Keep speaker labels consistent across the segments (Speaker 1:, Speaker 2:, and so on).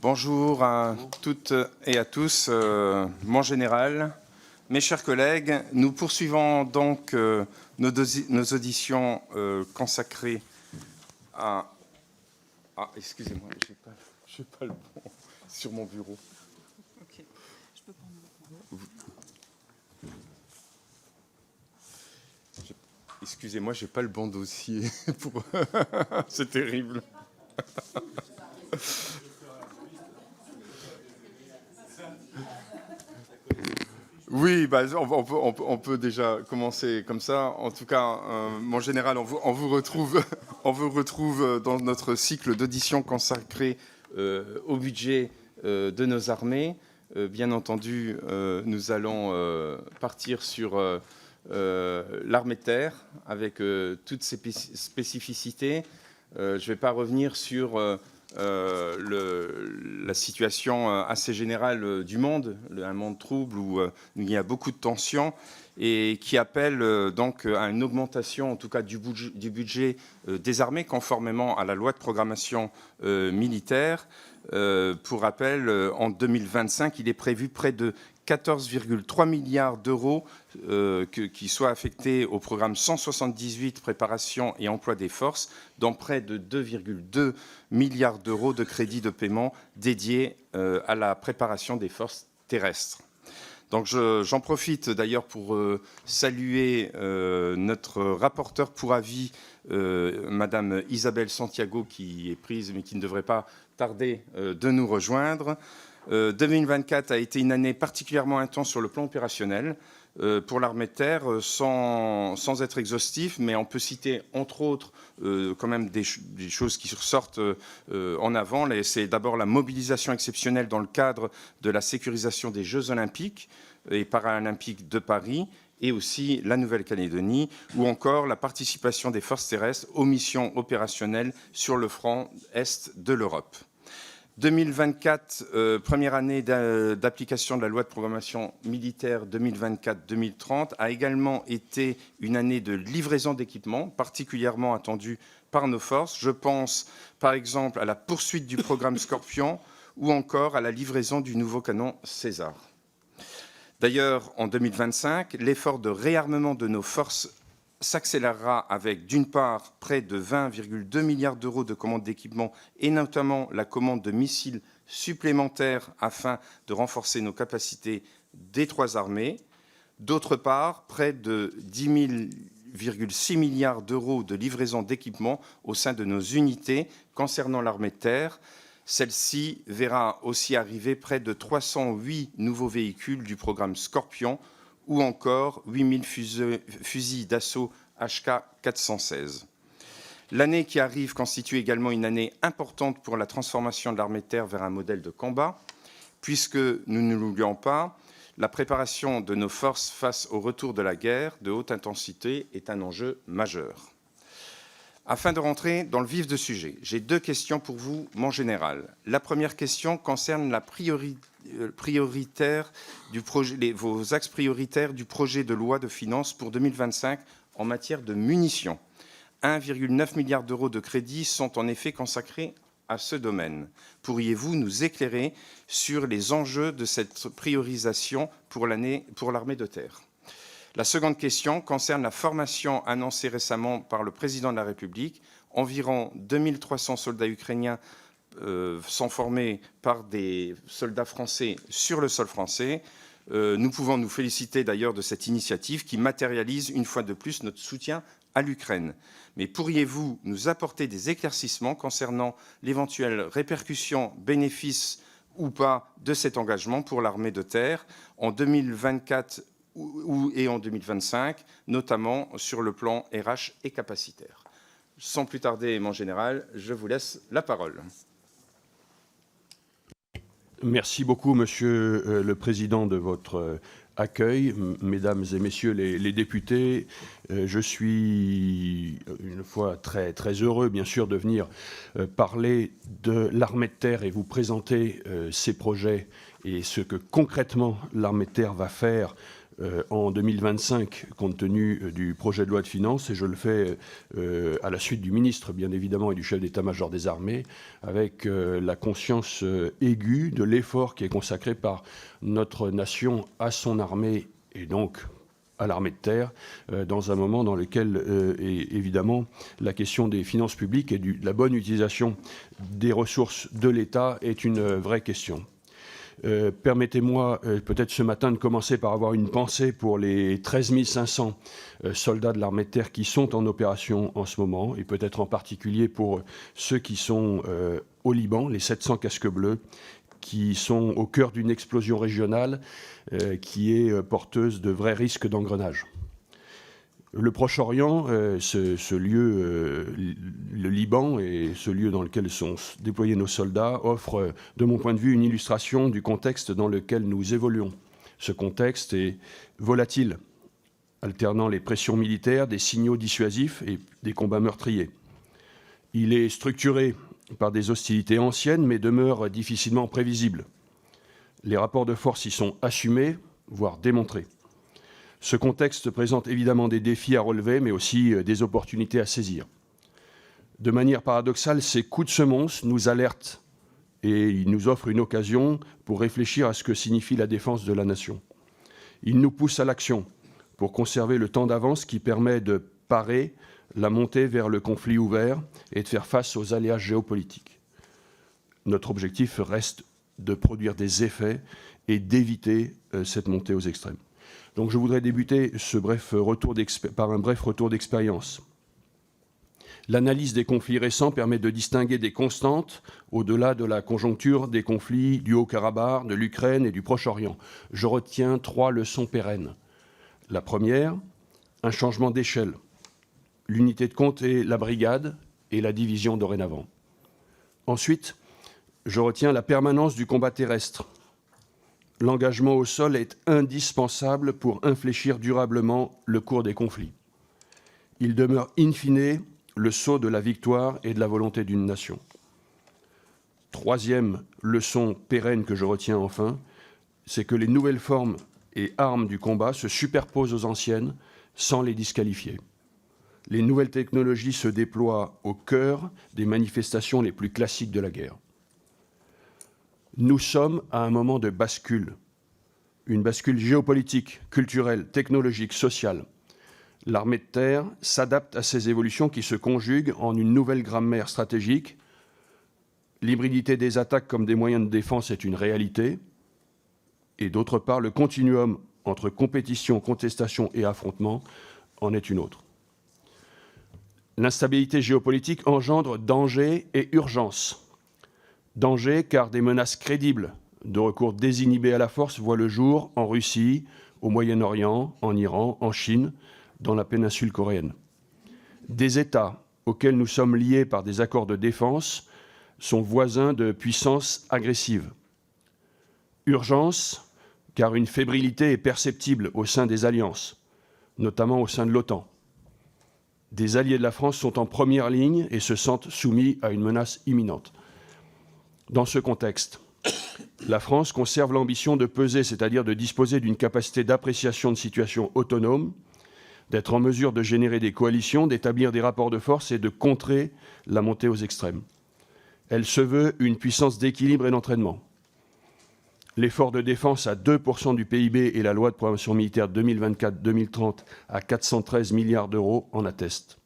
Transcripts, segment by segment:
Speaker 1: Bonjour à toutes et à tous. Mon général, mes chers collègues, nous poursuivons donc nos auditions consacrées à... Ah, excusez-moi, je n'ai pas le bon sur mon bureau.
Speaker 2: Ok, je peux prendre.
Speaker 1: Excusez-moi, j'ai pas le bon dossier. Pour... C'est terrible. Oui, bah, on peut déjà commencer comme ça. En tout cas, mon général, on vous retrouve, on vous retrouve dans notre cycle d'audition consacré au budget de nos armées. Bien entendu, nous allons partir sur l'armée de terre avec toutes ses spécificités. Je ne vais pas revenir sur la situation assez générale du monde, un monde trouble où il y a beaucoup de tensions et qui appelle donc à une augmentation, en tout cas du budget des armées, conformément à la loi de programmation militaire. Pour rappel, en 2025, il est prévu près de 14,3 milliards d'euros qui soient affectés au programme 178, préparation et emploi des forces, dont près de 2,2 milliards d'euros de crédits de paiement dédiés à la préparation des forces terrestres. Donc j'en profite d'ailleurs pour saluer notre rapporteur pour avis, Madame Isabelle Santiago, qui est prise mais qui ne devrait pas tarder de nous rejoindre. 2024 a été une année particulièrement intense sur le plan opérationnel pour l'armée de terre, sans être exhaustif, mais on peut citer entre autres quand même des choses qui ressortent en avant. C'est d'abord la mobilisation exceptionnelle dans le cadre de la sécurisation des Jeux olympiques et paralympiques de Paris, et aussi la Nouvelle-Calédonie, ou encore la participation des forces terrestres aux missions opérationnelles sur le front est de l'Europe. 2024, première année d'application de la loi de programmation militaire 2024-2030, a également été une année de livraison d'équipements particulièrement attendue par nos forces. Je pense par exemple à la poursuite du programme Scorpion ou encore à la livraison du nouveau canon César. D'ailleurs, en 2025, l'effort de réarmement de nos forces s'accélérera avec, d'une part, près de 20,2 milliards d'euros de commandes d'équipements et notamment la commande de missiles supplémentaires afin de renforcer nos capacités des trois armées. D'autre part, près de 10,6 milliards d'euros de livraison d'équipements au sein de nos unités concernant l'armée de terre. Celle-ci verra aussi arriver près de 308 nouveaux véhicules du programme Scorpion ou encore 8000 fusils d'assaut HK416. L'année qui arrive constitue également une année importante pour la transformation de l'armée de terre vers un modèle de combat, puisque, nous ne l'oublions pas, la préparation de nos forces face au retour de la guerre de haute intensité est un enjeu majeur. Afin de rentrer dans le vif du sujet, j'ai deux questions pour vous, mon général. La première question concerne la vos axes prioritaires du projet de loi de finances pour 2025 en matière de munitions. 1,9 milliard d'euros de crédits sont en effet consacrés à ce domaine. Pourriez-vous nous éclairer sur les enjeux de cette priorisation pour l'armée de terre ? La seconde question concerne la formation annoncée récemment par le président de la République. Environ 2300 soldats ukrainiens sont formés par des soldats français sur le sol français. Nous pouvons nous féliciter d'ailleurs de cette initiative qui matérialise une fois de plus notre soutien à l'Ukraine. Mais pourriez-vous nous apporter des éclaircissements concernant l'éventuelle répercussion, bénéfice ou pas de cet engagement pour l'armée de terre en 2024 et en 2025, notamment sur le plan RH et capacitaire. Sans plus tarder, mon général, je vous laisse la parole.
Speaker 3: Merci beaucoup, Monsieur le Président, de votre accueil. Mesdames et Messieurs les députés, je suis une fois très, très heureux, bien sûr, de venir parler de l'armée de terre et vous présenter ses projets et ce que concrètement l'armée de terre va faire en 2025, compte tenu du projet de loi de finances, et je le fais à la suite du ministre, bien évidemment, et du chef d'état-major des armées, avec la conscience aiguë de l'effort qui est consacré par notre nation à son armée, et donc à l'armée de terre, dans un moment dans lequel, évidemment, la question des finances publiques et de la bonne utilisation des ressources de l'État est une vraie question. Permettez-moi peut-être ce matin de commencer par avoir une pensée pour les 13 500 soldats de l'armée de terre qui sont en opération en ce moment, et peut-être en particulier pour ceux qui sont au Liban, les 700 casques bleus, qui sont au cœur d'une explosion régionale qui est porteuse de vrais risques d'engrenage. Le Proche-Orient, ce lieu, le Liban, et ce lieu dans lequel sont déployés nos soldats, offre, de mon point de vue, une illustration du contexte dans lequel nous évoluons. Ce contexte est volatile, alternant les pressions militaires, des signaux dissuasifs et des combats meurtriers. Il est structuré par des hostilités anciennes, mais demeure difficilement prévisible. Les rapports de force y sont assumés, voire démontrés. Ce contexte présente évidemment des défis à relever, mais aussi des opportunités à saisir. De manière paradoxale, ces coups de semonce nous alertent et ils nous offrent une occasion pour réfléchir à ce que signifie la défense de la nation. Ils nous poussent à l'action pour conserver le temps d'avance qui permet de parer la montée vers le conflit ouvert et de faire face aux aléas géopolitiques. Notre objectif reste de produire des effets et d'éviter cette montée aux extrêmes. Donc je voudrais débuter ce par un bref retour d'expérience. L'analyse des conflits récents permet de distinguer des constantes au-delà de la conjoncture des conflits du Haut-Karabakh, de l'Ukraine et du Proche-Orient. Je retiens 3 leçons pérennes. La première, un changement d'échelle. L'unité de compte est la brigade et la division dorénavant. Ensuite, je retiens la permanence du combat terrestre. L'engagement au sol est indispensable pour infléchir durablement le cours des conflits. Il demeure in fine le sceau de la victoire et de la volonté d'une nation. Troisième leçon pérenne que je retiens enfin, c'est que les nouvelles formes et armes du combat se superposent aux anciennes sans les disqualifier. Les nouvelles technologies se déploient au cœur des manifestations les plus classiques de la guerre. Nous sommes à un moment de bascule, une bascule géopolitique, culturelle, technologique, sociale. L'armée de terre s'adapte à ces évolutions qui se conjuguent en une nouvelle grammaire stratégique. L'hybridité des attaques comme des moyens de défense est une réalité. Et d'autre part, le continuum entre compétition, contestation et affrontement en est une autre. L'instabilité géopolitique engendre danger et urgence. Danger car des menaces crédibles de recours désinhibé à la force voient le jour en Russie, au Moyen-Orient, en Iran, en Chine, dans la péninsule coréenne. Des États auxquels nous sommes liés par des accords de défense sont voisins de puissances agressives. Urgence car une fébrilité est perceptible au sein des alliances, notamment au sein de l'OTAN. Des alliés de la France sont en première ligne et se sentent soumis à une menace imminente. Dans ce contexte, la France conserve l'ambition de peser, c'est-à-dire de disposer d'une capacité d'appréciation de situation autonome, d'être en mesure de générer des coalitions, d'établir des rapports de force et de contrer la montée aux extrêmes. Elle se veut une puissance d'équilibre et d'entraînement. L'effort de défense à 2% du PIB et la loi de programmation militaire 2024-2030 à 413 milliards d'euros en attestent.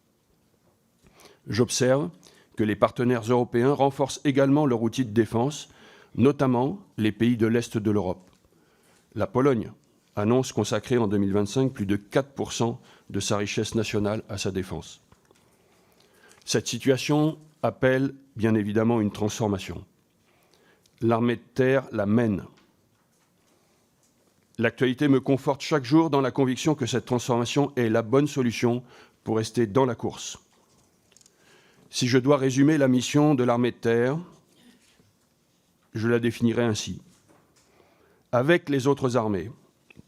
Speaker 3: J'observe que les partenaires européens renforcent également leur outil de défense, notamment les pays de l'Est de l'Europe. La Pologne annonce consacrer en 2025 plus de 4% de sa richesse nationale à sa défense. Cette situation appelle bien évidemment une transformation. L'armée de terre la mène. L'actualité me conforte chaque jour dans la conviction que cette transformation est la bonne solution pour rester dans la course. Si je dois résumer la mission de l'armée de terre, je la définirai ainsi. Avec les autres armées,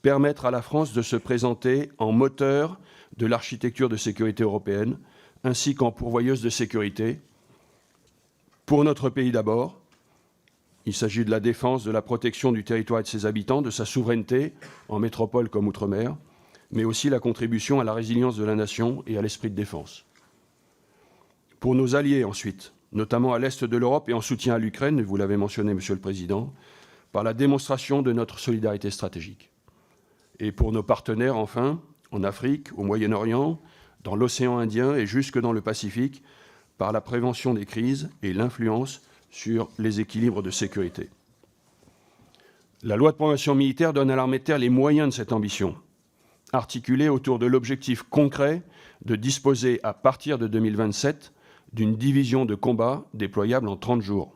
Speaker 3: permettre à la France de se présenter en moteur de l'architecture de sécurité européenne, ainsi qu'en pourvoyeuse de sécurité, pour notre pays d'abord, Il s'agit de la défense, de la protection du territoire et de ses habitants, de sa souveraineté, en métropole comme outre-mer, mais aussi la contribution à la résilience de la nation et à l'esprit de défense. Pour nos alliés, ensuite, notamment à l'est de l'Europe et en soutien à l'Ukraine, vous l'avez mentionné, Monsieur le Président, par la démonstration de notre solidarité stratégique. Et pour nos partenaires, enfin, en Afrique, au Moyen-Orient, dans l'océan Indien et jusque dans le Pacifique, par la prévention des crises et l'influence sur les équilibres de sécurité. La loi de programmation militaire donne à l'armée de terre les moyens de cette ambition, articulée autour de l'objectif concret de disposer, à partir de 2027, d'une division de combat déployable en 30 jours.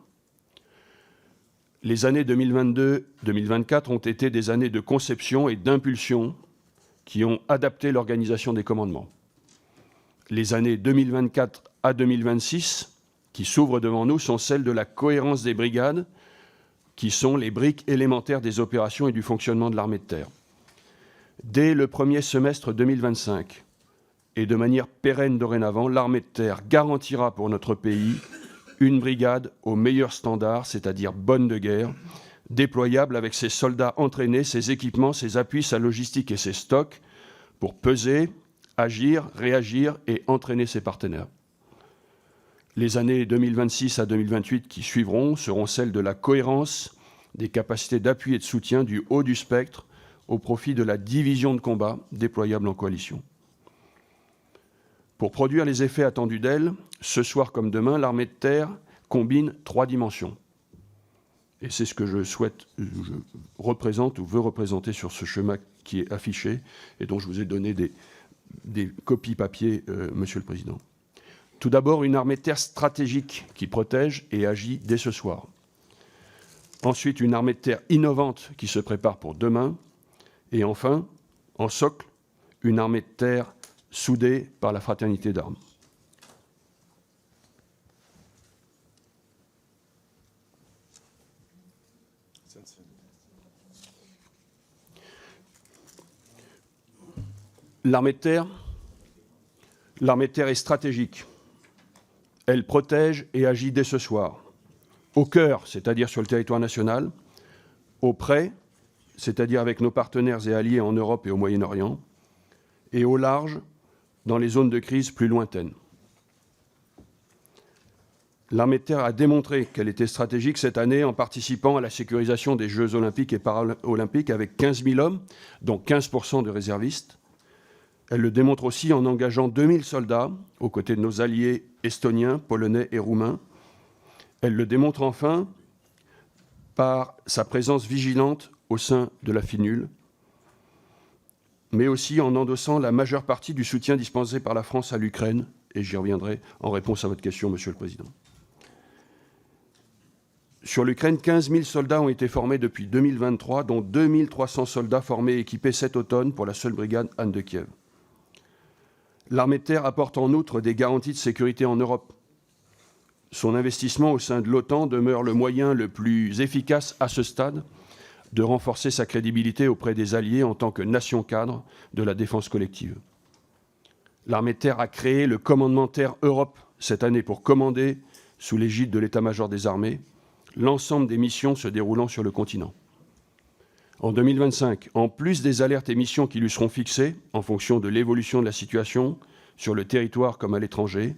Speaker 3: Les années 2022-2024 ont été des années de conception et d'impulsion qui ont adapté l'organisation des commandements. Les années 2024 à 2026, qui s'ouvrent devant nous, sont celles de la cohérence des brigades, qui sont les briques élémentaires des opérations et du fonctionnement de l'armée de terre. Dès le premier semestre 2025, et de manière pérenne dorénavant, l'armée de terre garantira pour notre pays une brigade aux meilleurs standards, c'est-à-dire bonne de guerre, déployable avec ses soldats entraînés, ses équipements, ses appuis, sa logistique et ses stocks, pour peser, agir, réagir et entraîner ses partenaires. Les années 2026 à 2028 qui suivront seront celles de la cohérence, des capacités d'appui et de soutien du haut du spectre au profit de la division de combat déployable en coalition. Pour produire les effets attendus d'elle, ce soir comme demain, l'armée de terre combine 3 dimensions. Et c'est ce que je représente ou veux représenter sur ce schéma qui est affiché et dont je vous ai donné des copies papier, Monsieur le Président. Tout d'abord, une armée de terre stratégique qui protège et agit dès ce soir. Ensuite, une armée de terre innovante qui se prépare pour demain. Et enfin, en socle, une armée de terre soudée par la fraternité d'armes. L'armée de terre est stratégique. Elle protège et agit dès ce soir. Au cœur, c'est-à-dire sur le territoire national, au près, c'est-à-dire avec nos partenaires et alliés en Europe et au Moyen-Orient, et au large, dans les zones de crise plus lointaines. L'armée de terre a démontré qu'elle était stratégique cette année en participant à la sécurisation des Jeux olympiques et paralympiques avec 15 000 hommes, dont 15% de réservistes. Elle le démontre aussi en engageant 2000 soldats aux côtés de nos alliés estoniens, polonais et roumains. Elle le démontre enfin par sa présence vigilante au sein de la FINUL, mais aussi en endossant la majeure partie du soutien dispensé par la France à l'Ukraine, et j'y reviendrai en réponse à votre question, Monsieur le Président. Sur l'Ukraine, 15 000 soldats ont été formés depuis 2023, dont 2300 soldats formés et équipés cet automne pour la seule brigade Anne de Kiev. L'armée de terre apporte en outre des garanties de sécurité en Europe. Son investissement au sein de l'OTAN demeure le moyen le plus efficace à ce stade de renforcer sa crédibilité auprès des alliés en tant que nation cadre de la défense collective. L'armée de terre a créé le commandement Terre Europe cette année pour commander, sous l'égide de l'état-major des armées, l'ensemble des missions se déroulant sur le continent. En 2025, en plus des alertes et missions qui lui seront fixées en fonction de l'évolution de la situation sur le territoire comme à l'étranger,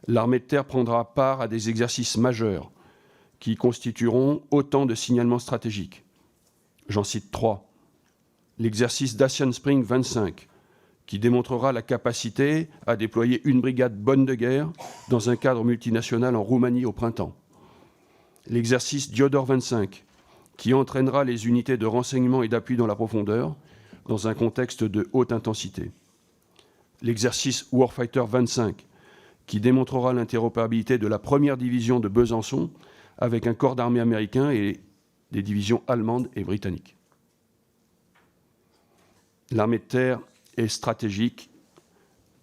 Speaker 3: l'armée de terre prendra part à des exercices majeurs qui constitueront autant de signalements stratégiques. J'en cite 3. L'exercice Dacian Spring 25, qui démontrera la capacité à déployer une brigade bonne de guerre dans un cadre multinational en Roumanie au printemps. L'exercice Diodor 25, qui entraînera les unités de renseignement et d'appui dans la profondeur, dans un contexte de haute intensité. L'exercice Warfighter 25, qui démontrera l'interopérabilité de la première division de Besançon avec un corps d'armée américain et des divisions allemandes et britanniques. L'armée de terre est stratégique,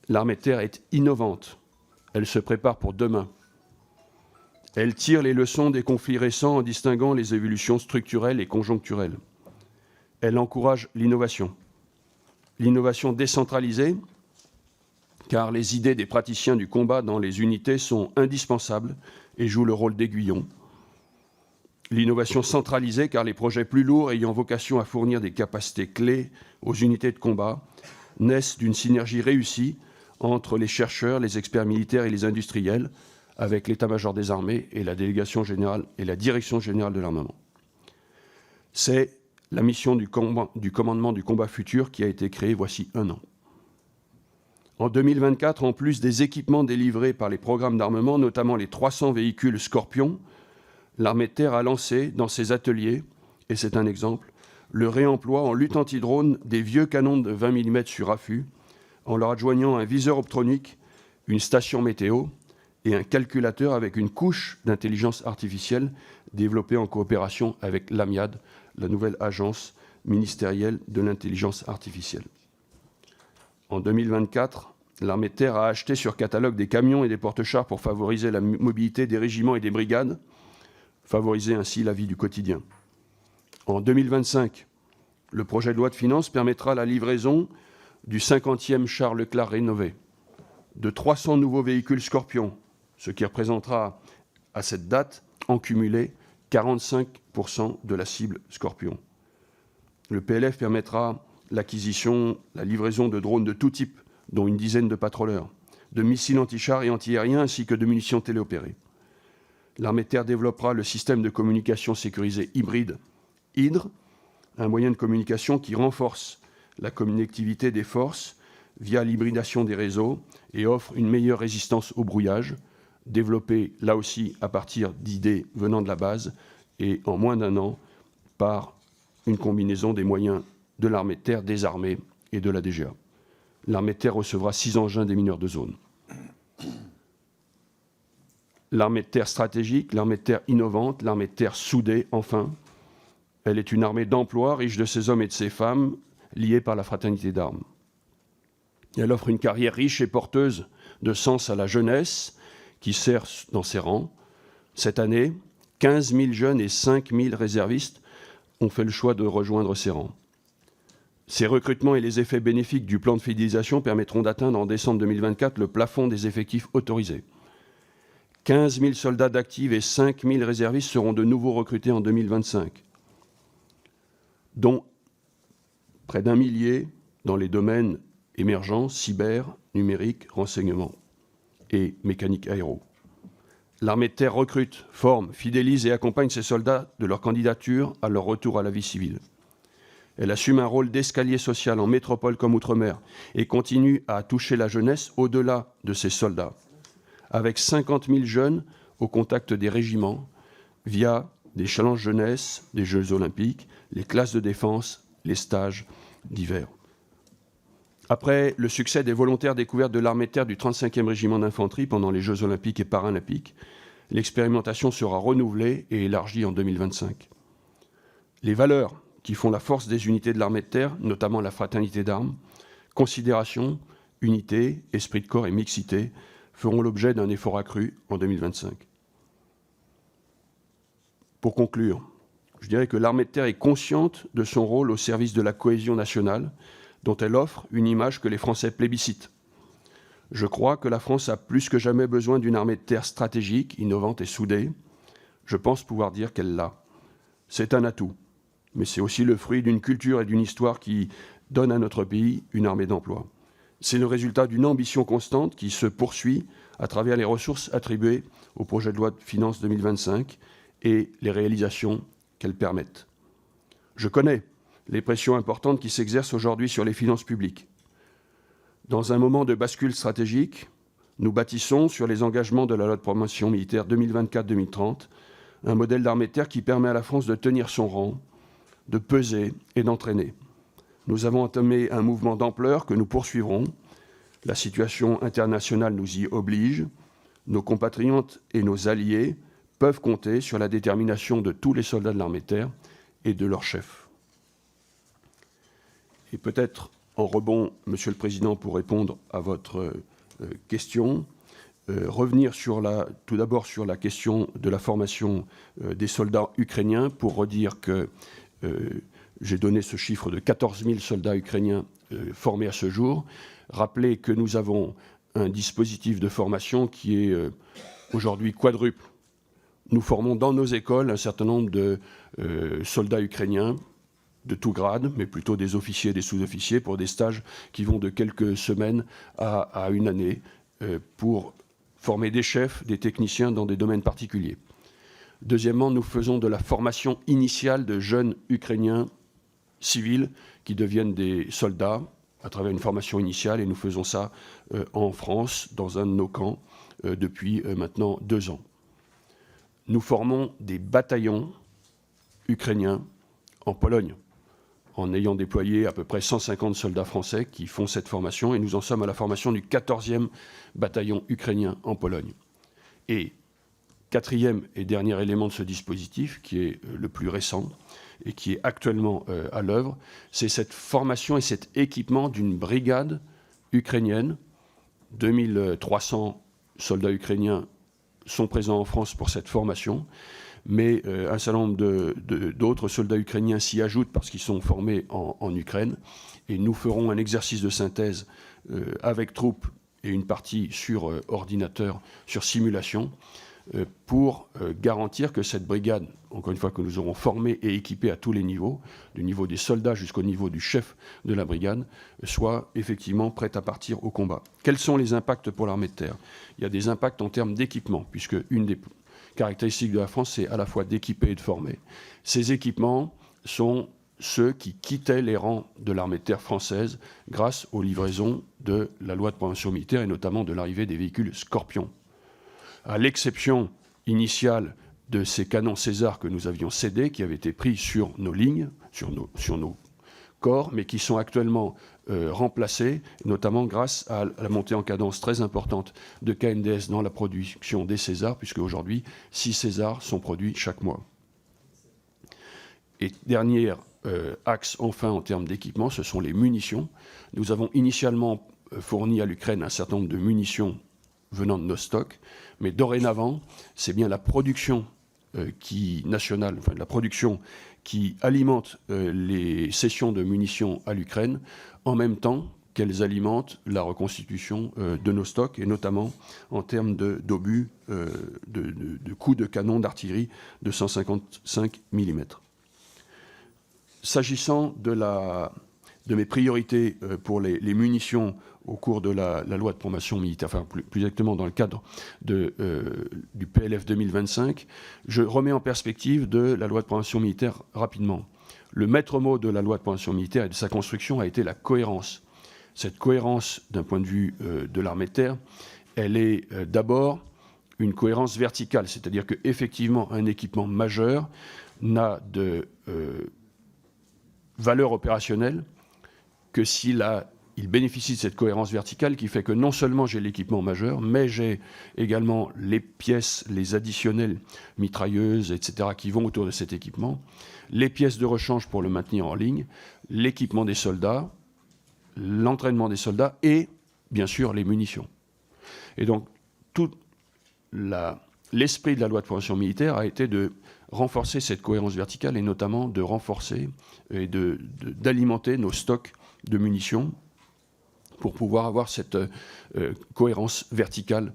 Speaker 3: l'armée de terre est innovante, elle se prépare pour demain. Elle tire les leçons des conflits récents en distinguant les évolutions structurelles et conjoncturelles. Elle encourage l'innovation décentralisée, car les idées des praticiens du combat dans les unités sont indispensables et jouent le rôle d'aiguillon. L'innovation centralisée, car les projets plus lourds ayant vocation à fournir des capacités clés aux unités de combat naissent d'une synergie réussie entre les chercheurs, les experts militaires et les industriels, avec l'état-major des armées et la délégation générale et la direction générale de l'armement. C'est la mission du commandement du combat futur qui a été créée voici 1 an. En 2024, en plus des équipements délivrés par les programmes d'armement, notamment les 300 véhicules Scorpion, l'armée de terre a lancé dans ses ateliers, et c'est un exemple, le réemploi en lutte anti-drone des vieux canons de 20 mm sur affût, en leur adjoignant un viseur optronique, une station météo et un calculateur avec une couche d'intelligence artificielle développée en coopération avec l'AMIAD, la nouvelle agence ministérielle de l'intelligence artificielle. En 2024, l'armée de terre a acheté sur catalogue des camions et des porte-chars pour favoriser la mobilité des régiments et des brigades, favoriser ainsi la vie du quotidien. En 2025, le projet de loi de finances permettra la livraison du 50e char Leclerc rénové, de 300 nouveaux véhicules Scorpion, ce qui représentera à cette date, en cumulé, 45% de la cible Scorpion. Le PLF permettra l'acquisition, la livraison de drones de tout type, dont une dizaine de patrouilleurs, de missiles anti-chars et anti-aériens, ainsi que de munitions téléopérées. L'armée de terre développera le système de communication sécurisé hybride HYDRE, un moyen de communication qui renforce la connectivité des forces via l'hybridation des réseaux et offre une meilleure résistance au brouillage, développé là aussi à partir d'idées venant de la base et en moins d'1 an par une combinaison des moyens de l'armée de terre, des armées et de la DGA. L'armée de terre recevra 6 engins des mineurs de zone. L'armée de terre stratégique, l'armée de terre innovante, l'armée de terre soudée, enfin. Elle est une armée d'emploi riche de ses hommes et de ses femmes, liés par la fraternité d'armes. Elle offre une carrière riche et porteuse de sens à la jeunesse qui sert dans ses rangs. Cette année, 15 000 jeunes et 5 000 réservistes ont fait le choix de rejoindre ces rangs. Ces recrutements et les effets bénéfiques du plan de fidélisation permettront d'atteindre en décembre 2024 le plafond des effectifs autorisés. 15 000 soldats d'actifs et 5 000 réservistes seront de nouveau recrutés en 2025, dont près d'1 millier dans les domaines émergents, cyber, numérique, renseignement et mécanique aéro. L'armée de terre recrute, forme, fidélise et accompagne ses soldats de leur candidature à leur retour à la vie civile. Elle assume un rôle d'escalier social en métropole comme outre-mer et continue à toucher la jeunesse au-delà de ses soldats, avec 50 000 jeunes au contact des régiments via des challenges jeunesse, des Jeux olympiques, les classes de défense, les stages d'hiver. Après le succès des volontaires découvertes de l'armée de terre du 35e régiment d'infanterie pendant les Jeux olympiques et paralympiques, l'expérimentation sera renouvelée et élargie en 2025. Les valeurs qui font la force des unités de l'armée de terre, notamment la fraternité d'armes, considération, unité, esprit de corps et mixité, feront l'objet d'un effort accru en 2025. Pour conclure, je dirais que l'armée de terre est consciente de son rôle au service de la cohésion nationale, dont elle offre une image que les Français plébiscitent. Je crois que la France a plus que jamais besoin d'une armée de terre stratégique, innovante et soudée. Je pense pouvoir dire qu'elle l'a. C'est un atout, mais c'est aussi le fruit d'une culture et d'une histoire qui donnent à notre pays une armée d'emploi. C'est le résultat d'une ambition constante qui se poursuit à travers les ressources attribuées au projet de loi de finances 2025 et les réalisations qu'elles permettent. Je connais les pressions importantes qui s'exercent aujourd'hui sur les finances publiques. Dans un moment de bascule stratégique, nous bâtissons sur les engagements de la loi de programmation militaire 2024-2030 un modèle d'armée de terre qui permet à la France de tenir son rang, de peser et d'entraîner. Nous avons entamé un mouvement d'ampleur que nous poursuivrons. La situation internationale nous y oblige. Nos compatriotes et nos alliés peuvent compter sur la détermination de tous les soldats de l'armée de terre et de leurs chefs. Et peut-être en rebond, Monsieur le Président, pour répondre à votre question, revenir tout d'abord sur la question de la formation des soldats ukrainiens pour redire que j'ai donné ce chiffre de 14 000 soldats ukrainiens formés à ce jour. Rappeler que nous avons un dispositif de formation qui est aujourd'hui quadruple. nous formons dans nos écoles un certain nombre de soldats ukrainiens de tout grade, mais plutôt des officiers et des sous-officiers, pour des stages qui vont de quelques semaines à une année, pour former des chefs, des techniciens dans des domaines particuliers. Deuxièmement, nous faisons de la formation initiale de jeunes Ukrainiens civils qui deviennent des soldats à travers une formation initiale, et nous faisons ça en France, dans un de nos camps, depuis maintenant 2 ans. Nous formons des bataillons ukrainiens en Pologne, en ayant déployé à peu près 150 soldats français qui font cette formation, et nous en sommes à la formation du 14e bataillon ukrainien en Pologne. Et quatrième et dernier élément de ce dispositif, qui est le plus récent et qui est actuellement à l'œuvre, c'est cette formation et cet équipement d'une brigade ukrainienne. 2300 soldats ukrainiens sont présents en France pour cette formation, mais un certain nombre d'autres soldats ukrainiens s'y ajoutent parce qu'ils sont formés en Ukraine. Et nous ferons un exercice de synthèse avec troupes et une partie sur ordinateur, sur simulation, pour garantir que cette brigade, encore une fois que nous aurons formée et équipée à tous les niveaux, du niveau des soldats jusqu'au niveau du chef de la brigade, soit effectivement prête à partir au combat. Quels sont les impacts pour l'armée de terre? Il y a des impacts en termes d'équipement, puisque une des caractéristiques de la France, c'est à la fois d'équiper et de former. Ces équipements sont ceux qui quittaient les rangs de l'armée de terre française grâce aux livraisons de la loi de programmation militaire et notamment de l'arrivée des véhicules Scorpion. À l'exception initiale de ces canons César que nous avions cédés, qui avaient été pris sur nos lignes, sur nos corps, mais qui sont actuellement remplacés, notamment grâce à la montée en cadence très importante de KNDS dans la production des Césars, puisque aujourd'hui, 6 Césars sont produits chaque mois. Et dernier axe, enfin, en termes d'équipement, ce sont les munitions. Nous avons initialement fourni à l'Ukraine un certain nombre de munitions venant de nos stocks, mais dorénavant, c'est bien la production nationale, enfin la production qui alimente les cessions de munitions à l'Ukraine, en même temps qu'elles alimentent la reconstitution de nos stocks, et notamment en termes d'obus, de coups de canon d'artillerie de 155 mm. S'agissant de mes priorités pour les munitions au cours de la loi de programmation militaire, enfin plus exactement dans le cadre du PLF 2025, je remets en perspective de la loi de programmation militaire rapidement. Le maître mot de la loi de programmation militaire et de sa construction a été la cohérence. Cette cohérence, d'un point de vue de l'armée de terre, elle est d'abord une cohérence verticale, c'est-à-dire qu'effectivement, un équipement majeur n'a de valeur opérationnelle que s'il bénéficie de cette cohérence verticale qui fait que non seulement j'ai l'équipement majeur, mais j'ai également les pièces, les additionnelles, mitrailleuses, etc., qui vont autour de cet équipement, les pièces de rechange pour le maintenir en ligne, l'équipement des soldats, l'entraînement des soldats et, bien sûr, les munitions. Et donc, tout l'esprit de la loi de programmation militaire a été de renforcer cette cohérence verticale et notamment de renforcer et d'alimenter nos stocks de munitions pour pouvoir avoir cette cohérence verticale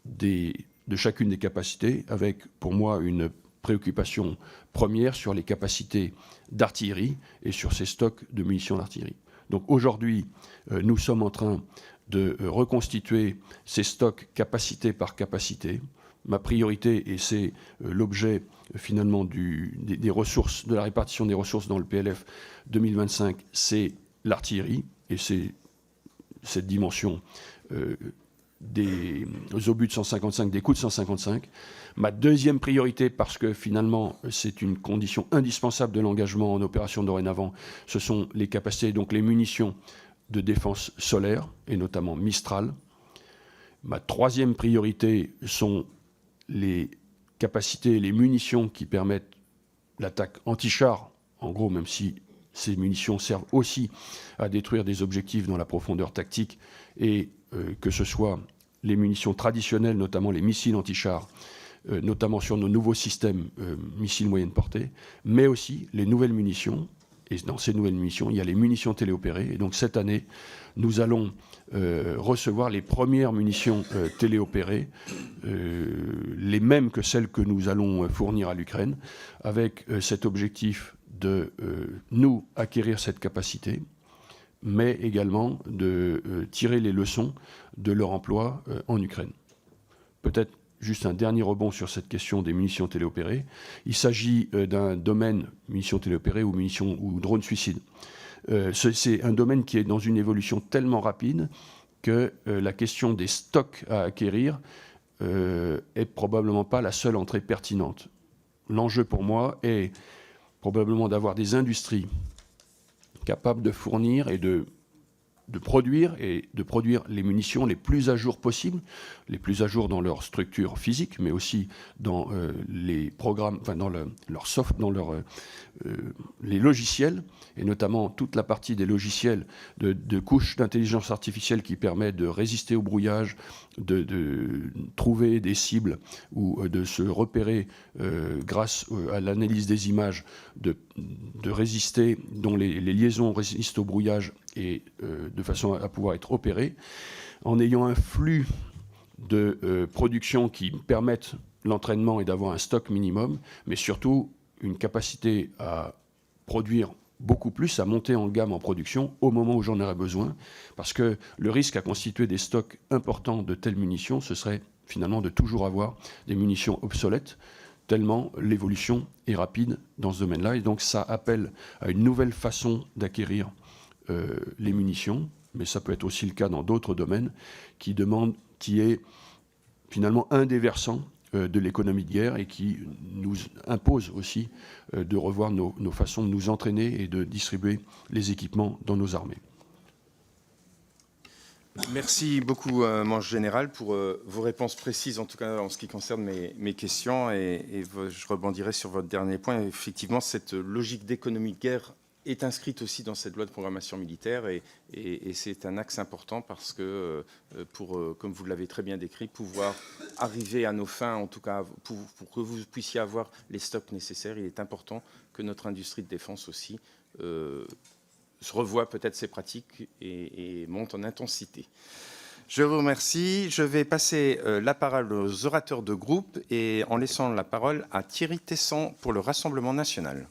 Speaker 3: de chacune des capacités, avec pour moi une préoccupation première sur les capacités d'artillerie et sur ces stocks de munitions d'artillerie. Donc aujourd'hui, nous sommes en train de reconstituer ces stocks capacité par capacité. Ma priorité, et c'est l'objet finalement des ressources, de la répartition des ressources dans le PLF 2025, c'est l'artillerie, et c'est cette dimension des obus de 155, des coups de 155. Ma deuxième priorité, parce que finalement c'est une condition indispensable de l'engagement en opération dorénavant, ce sont les capacités, donc les munitions de défense solaire, et notamment Mistral. Ma troisième priorité sont les capacités et les munitions qui permettent l'attaque anti-char, en gros, même si ces munitions servent aussi à détruire des objectifs dans la profondeur tactique, et que ce soit les munitions traditionnelles, notamment les missiles anti-char, notamment sur nos nouveaux systèmes missiles moyenne portée, mais aussi les nouvelles munitions, Et dans ces nouvelles munitions, il y a les munitions téléopérées. Et donc cette année, nous allons recevoir les premières munitions téléopérées, les mêmes que celles que nous allons fournir à l'Ukraine, avec cet objectif de nous acquérir cette capacité, mais également de tirer les leçons de leur emploi en Ukraine. Peut-être juste un dernier rebond sur cette question des munitions téléopérées. Il s'agit d'un domaine, munitions téléopérées ou munitions ou drones suicides. C'est un domaine qui est dans une évolution tellement rapide que la question des stocks à acquérir est probablement pas la seule entrée pertinente. L'enjeu pour moi est probablement d'avoir des industries capables de fournir et de produire les munitions les plus à jour possibles, les plus à jour dans leur structure physique, mais aussi dans les programmes, enfin dans leur soft, dans les logiciels, et notamment toute la partie des logiciels de couches d'intelligence artificielle qui permet de résister au brouillage, de trouver des cibles ou de se repérer grâce à l'analyse des images, de résister, dont les liaisons résistent au brouillage et de façon à pouvoir être opérées, en ayant un flux de production qui permettent l'entraînement et d'avoir un stock minimum, mais surtout une capacité à produire beaucoup plus, à monter en gamme en production au moment où j'en aurais besoin, parce que le risque à constituer des stocks importants de telles munitions, ce serait finalement de toujours avoir des munitions obsolètes, tellement l'évolution est rapide dans ce domaine-là. Et donc ça appelle à une nouvelle façon d'acquérir les munitions, mais ça peut être aussi le cas dans d'autres domaines, qui est finalement un des versants de l'économie de guerre et qui nous impose aussi de revoir nos façons de nous entraîner et de distribuer les équipements dans nos armées.
Speaker 1: Merci beaucoup, mon général, pour vos réponses précises, en tout cas en ce qui concerne mes questions. Et je rebondirai sur votre dernier point. Effectivement, cette logique d'économie de guerre est inscrite aussi dans cette loi de programmation militaire et c'est un axe important parce que, comme vous l'avez très bien décrit, pouvoir arriver à nos fins, en tout cas pour que vous puissiez avoir les stocks nécessaires, il est important que notre industrie de défense aussi se revoie peut-être ses pratiques et monte en intensité. Je vous remercie. Je vais passer la parole aux orateurs de groupe et en laissant la parole à Thierry Tesson pour le Rassemblement national.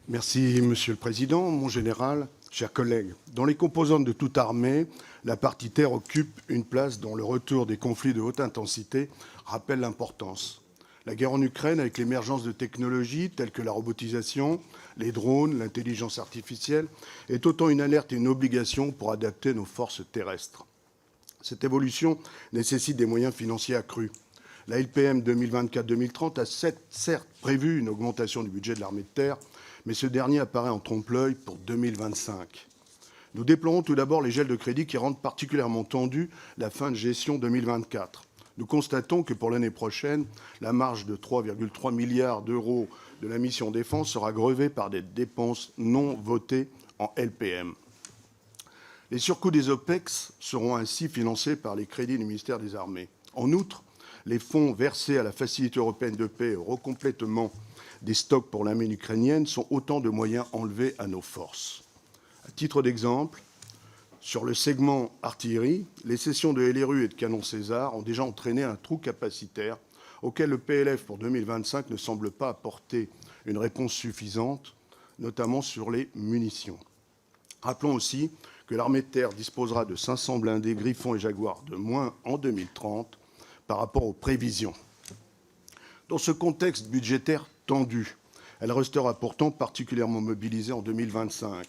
Speaker 4: Merci, Monsieur le Président. Mon général, chers collègues, dans les composantes de toute armée, la partie terre occupe une place dont le retour des conflits de haute intensité rappelle l'importance. La guerre en Ukraine, avec l'émergence de technologies telles que la robotisation, les drones, l'intelligence artificielle, est autant une alerte et une obligation pour adapter nos forces terrestres. Cette évolution nécessite des moyens financiers accrus. La LPM 2024-2030 a certes prévu une augmentation du budget de l'armée de terre, mais ce dernier apparaît en trompe-l'œil pour 2025. Nous déplorons tout d'abord les gels de crédit qui rendent particulièrement tendue la fin de gestion 2024. Nous constatons que pour l'année prochaine, la marge de 3,3 milliards d'euros de la mission défense sera grevée par des dépenses non votées en LPM. Les surcoûts des OPEX seront ainsi financés par les crédits du ministère des Armées. En outre, les fonds versés à la Facilité européenne de paix au recomplètement des stocks pour l'armée ukrainienne sont autant de moyens enlevés à nos forces. À titre d'exemple, sur le segment artillerie, les cessions de LRU et de canons César ont déjà entraîné un trou capacitaire auquel le PLF pour 2025 ne semble pas apporter une réponse suffisante, notamment sur les munitions. Rappelons aussi que l'armée de terre disposera de 500 blindés Griffon et Jaguar de moins en 2030 par rapport aux prévisions. Dans ce contexte budgétaire tendu, elle restera pourtant particulièrement mobilisée en 2025.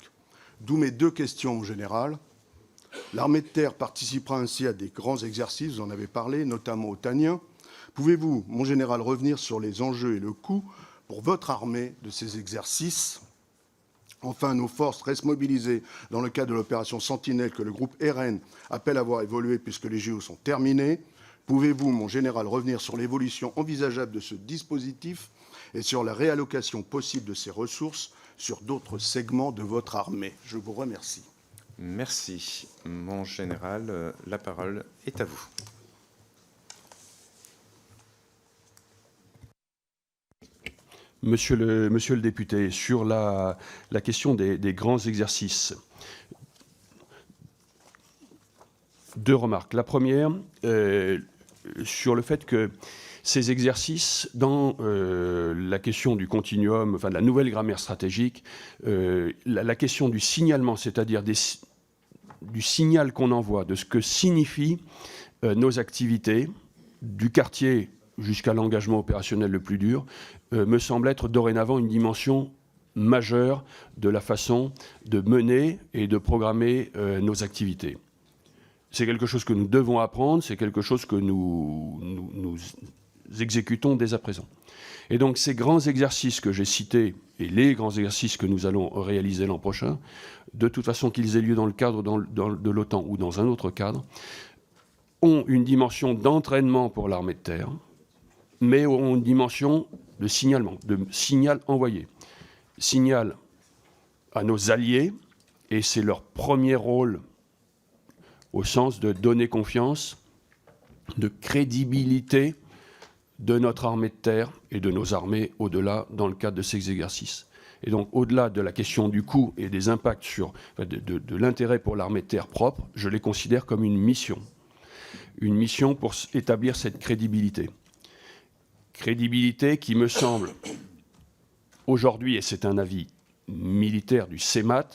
Speaker 4: D'où mes deux questions en général. L'armée de terre participera ainsi à des grands exercices, vous en avez parlé, notamment au Tanien. Pouvez-vous, mon général, revenir sur les enjeux et le coût pour votre armée de ces exercices ? Enfin, nos forces restent mobilisées dans le cadre de l'opération Sentinelle que le groupe RN appelle à voir évoluer puisque les JO sont terminés. Pouvez-vous, mon général, revenir sur l'évolution envisageable de ce dispositif et sur la réallocation possible de ces ressources sur d'autres segments de votre armée ? Je vous remercie.
Speaker 1: Merci, mon général. La parole est à vous.
Speaker 3: Monsieur le député, sur la question des grands exercices, 2 remarques. La première, sur le fait que ces exercices, dans la question du continuum, enfin de la nouvelle grammaire stratégique, la question du signalement, c'est-à-dire du signal qu'on envoie, de ce que signifient nos activités, du quartier jusqu'à l'engagement opérationnel le plus dur, me semble être dorénavant une dimension majeure de la façon de mener et de programmer nos activités. C'est quelque chose que nous devons apprendre, c'est quelque chose que nous exécutons dès à présent. Et donc ces grands exercices que j'ai cités, et les grands exercices que nous allons réaliser l'an prochain, de toute façon qu'ils aient lieu dans le cadre de l'OTAN ou dans un autre cadre, ont une dimension d'entraînement pour l'armée de terre, mais ont une dimension de signalement, de signal envoyé. Signal à nos alliés, et c'est leur premier rôle au sens de donner confiance, de crédibilité de notre armée de terre et de nos armées au-delà dans le cadre de ces exercices. Et donc, au-delà de la question du coût et des impacts de l'intérêt pour l'armée de terre propre, je les considère comme une mission pour établir cette crédibilité. Crédibilité qui me semble, aujourd'hui, et c'est un avis militaire du CEMAT,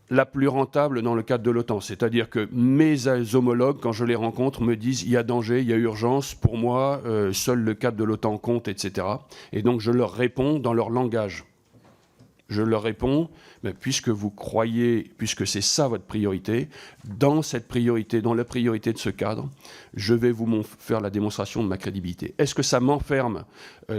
Speaker 3: la plus rentable dans le cadre de l'OTAN. C'est-à-dire que mes homologues, quand je les rencontre, me disent « il y a danger, il y a urgence, pour moi, seul le cadre de l'OTAN compte, etc. » Et donc je leur réponds dans leur langage. Je leur réponds, mais puisque vous croyez, puisque c'est ça votre priorité, dans cette priorité, dans la priorité de ce cadre, je vais vous faire la démonstration de ma crédibilité. Est-ce que ça m'enferme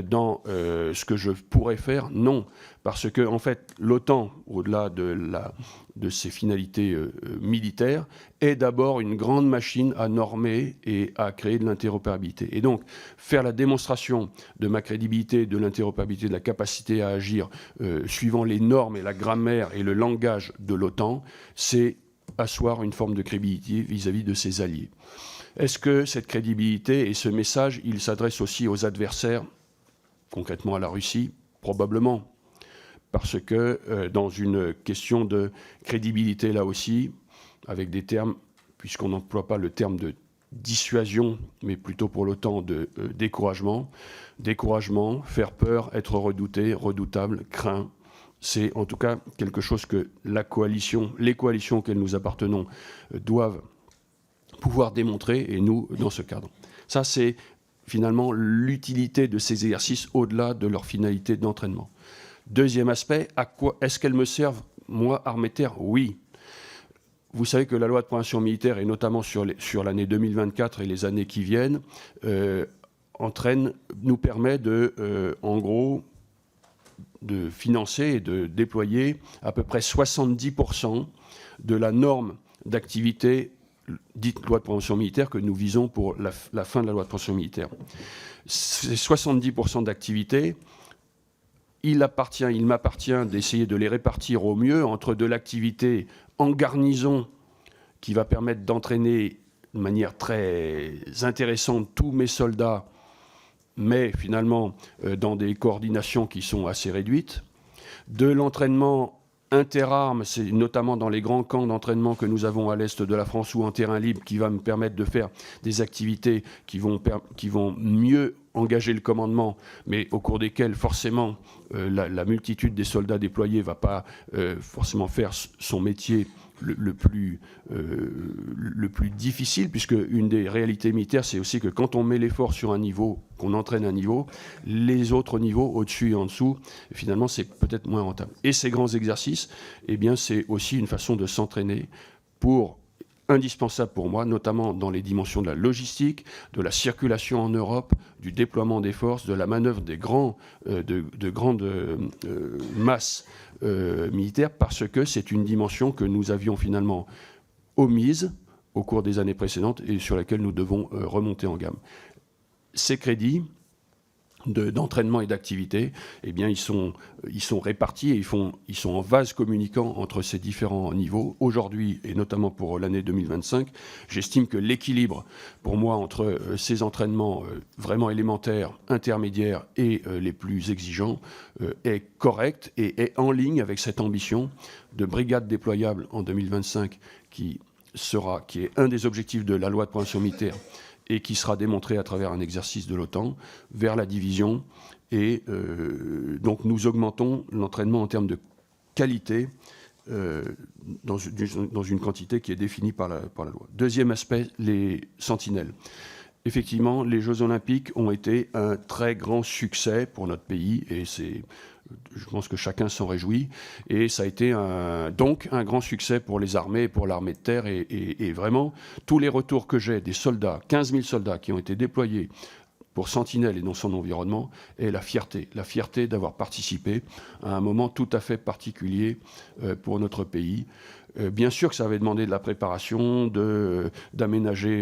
Speaker 3: dans ce que je pourrais faire? Non, parce que en fait, l'OTAN, au-delà de ses finalités militaires, est d'abord une grande machine à normer et à créer de l'interopérabilité. Et donc, faire la démonstration de ma crédibilité, de l'interopérabilité, de la capacité à agir suivant les normes et la grammaire et le langage de l'OTAN, c'est asseoir une forme de crédibilité vis-à-vis de ses alliés. Est-ce que cette crédibilité et ce message, il s'adresse aussi aux adversaires, concrètement à la Russie? Probablement. Parce que dans une question de crédibilité, là aussi, avec des termes, puisqu'on n'emploie pas le terme de dissuasion, mais plutôt pour l'OTAN de découragement. Découragement, faire peur, être redouté, redoutable, craint. C'est en tout cas quelque chose que les coalitions auxquelles nous appartenons doivent pouvoir démontrer, et nous, dans ce cadre. Ça, c'est finalement l'utilité de ces exercices au-delà de leur finalité d'entraînement. Deuxième aspect, à quoi est-ce qu'elles me servent, moi, armée de terre? Oui. Vous savez que la loi de programmation militaire, et notamment sur l'année 2024 et les années qui viennent, nous permet en gros, de financer et de déployer à peu près 70% de la norme d'activité dite loi de programmation militaire que nous visons pour la fin de la loi de programmation militaire. Ces 70% d'activité, il m'appartient d'essayer de les répartir au mieux entre de l'activité en garnison qui va permettre d'entraîner de manière très intéressante tous mes soldats, mais finalement dans des coordinations qui sont assez réduites, de l'entraînement interarmes, c'est notamment dans les grands camps d'entraînement que nous avons à l'est de la France ou en terrain libre, qui va me permettre de faire des activités qui vont mieux engager le commandement, mais au cours desquelles, forcément, la multitude des soldats déployés ne va pas forcément faire son métier le plus difficile, puisque une des réalités militaires, c'est aussi que quand on met l'effort sur un niveau, qu'on entraîne un niveau, les autres niveaux, au-dessus et en dessous, finalement, c'est peut-être moins rentable. Et ces grands exercices, eh bien, c'est aussi une façon de s'entraîner indispensable pour moi, notamment dans les dimensions de la logistique, de la circulation en Europe, du déploiement des forces, de la manœuvre de grandes masses militaires, parce que c'est une dimension que nous avions finalement omise au cours des années précédentes et sur laquelle nous devons remonter en gamme. Ces crédits, d'entraînement et d'activité, eh bien, ils sont répartis et ils sont en vase communicant entre ces différents niveaux. Aujourd'hui, et notamment pour l'année 2025, j'estime que l'équilibre, pour moi, entre ces entraînements vraiment élémentaires, intermédiaires et les plus exigeants, est correct et est en ligne avec cette ambition de brigade déployable en 2025 qui est un des objectifs de la loi de programmation militaire et qui sera démontré à travers un exercice de l'OTAN, vers la division. Et donc nous augmentons l'entraînement en termes de qualité dans une quantité qui est définie par la loi. Deuxième aspect, les sentinelles. Effectivement, les Jeux Olympiques ont été un très grand succès pour notre pays et je pense que chacun s'en réjouit. Et ça a été donc un grand succès pour les armées, pour l'armée de terre. Et vraiment, tous les retours que j'ai des soldats, 15 000 soldats qui ont été déployés pour Sentinelle et dans son environnement, est la fierté d'avoir participé à un moment tout à fait particulier pour notre pays. Bien sûr que ça avait demandé de la préparation, d'aménager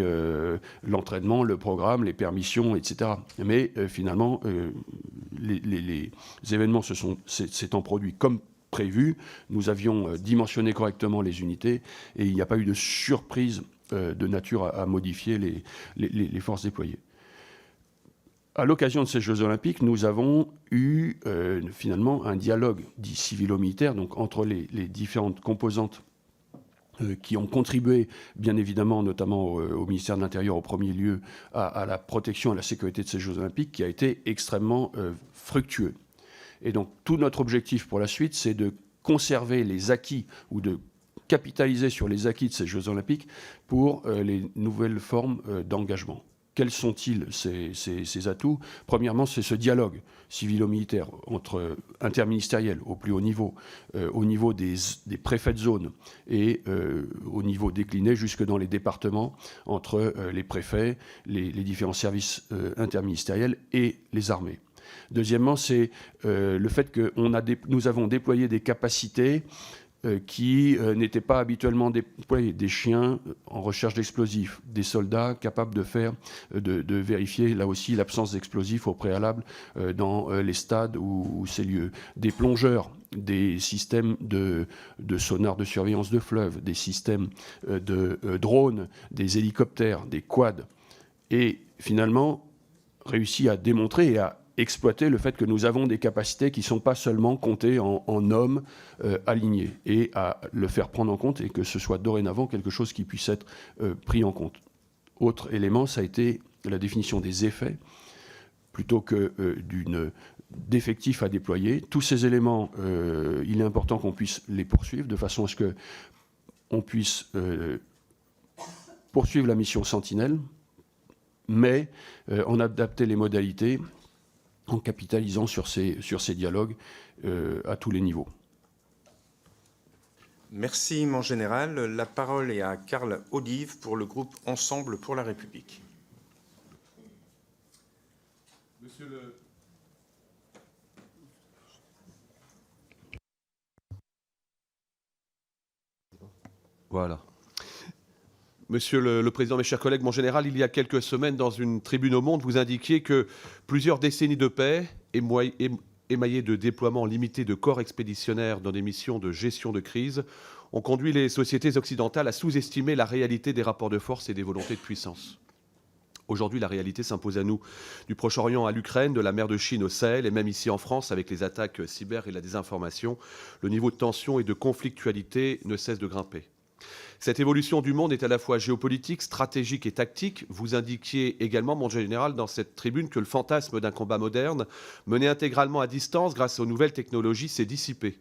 Speaker 3: l'entraînement, le programme, les permissions, etc. Mais finalement, les événements s'étant produits comme prévu. Nous avions dimensionné correctement les unités et il n'y a pas eu de surprise de nature à modifier les forces déployées. À l'occasion de ces Jeux Olympiques, nous avons eu finalement un dialogue dit civilo-militaire, donc entre les différentes composantes qui ont contribué, bien évidemment, notamment au ministère de l'Intérieur, au premier lieu, à la protection et à la sécurité de ces Jeux Olympiques, qui a été extrêmement fructueux. Et donc, tout notre objectif pour la suite, c'est de conserver les acquis ou de capitaliser sur les acquis de ces Jeux Olympiques pour les nouvelles formes d'engagement. Quels sont-ils ces atouts? Premièrement, c'est ce dialogue civilo-militaire interministériel au plus haut niveau des préfets de zone et au niveau décliné jusque dans les départements entre les préfets, les différents services interministériels et les armées. Deuxièmement, c'est le fait que nous avons déployé des capacités qui n'étaient pas habituellement déployés, des chiens en recherche d'explosifs, des soldats capables de vérifier là aussi l'absence d'explosifs au préalable dans les stades ou ces lieux, des plongeurs, des systèmes de sonar de surveillance de fleuves, des systèmes de drones, des hélicoptères, des quads, et finalement réussi à démontrer et à exploiter le fait que nous avons des capacités qui ne sont pas seulement comptées en hommes alignés, et à le faire prendre en compte et que ce soit dorénavant quelque chose qui puisse être pris en compte. Autre élément, ça a été la définition des effets plutôt que d'effectifs à déployer. Tous ces éléments, il est important qu'on puisse les poursuivre de façon à ce qu'on puisse poursuivre la mission Sentinelle, mais en adapter les modalités en capitalisant sur ces dialogues à tous les niveaux.
Speaker 1: Merci, mon général. La parole est à Karl Olive pour le groupe Ensemble pour la République.
Speaker 5: Monsieur le... Voilà. Monsieur le Président, mes chers collègues, mon général, il y a quelques semaines, dans une tribune au Monde, vous indiquiez que plusieurs décennies de paix, émaillées de déploiements limités de corps expéditionnaires dans des missions de gestion de crise, ont conduit les sociétés occidentales à sous-estimer la réalité des rapports de force et des volontés de puissance. Aujourd'hui, la réalité s'impose à nous. Du Proche-Orient à l'Ukraine, de la mer de Chine au Sahel, et même ici en France, avec les attaques cyber et la désinformation, le niveau de tension et de conflictualité ne cesse de grimper. Cette évolution du monde est à la fois géopolitique, stratégique et tactique. Vous indiquiez également, mon général, dans cette tribune, que le fantasme d'un combat moderne, mené intégralement à distance grâce aux nouvelles technologies, s'est dissipé.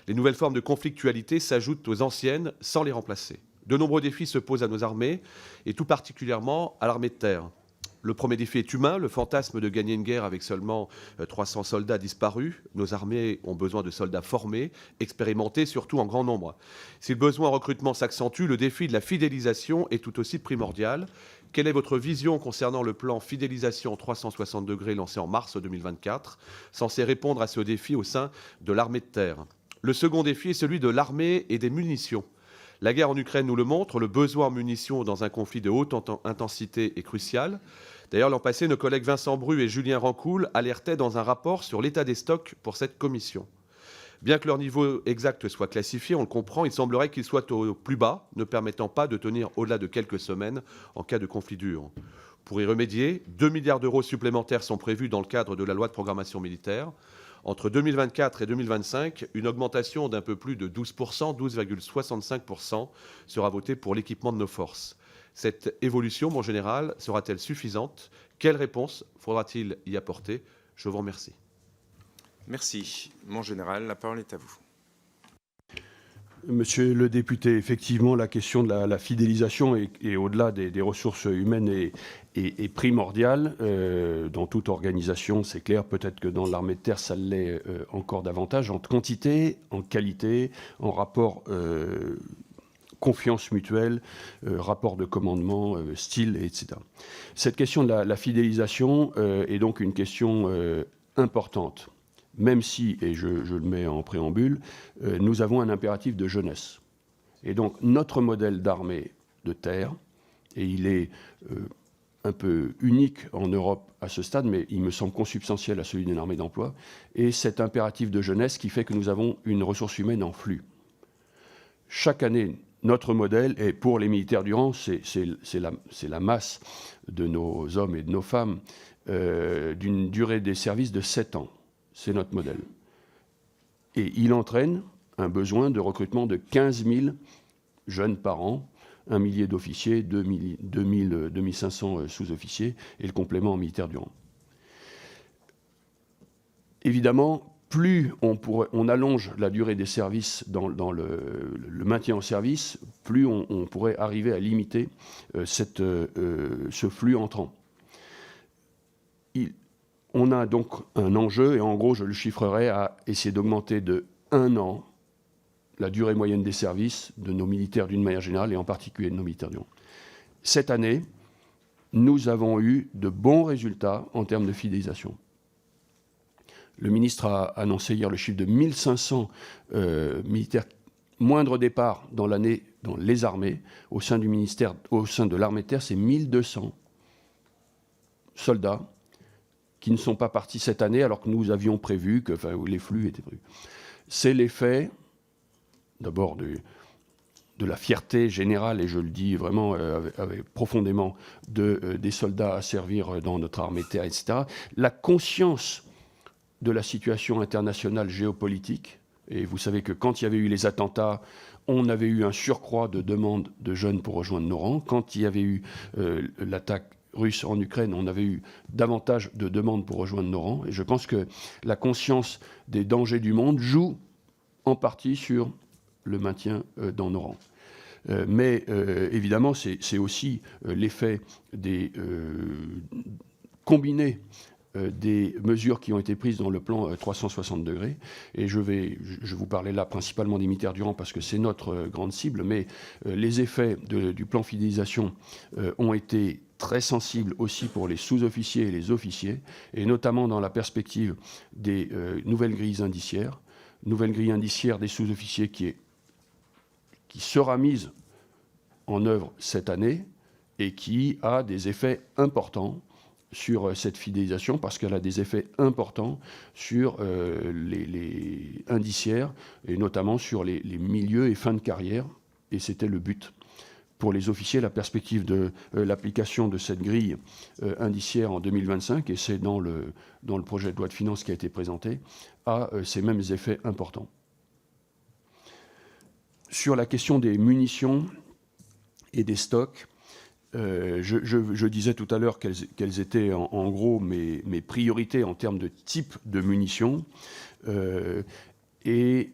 Speaker 5: Les nouvelles formes de conflictualité s'ajoutent aux anciennes sans les remplacer. De nombreux défis se posent à nos armées, et tout particulièrement à l'armée de terre. Le premier défi est humain, le fantasme de gagner une guerre avec seulement 300 soldats disparus. Nos armées ont besoin de soldats formés, expérimentés, surtout en grand nombre. Si le besoin en recrutement s'accentue, le défi de la fidélisation est tout aussi primordial. Quelle est votre vision concernant le plan fidélisation 360 degrés lancé en mars 2024, censé répondre à ce défi au sein de l'armée de terre? Le second défi est celui de l'armée et des munitions. La guerre en Ukraine nous le montre, le besoin en munitions dans un conflit de haute intensité est crucial. D'ailleurs, l'an passé, nos collègues Vincent Bru et Julien Rancoul alertaient dans un rapport sur l'état des stocks pour cette commission. Bien que leur niveau exact soit classifié, on le comprend, il semblerait qu'il soit au plus bas, ne permettant pas de tenir au-delà de quelques semaines en cas de conflit dur. Pour y remédier, 2 milliards d'euros supplémentaires sont prévus dans le cadre de la loi de programmation militaire. Entre 2024 et 2025, une augmentation d'un peu plus de 12%, 12,65%, sera votée pour l'équipement de nos forces. Cette évolution, mon général, sera-t-elle suffisante? Quelle réponse faudra-t-il y apporter? Je vous remercie.
Speaker 1: Merci. Mon général, la parole est à vous.
Speaker 3: Monsieur le député, effectivement, la question de la fidélisation et au-delà des ressources humaines est primordiale dans toute organisation. C'est clair, peut-être que dans l'armée de terre, ça l'est encore davantage, en quantité, en qualité, en rapport confiance mutuelle, rapport de commandement, style, etc. Cette question de la fidélisation est donc une question importante. Même si, et je le mets en préambule, nous avons un impératif de jeunesse. Et donc notre modèle d'armée de terre, et il est un peu unique en Europe à ce stade, mais il me semble consubstantiel à celui d'une armée d'emploi, et cet impératif de jeunesse qui fait que nous avons une ressource humaine en flux. Chaque année, notre modèle, et pour les militaires du rang, c'est la masse de nos hommes et de nos femmes, d'une durée des services de 7 ans. C'est notre modèle. Et il entraîne un besoin de recrutement de 15 000 jeunes par an, 1 millier d'officiers, 2500 sous-officiers et le complément en militaire du rang. Évidemment, plus on allonge la durée des services dans le maintien en service, plus on pourrait arriver à limiter ce flux entrant. On a donc un enjeu, et en gros, je le chiffrerai à essayer d'augmenter de 1 an la durée moyenne des services de nos militaires d'une manière générale, et en particulier de nos militaires du rang. Cette année, nous avons eu de bons résultats en termes de fidélisation. Le ministre a annoncé hier le chiffre de 1500 militaires, moindre départ dans l'année dans les armées. Au sein du ministère, au sein de l'armée de terre, c'est 1200 soldats qui ne sont pas partis cette année alors que nous avions prévu que les flux étaient prévus. C'est l'effet, d'abord, de la fierté générale, et je le dis vraiment profondément, des soldats à servir dans notre armée de terre, etc. La conscience de la situation internationale géopolitique, et vous savez que quand il y avait eu les attentats, on avait eu un surcroît de demandes de jeunes pour rejoindre nos rangs. Quand il y avait eu l'attaque russe en Ukraine, on avait eu davantage de demandes pour rejoindre nos rangs. Et je pense que la conscience des dangers du monde joue en partie sur le maintien dans nos rangs. Mais évidemment, c'est aussi l'effet des combinés des mesures qui ont été prises dans le plan 360 degrés. Et je vous parlais là principalement des militaires du rang parce que c'est notre grande cible, mais les effets du plan fidélisation ont été très sensibles aussi pour les sous-officiers et les officiers, et notamment dans la perspective des nouvelles grilles indiciaires. Nouvelle grille indiciaire des sous-officiers qui sera mise en œuvre cette année et qui a des effets importants sur cette fidélisation parce qu'elle a des effets importants sur les indiciaires et notamment sur les milieux et fins de carrière. Et c'était le but. Pour les officiers, la perspective de l'application de cette grille indiciaire en 2025, et c'est dans le projet de loi de finances qui a été présenté, a ces mêmes effets importants. Sur la question des munitions et des stocks, je disais tout à l'heure quelles étaient en gros mes priorités en termes de type de munitions et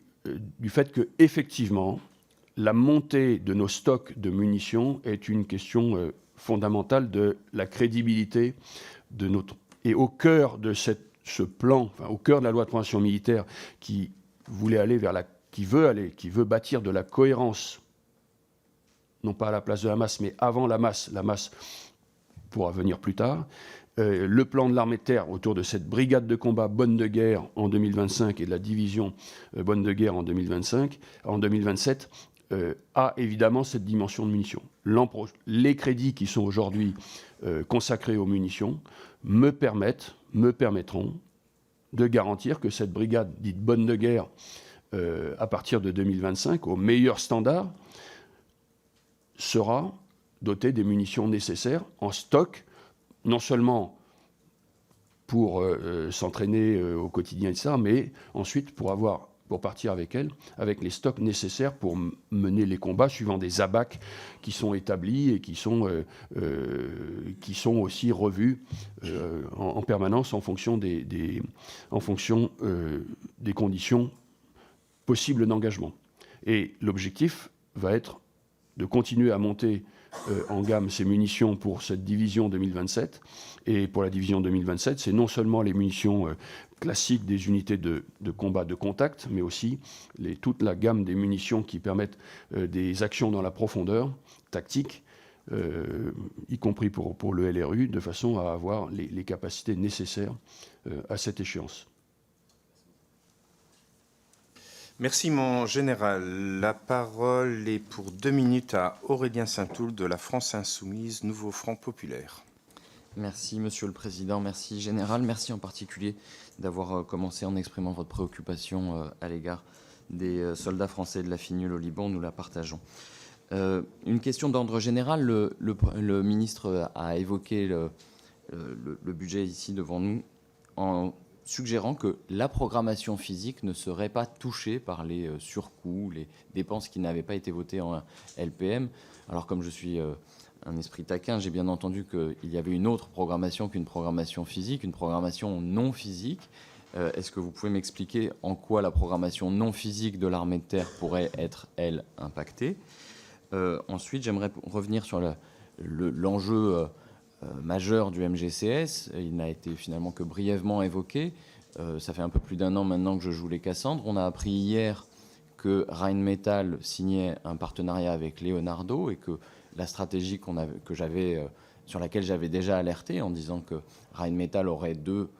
Speaker 3: du fait qu'effectivement, la montée de nos stocks de munitions est une question fondamentale de la crédibilité de notre... Et au cœur de ce plan, au cœur de la loi de programmation militaire qui veut bâtir de la cohérence, non pas à la place de la masse, mais avant la masse pourra venir plus tard. Le plan de l'armée de terre autour de cette brigade de combat bonne de guerre en 2025 et de la division bonne de guerre en 2027 a évidemment cette dimension de munitions. Les crédits qui sont aujourd'hui consacrés aux munitions me permettront de garantir que cette brigade dite bonne de guerre, à partir de 2025, au meilleur standard, sera dotée des munitions nécessaires en stock, non seulement pour s'entraîner au quotidien, etc., mais ensuite pour partir avec elle, avec les stocks nécessaires pour mener les combats suivant des abacs qui sont établis et qui sont aussi revus en permanence en fonction des conditions possibles d'engagement. Et l'objectif va être de continuer à monter en gamme ces munitions pour cette division 2027. Et pour la division 2027, c'est non seulement les munitions classiques des unités de combat de contact, mais aussi toute la gamme des munitions qui permettent des actions dans la profondeur, tactique, y compris pour le LRU, de façon à avoir les capacités nécessaires à cette échéance.
Speaker 1: Merci, mon général. La parole est pour 2 minutes à Aurélien Saint-Toul de la France Insoumise, Nouveau Front Populaire.
Speaker 6: Merci, Monsieur le Président. Merci, Général. Merci en particulier d'avoir commencé en exprimant votre préoccupation à l'égard des soldats français de la FINUL au Liban. Nous la partageons. Une question d'ordre général. Le ministre a évoqué le budget ici devant nous en suggérant que la programmation physique ne serait pas touchée par les surcoûts, les dépenses qui n'avaient pas été votées en LPM. Alors, comme je suis un esprit taquin, j'ai bien entendu qu'il y avait une autre programmation qu'une programmation physique, une programmation non physique. Est-ce que vous pouvez m'expliquer en quoi la programmation non physique de l'armée de terre pourrait être, elle, impactée ? Ensuite, j'aimerais revenir sur l'enjeu majeur du MGCS. Il n'a été finalement que brièvement évoqué. Ça fait un peu plus d'1 an maintenant que je joue les Cassandres. On a appris hier que Rheinmetall signait un partenariat avec Leonardo et que la stratégie sur laquelle j'avais déjà alerté en disant que Rheinmetall aurait 2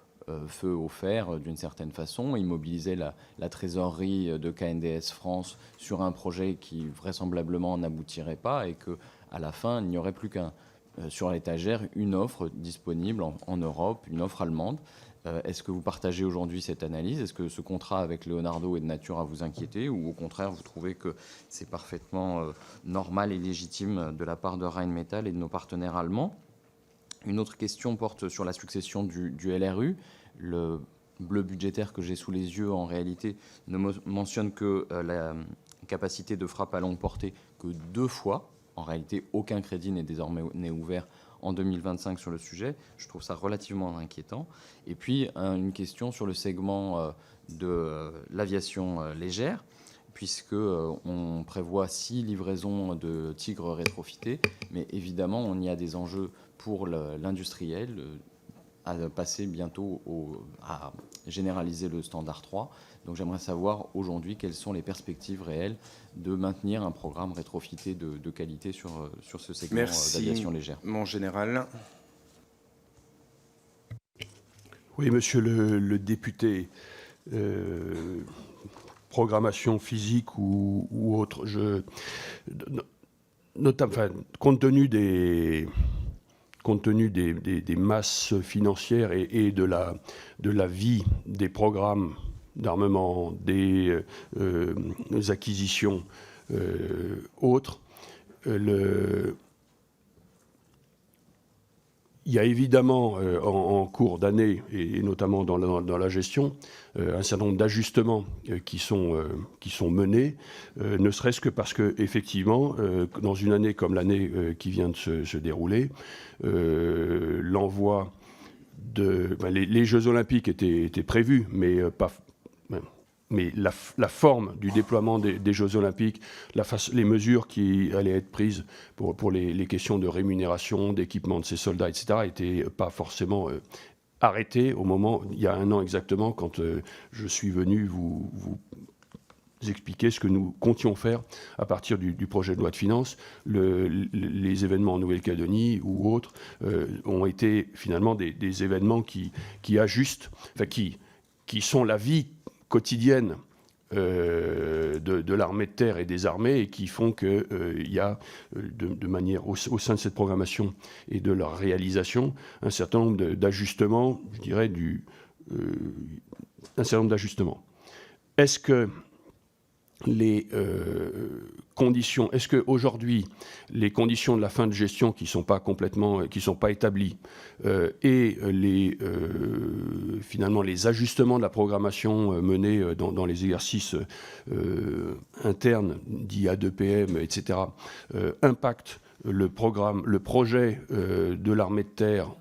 Speaker 6: feux au fer d'une certaine façon, il mobilisait la trésorerie de KNDS France sur un projet qui vraisemblablement n'aboutirait pas et qu'à la fin, il n'y aurait plus qu'un sur l'étagère une offre disponible en Europe, une offre allemande. Est-ce que vous partagez aujourd'hui cette analyse ? Est-ce que ce contrat avec Leonardo est de nature à vous inquiéter ou au contraire vous trouvez que c'est parfaitement normal et légitime de la part de Rheinmetall et de nos partenaires allemands ? Une autre question porte sur la succession du LRU. Le bleu budgétaire que j'ai sous les yeux en réalité ne mentionne que la capacité de frappe à longue portée que 2 fois. En réalité, aucun crédit n'est désormais ouvert en 2025 sur le sujet. Je trouve ça relativement inquiétant. Et puis, une question sur le segment de l'aviation légère, puisqu'on prévoit 6 livraisons de Tigre rétrofités. Mais évidemment, on y a des enjeux pour l'industriel, à passer bientôt à généraliser le standard 3. Donc j'aimerais savoir aujourd'hui quelles sont les perspectives réelles de maintenir un programme rétrofité de qualité sur ce segment d'aviation légère.
Speaker 1: Merci, mon général.
Speaker 3: Oui, monsieur le député, programmation physique ou autre, compte tenu des masses financières et de la vie des programmes d'armement, des acquisitions autres, il y a évidemment en cours d'année, et notamment dans la gestion, un certain nombre d'ajustements qui sont menés, ne serait-ce que parce que, effectivement, dans une année comme l'année qui vient de se dérouler, l'envoi les Jeux Olympiques étaient prévus, mais la forme du déploiement des Jeux Olympiques, les mesures qui allaient être prises pour les questions de rémunération, d'équipement de ces soldats, etc., n'étaient pas forcément arrêtées au moment, il y a 1 an exactement, quand je suis venu vous expliquer ce que nous comptions faire à partir du projet de loi de finances. Les événements en Nouvelle-Calédonie ou autres ont été finalement des événements qui ajustent, qui sont la vie quotidienne de l'armée de terre et des armées, et qui font qu'il y a, de manière au sein de cette programmation et de leur réalisation, un certain nombre d'ajustements, je dirais, un certain nombre d'ajustements. Est-ce que les conditions, est-ce qu'aujourd'hui, les conditions de la fin de gestion qui ne sont pas complètement, qui sont pas établies, et finalement les ajustements de la programmation menés dans les exercices internes dits A2PM, etc., impactent le projet de l'armée de terre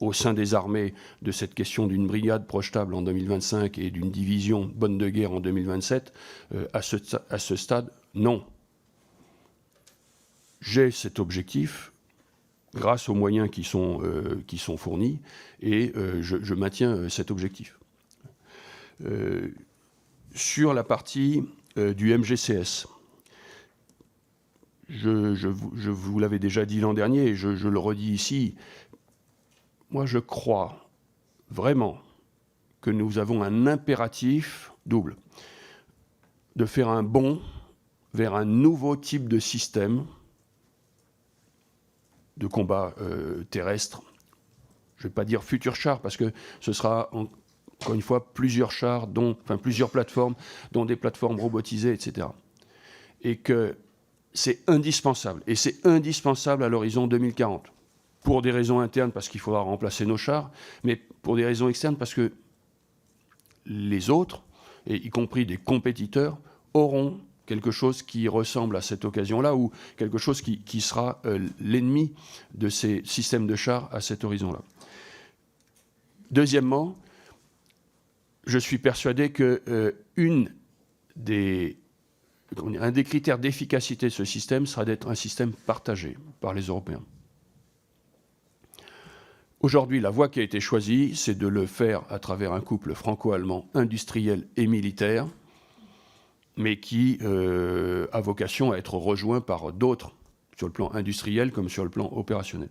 Speaker 3: au sein des armées, de cette question d'une brigade projetable en 2025 et d'une division bonne de guerre en 2027, à ce stade, non. J'ai cet objectif grâce aux moyens qui sont fournis, et je maintiens cet objectif. Sur la partie du MGCS, je vous l'avais déjà dit l'an dernier, et je le redis ici, moi je crois vraiment que nous avons un impératif double, de faire un bond vers un nouveau type de système de combat terrestre. Je ne vais pas dire futur char, parce que ce sera, encore une fois, plusieurs chars, plusieurs plateformes, dont des plateformes robotisées, etc. Et que c'est indispensable. Et c'est indispensable à l'horizon 2040. Pour des raisons internes, parce qu'il faudra remplacer nos chars, mais pour des raisons externes, parce que les autres, et y compris des compétiteurs, auront quelque chose qui ressemble à cette occasion-là, ou quelque chose qui sera l'ennemi de ces systèmes de chars à cet horizon-là. Deuxièmement, je suis persuadé que un des critères d'efficacité de ce système sera d'être un système partagé par les Européens. Aujourd'hui, la voie qui a été choisie, c'est de le faire à travers un couple franco-allemand industriel et militaire, mais qui a vocation à être rejoint par d'autres, sur le plan industriel comme sur le plan opérationnel.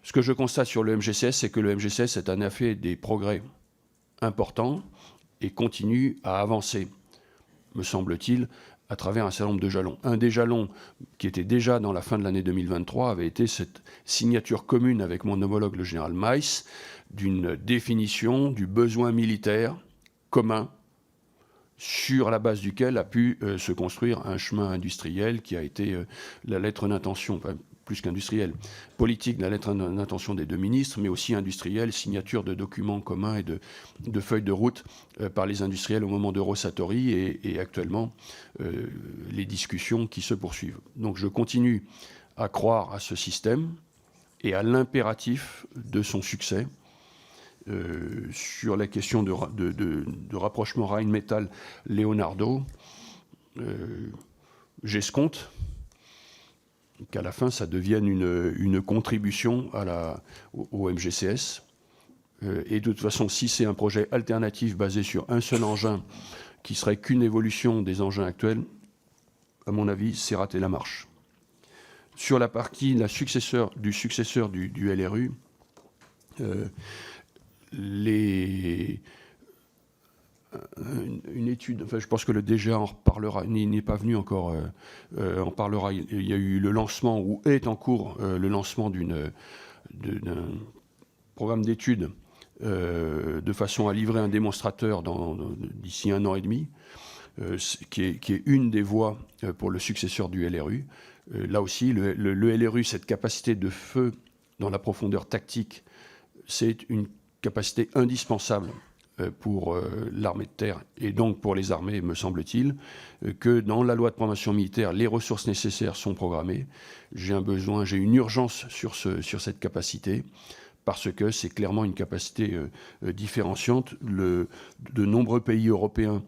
Speaker 3: Ce que je constate sur le MGCS, c'est que le MGCS est en effet des progrès importants et continue à avancer, me semble-t-il, à travers un certain nombre de jalons. Un des jalons qui était déjà dans la fin de l'année 2023 avait été cette signature commune avec mon homologue, le général Meis, d'une définition du besoin militaire commun sur la base duquel a pu se construire un chemin industriel qui a été la lettre d'intention, enfin, plus qu'industriel, politique, la lettre d'intention des deux ministres, mais aussi industriel, signature de documents communs et de feuilles de route par les industriels au moment d'Eurosatory et actuellement les discussions qui se poursuivent. Donc je continue à croire à ce système et à l'impératif de son succès. Sur la question de rapprochement Rheinmetall-Leonardo, j'escompte qu'à la fin, ça devienne une contribution au MGCS. Et de toute façon, si c'est un projet alternatif basé sur un seul engin, qui serait qu'une évolution des engins actuels, à mon avis, c'est rater la marche. Sur la partie du successeur du LRU, une étude, enfin, je pense que le DGA en reparlera, n'est pas venu encore, en parlera. Il y a eu le lancement, ou est en cours, le lancement d'un programme d'études de façon à livrer un démonstrateur d'ici 1 an et demi, qui est une des voies pour le successeur du LRU. Là aussi, le LRU, cette capacité de feu dans la profondeur tactique, c'est une capacité indispensable pour l'armée de terre et donc pour les armées, me semble-t-il, que dans la loi de programmation militaire, les ressources nécessaires sont programmées. J'ai une urgence sur cette capacité, parce que c'est clairement une capacité différenciante. De nombreux pays européens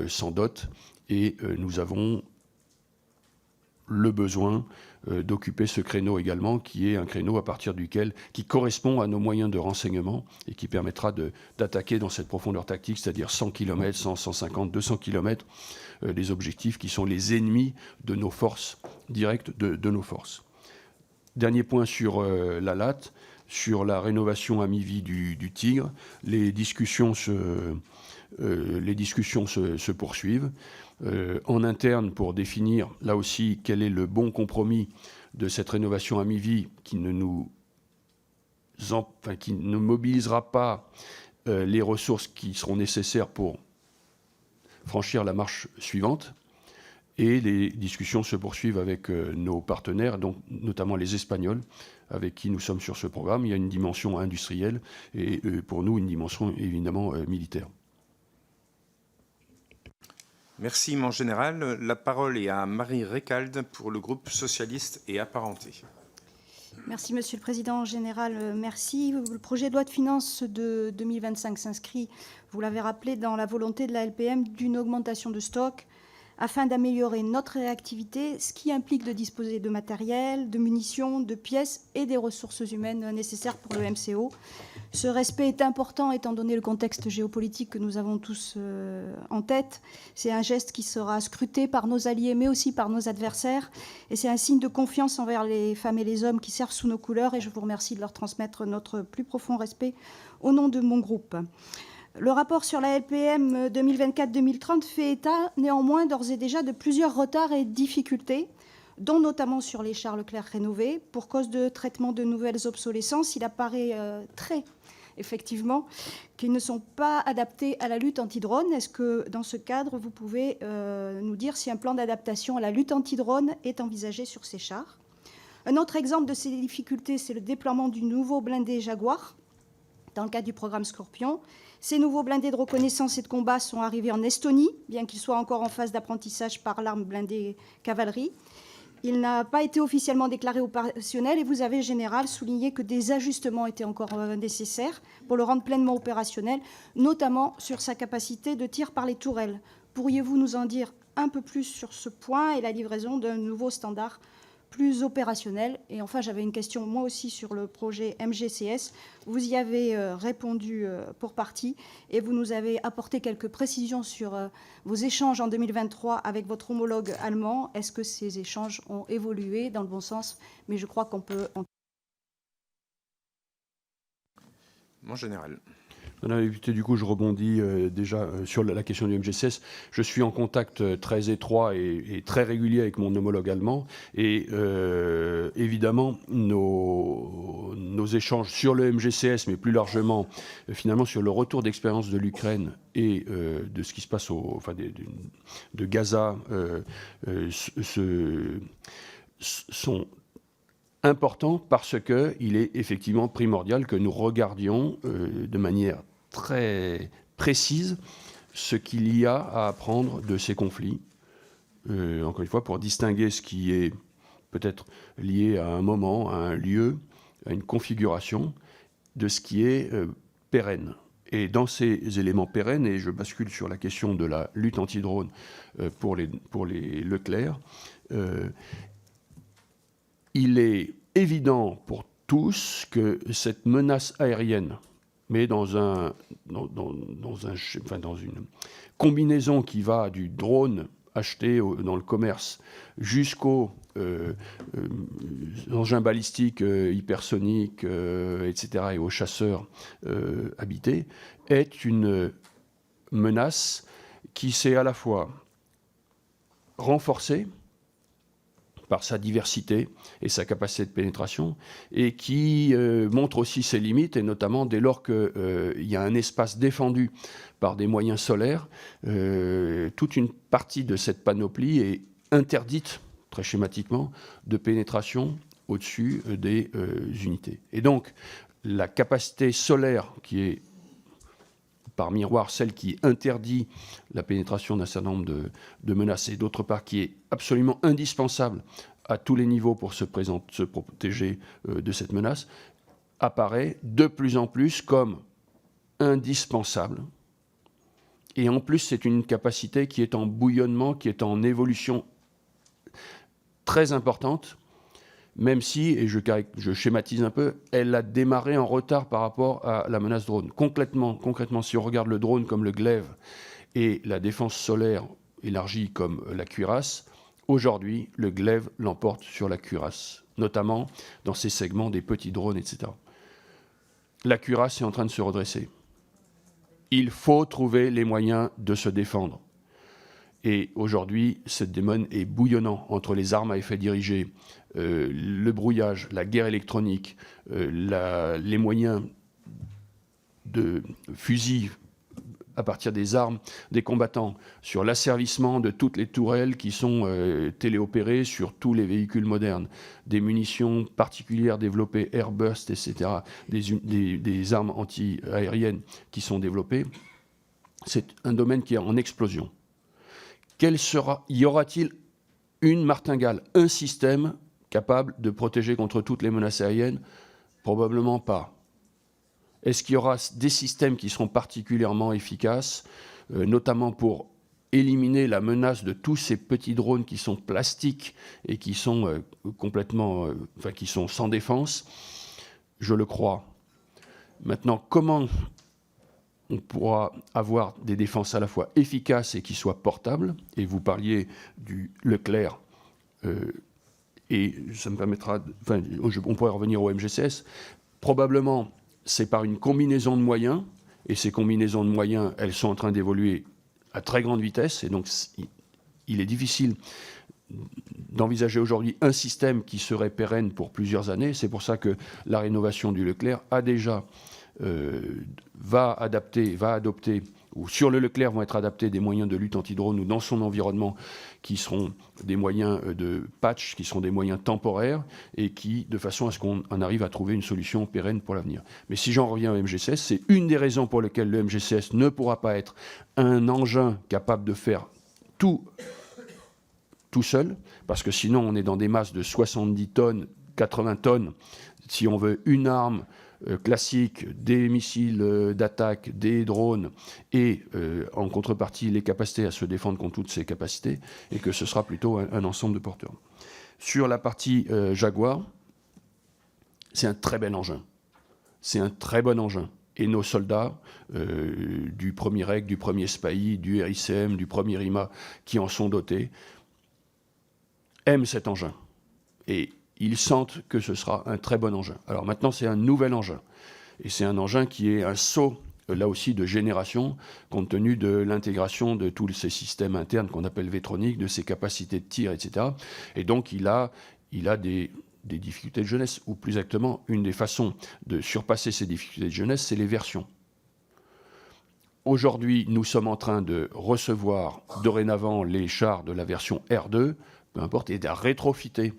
Speaker 3: s'en dotent, et nous avons le besoin d'occuper ce créneau également, qui est un créneau à partir duquel, qui correspond à nos moyens de renseignement et qui permettra d'attaquer dans cette profondeur tactique, c'est-à-dire 100 km, 100, 150, 200 km, des objectifs qui sont les ennemis de nos forces, directes de nos forces. Dernier point sur la LAT, sur la rénovation à mi-vie du Tigre. Les discussions les discussions se poursuivent en interne pour définir, là aussi, quel est le bon compromis de cette rénovation à mi-vie qui ne mobilisera pas les ressources qui seront nécessaires pour franchir la marche suivante. Et les discussions se poursuivent avec nos partenaires, donc notamment les Espagnols, avec qui nous sommes sur ce programme. Il y a une dimension industrielle et pour nous une dimension évidemment militaire.
Speaker 1: Merci, mon général. La parole est à Marie Récalde pour le groupe socialiste et apparenté.
Speaker 7: Merci, Monsieur le Président. Général, merci. Le projet de loi de finances de 2025 s'inscrit, vous l'avez rappelé, dans la volonté de la LPM d'une augmentation de stock afin d'améliorer notre réactivité, ce qui implique de disposer de matériel, de munitions, de pièces et des ressources humaines nécessaires pour le MCO. Ce respect est important étant donné le contexte géopolitique que nous avons tous en tête. C'est un geste qui sera scruté par nos alliés, mais aussi par nos adversaires. Et c'est un signe de confiance envers les femmes et les hommes qui servent sous nos couleurs. Et je vous remercie de leur transmettre notre plus profond respect au nom de mon groupe. Le rapport sur la LPM 2024-2030 fait état, néanmoins, d'ores et déjà de plusieurs retards et difficultés, dont notamment sur les chars Leclerc rénovés. Pour cause de traitement de nouvelles obsolescences, il apparaît effectivement, qu'ils ne sont pas adaptés à la lutte anti-drone. Est-ce que, dans ce cadre, vous pouvez nous dire si un plan d'adaptation à la lutte anti-drone est envisagé sur ces chars? Un autre exemple de ces difficultés, c'est le déploiement du nouveau blindé Jaguar dans le cadre du programme Scorpion. Ces nouveaux blindés de reconnaissance et de combat sont arrivés en Estonie, bien qu'ils soient encore en phase d'apprentissage par l'arme blindée cavalerie. Il n'a pas été officiellement déclaré opérationnel et vous avez, Général, souligné que des ajustements étaient encore nécessaires pour le rendre pleinement opérationnel, notamment sur sa capacité de tir par les tourelles. Pourriez-vous nous en dire un peu plus sur ce point et la livraison d'un nouveau standard plus opérationnel? Et enfin, j'avais une question, moi aussi, sur le projet MGCS. Vous y avez répondu pour partie et vous nous avez apporté quelques précisions sur vos échanges en 2023 avec votre homologue allemand. Est-ce que ces échanges ont évolué dans le bon sens? Mais je crois qu'on peut...
Speaker 1: Mon général.
Speaker 3: Madame la députée, du coup, je rebondis déjà sur la question du MGCS. Je suis en contact très étroit et très régulier avec mon homologue allemand. Et évidemment, nos échanges sur le MGCS, mais plus largement, finalement, sur le retour d'expérience de l'Ukraine et de ce qui se passe de Gaza, sont importants parce qu'il est effectivement primordial que nous regardions de manière très précise ce qu'il y a à apprendre de ces conflits, encore une fois, pour distinguer ce qui est peut-être lié à un moment, à un lieu, à une configuration, de ce qui est pérenne. Et dans ces éléments pérennes, et je bascule sur la question de la lutte anti-drone pour les Leclerc, il est évident pour tous que cette menace aérienne, mais dans une combinaison qui va du drone acheté dans le commerce jusqu'aux engins balistiques hypersoniques, etc., et aux chasseurs habités, est une menace qui s'est à la fois renforcée par sa diversité et sa capacité de pénétration, et qui montre aussi ses limites, et notamment dès lors qu'il y a un espace défendu par des moyens solaires, toute une partie de cette panoplie est interdite, très schématiquement, de pénétration au-dessus des unités. Et donc, la capacité solaire qui est par miroir celle qui interdit la pénétration d'un certain nombre de menaces, et d'autre part qui est absolument indispensable à tous les niveaux pour se protéger de cette menace, apparaît de plus en plus comme indispensable. Et en plus, c'est une capacité qui est en bouillonnement, qui est en évolution très importante, même si, et je schématise un peu, elle a démarré en retard par rapport à la menace drone. Concrètement, si on regarde le drone comme le glaive et la défense solaire élargie comme la cuirasse, aujourd'hui, le glaive l'emporte sur la cuirasse, notamment dans ces segments des petits drones, etc. La cuirasse est en train de se redresser. Il faut trouver les moyens de se défendre. Et aujourd'hui, ce démon est bouillonnant entre les armes à effet dirigé, le brouillage, la guerre électronique, les moyens de fusils à partir des armes des combattants, sur l'asservissement de toutes les tourelles qui sont téléopérées sur tous les véhicules modernes, des munitions particulières développées, Airburst, etc., des armes anti-aériennes qui sont développées. C'est un domaine qui est en explosion. Y aura-t-il une martingale, un système capable de protéger contre toutes les menaces aériennes? Probablement pas. Est-ce qu'il y aura des systèmes qui seront particulièrement efficaces, notamment pour éliminer la menace de tous ces petits drones qui sont plastiques et qui sont qui sont sans défense? Je le crois. Maintenant, comment on pourra avoir des défenses à la fois efficaces et qui soient portables? Et vous parliez du Leclerc, et ça me permettra... on pourrait revenir au MGCS. Probablement, c'est par une combinaison de moyens, et ces combinaisons de moyens, elles sont en train d'évoluer à très grande vitesse, et donc il est difficile d'envisager aujourd'hui un système qui serait pérenne pour plusieurs années. C'est pour ça que la rénovation du Leclerc a déjà... va adopter, ou sur le Leclerc vont être adaptés des moyens de lutte anti-drone ou dans son environnement qui seront des moyens de patch, qui seront des moyens temporaires et qui, de façon à ce qu'on en arrive à trouver une solution pérenne pour l'avenir. Mais si j'en reviens au MGCS, c'est une des raisons pour lesquelles le MGCS ne pourra pas être un engin capable de faire tout seul, parce que sinon on est dans des masses de 70 tonnes, 80 tonnes. Si on veut une arme classique, des missiles d'attaque, des drones, et en contrepartie les capacités à se défendre contre toutes ces capacités, et que ce sera plutôt un ensemble de porteurs. Sur la partie Jaguar, c'est un très bel engin. C'est un très bon engin. Et nos soldats, du premier REC, du premier SPAI, du RICM, du premier RIMA, qui en sont dotés, aiment cet engin. Et ils sentent que ce sera un très bon engin. Alors maintenant, c'est un nouvel engin. Et c'est un engin qui est un saut, là aussi, de génération, compte tenu de l'intégration de tous ces systèmes internes qu'on appelle Vétronic, de ses capacités de tir, etc. Et donc, il a des difficultés de jeunesse, ou plus exactement, une des façons de surpasser ces difficultés de jeunesse, c'est les versions. Aujourd'hui, nous sommes en train de recevoir dorénavant les chars de la version R2, peu importe, et de rétrofiter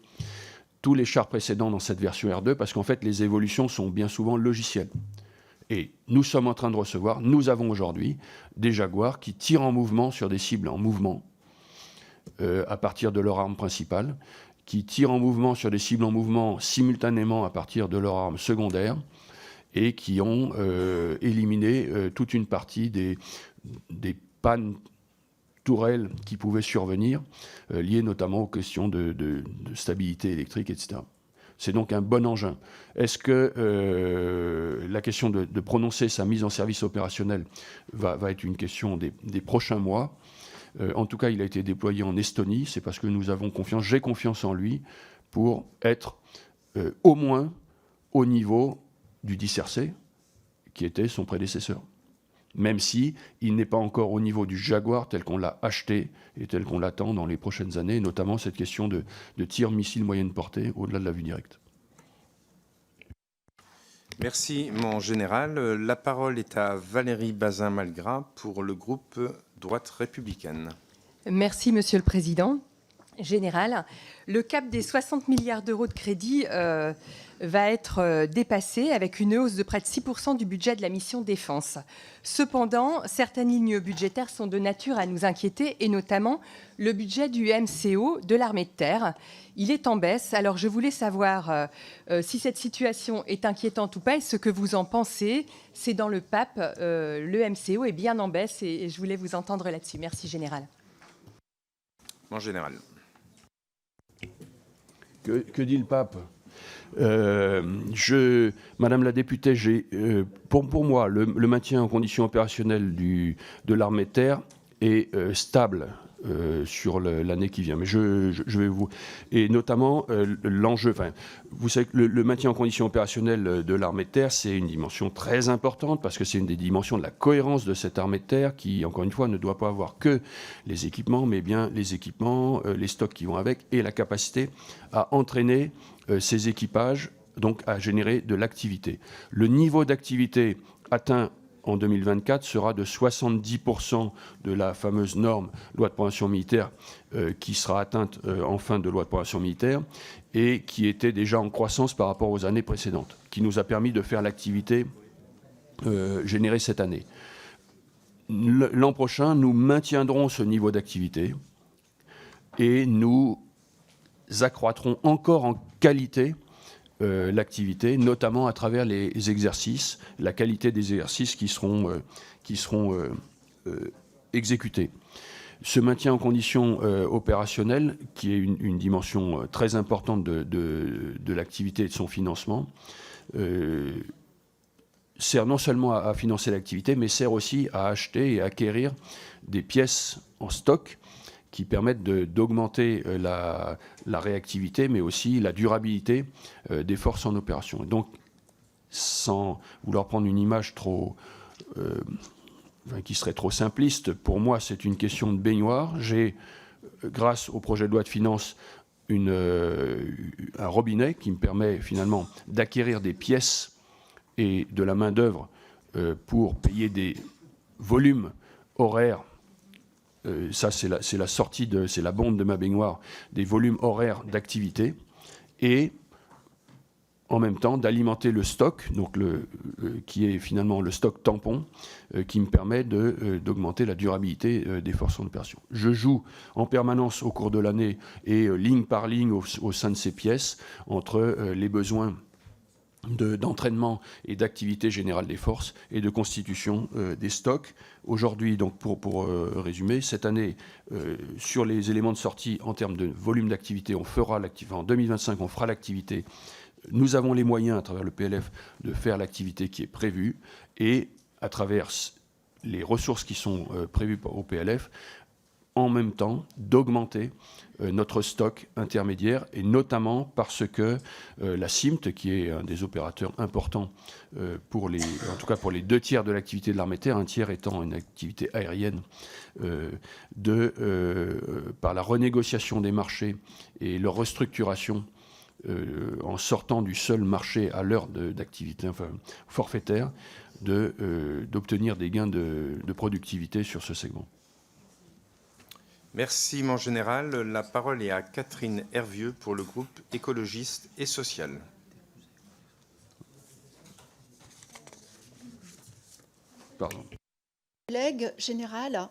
Speaker 3: tous les chars précédents dans cette version R2, parce qu'en fait, les évolutions sont bien souvent logicielles. Et nous sommes en train de recevoir, nous avons aujourd'hui des Jaguars qui tirent en mouvement sur des cibles en mouvement, à partir de leur arme principale, qui tirent en mouvement sur des cibles en mouvement simultanément à partir de leur arme secondaire, et qui ont éliminé toute une partie des pannes tourelles qui pouvaient survenir, liées notamment aux questions de stabilité électrique, etc. C'est donc un bon engin. Est-ce que la question de prononcer sa mise en service opérationnel va être une question des prochains mois? En tout cas, il a été déployé en Estonie. C'est parce que nous avons confiance, j'ai confiance en lui, pour être au moins au niveau du 10RC, qui était son prédécesseur. Même si il n'est pas encore au niveau du Jaguar tel qu'on l'a acheté et tel qu'on l'attend dans les prochaines années, notamment cette question de tir missile moyenne portée au-delà de la vue directe.
Speaker 1: Merci, mon général. La parole est à Valérie Bazin-Malgras pour le groupe Droite républicaine.
Speaker 8: Merci, Monsieur le Président. Général, le cap des 60 milliards d'euros de crédit va être dépassé avec une hausse de près de 6% du budget de la mission Défense. Cependant, certaines lignes budgétaires sont de nature à nous inquiéter, et notamment le budget du MCO de l'armée de terre. Il est en baisse, alors je voulais savoir si cette situation est inquiétante ou pas et ce que vous en pensez. C'est dans le PAP, le MCO est bien en baisse et je voulais vous entendre là-dessus. Merci, Général.
Speaker 1: Mon général.
Speaker 3: Que dit le pape? Madame la députée, pour moi, le maintien en condition opérationnelle de l'armée de terre est stable sur l'année qui vient. Mais je vais vous... Et notamment, l'enjeu... Vous savez que le maintien en condition opérationnelle de l'armée de terre, c'est une dimension très importante parce que c'est une des dimensions de la cohérence de cette armée de terre qui, encore une fois, ne doit pas avoir que les équipements, mais bien les équipements, les stocks qui vont avec et la capacité à entraîner ces équipages, donc à générer de l'activité. Le niveau d'activité atteint en 2024 sera de 70% de la fameuse norme loi de programmation militaire qui sera atteinte en fin de loi de programmation militaire et qui était déjà en croissance par rapport aux années précédentes, qui nous a permis de faire l'activité générée cette année. L'an prochain, nous maintiendrons ce niveau d'activité et nous accroîtrons encore en qualité l'activité, notamment à travers les exercices, la qualité des exercices qui seront exécutés. Ce maintien en condition opérationnelle, qui est une dimension très importante de l'activité et de son financement, sert non seulement à financer l'activité, mais sert aussi à acheter et à acquérir des pièces en stock qui permettent d'augmenter la réactivité, mais aussi la durabilité des forces en opération. Et donc, sans vouloir prendre une image qui serait trop simpliste, pour moi, c'est une question de baignoire. J'ai, grâce au projet de loi de finances, un robinet qui me permet finalement d'acquérir des pièces et de la main-d'œuvre pour payer des volumes horaires. Ça, c'est la sortie, c'est la bombe de ma baignoire, des volumes horaires d'activité, et en même temps d'alimenter le stock, donc qui est finalement le stock tampon, qui me permet d'augmenter la durabilité des forces en opération. Je joue en permanence au cours de l'année et ligne par ligne au sein de ces pièces entre les besoins d'entraînement et d'activité générale des forces et de constitution des stocks. Aujourd'hui, donc pour résumer, cette année, sur les éléments de sortie en termes de volume d'activité, on fera l'activité. En 2025, on fera l'activité. Nous avons les moyens, à travers le PLF, de faire l'activité qui est prévue et à travers les ressources qui sont prévues au PLF, en même temps d'augmenter notre stock intermédiaire, et notamment parce que la CIMT, qui est un des opérateurs importants en tout cas pour les 2 tiers de l'activité de l'armée de terre, 1 tiers étant une activité aérienne, par la renégociation des marchés et leur restructuration en sortant du seul marché à l'heure d'activité forfaitaire, d'obtenir des gains de productivité sur ce segment.
Speaker 1: Merci, mon général. La parole est à Catherine Hervieux pour le groupe écologiste et social.
Speaker 3: Pardon.
Speaker 9: Collègue général,